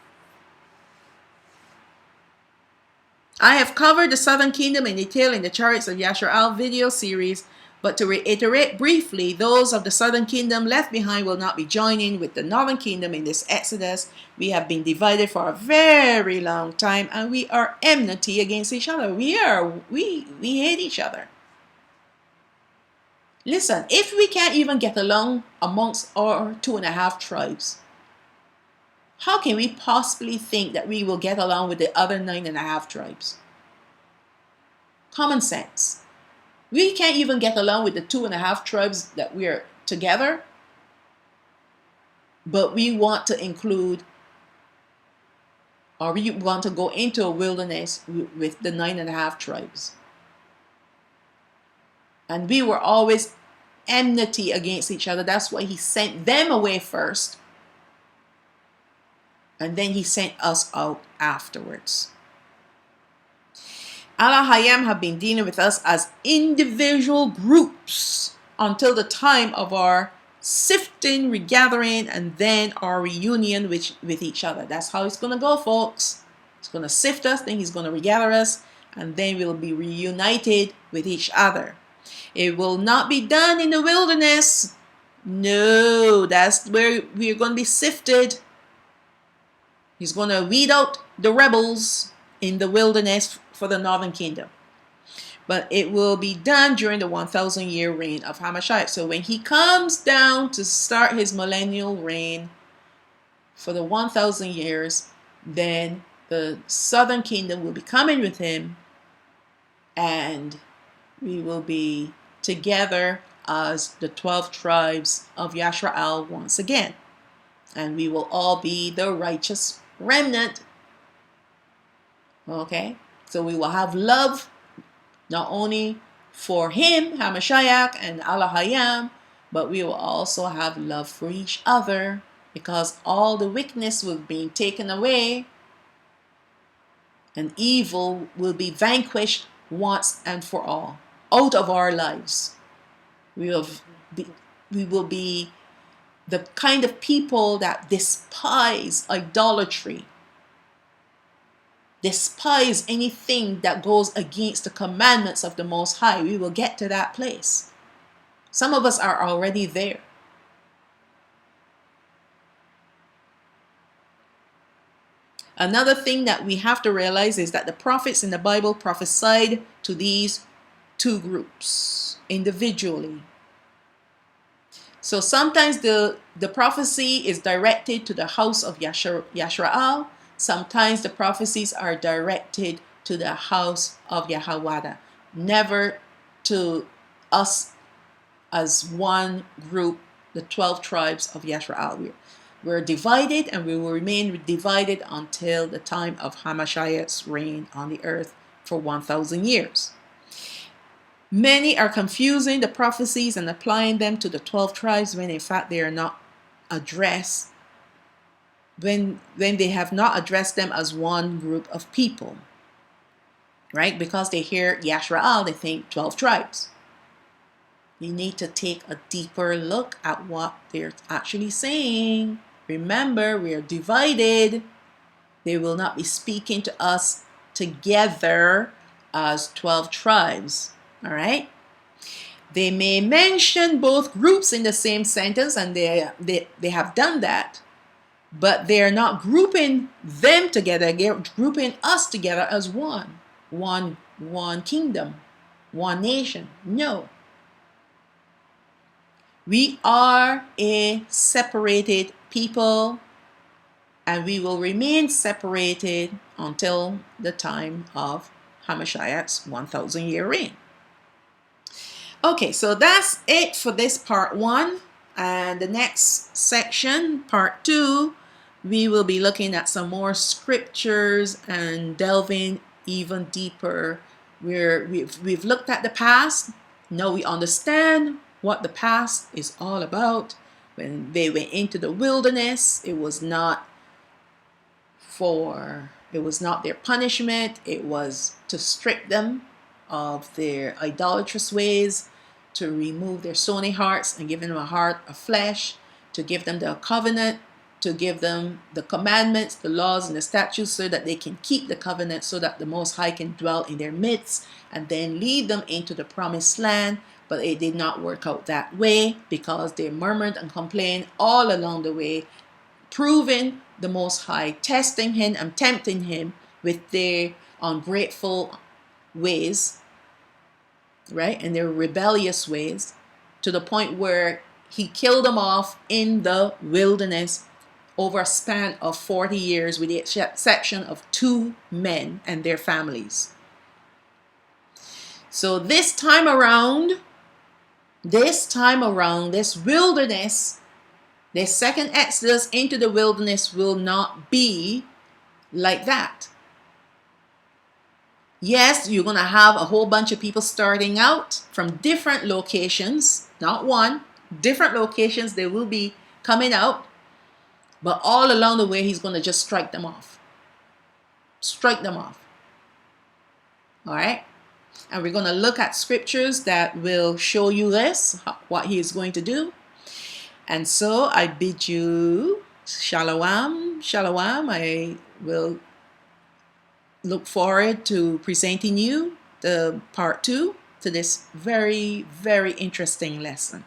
I have covered the southern kingdom in detail in the Chariots of Yasharaal video series, but to reiterate briefly, those of the southern kingdom left behind will not be joining with the northern kingdom in this Exodus. We have been divided for a very long time, and we are enmity against each other. We hate each other. Listen, if we can't even get along amongst our 2.5 tribes, how can we possibly think that we will get along with the other 9.5 tribes? Common sense. We can't even get along with the 2.5 tribes that we are together, but we want to include, or we want to go into a wilderness with the 9.5 tribes. And we were always enmity against each other. That's why he sent them away first. And then he sent us out afterwards. Abaraham have been dealing with us as individual groups until the time of our sifting, regathering, and then our reunion with each other. That's how it's going to go, folks. He's going to sift us, then he's going to regather us, and then we'll be reunited with each other. It will not be done in the wilderness. No, that's where we're going to be sifted. He's going to weed out the rebels in the wilderness for the northern kingdom. But it will be done during the 1,000-year reign of Hamashiach. So when he comes down to start his millennial reign for the 1,000 years, then the southern kingdom will be coming with him, and we will be together as the 12 tribes of Yasharaal once again. And we will all be the righteous remnant. Okay? So we will have love not only for him, Hamashiach and Abaraham, but we will also have love for each other, because all the wickedness will be taken away and evil will be vanquished once and for all out of our lives. We will be the kind of people that despise idolatry, despise anything that goes against the commandments of the Most High. We will get to that place. Some of us are already there. Another thing that we have to realize is that the prophets in the Bible prophesied to these two groups individually. So sometimes the prophecy is directed to the house of Yasharaal. Sometimes the prophecies are directed to the house of Yahawah. Never to us as one group, the 12 tribes of Yasharaal. We're divided, and we will remain divided until the time of Hamashiach's reign on the earth for 1,000 years. Many are confusing the prophecies and applying them to the 12 tribes when in fact they are not addressed, when they have not addressed them as one group of people, right? Because they hear Yasharaal, they think 12 tribes. You need to take a deeper look at what they're actually saying. Remember, we are divided. They will not be speaking to us together as 12 tribes. All right? They may mention both groups in the same sentence, and they have done that. But they're not grouping them together. They're grouping us together as one kingdom, one nation. No. We are a separated people, and we will remain separated until the time of Hamashiach's 1,000-year reign. Okay, so that's it for this part 1. And the next section, part 2, we will be looking at some more scriptures and delving even deeper. We've looked at the past. Now we understand what the past is all about. When they went into the wilderness, it was not their punishment. It was to strip them of their idolatrous ways, to remove their stony hearts and give them a heart of flesh, to give them the covenant, to give them the commandments, the laws, and the statutes, so that they can keep the covenant, so that the Most High can dwell in their midst and then lead them into the promised land. But it did not work out that way, because they murmured and complained all along the way, proving the Most High, testing him and tempting him with their ungrateful ways, right, and their rebellious ways, to the point where he killed them off in the wilderness over a span of 40 years, with the exception of 2 men and their families. So this time around, this wilderness, the second exodus into the wilderness, will not be like that. Yes, you're going to have a whole bunch of people starting out from different locations, not one, different locations. They will be coming out, but all along the way, he's going to just strike them off. Strike them off. All right? And we're going to look at scriptures that will show you this, what he is going to do. And so I bid you Shalawam, Shalawam. I will look forward to presenting you the part 2 to this very, very interesting lesson.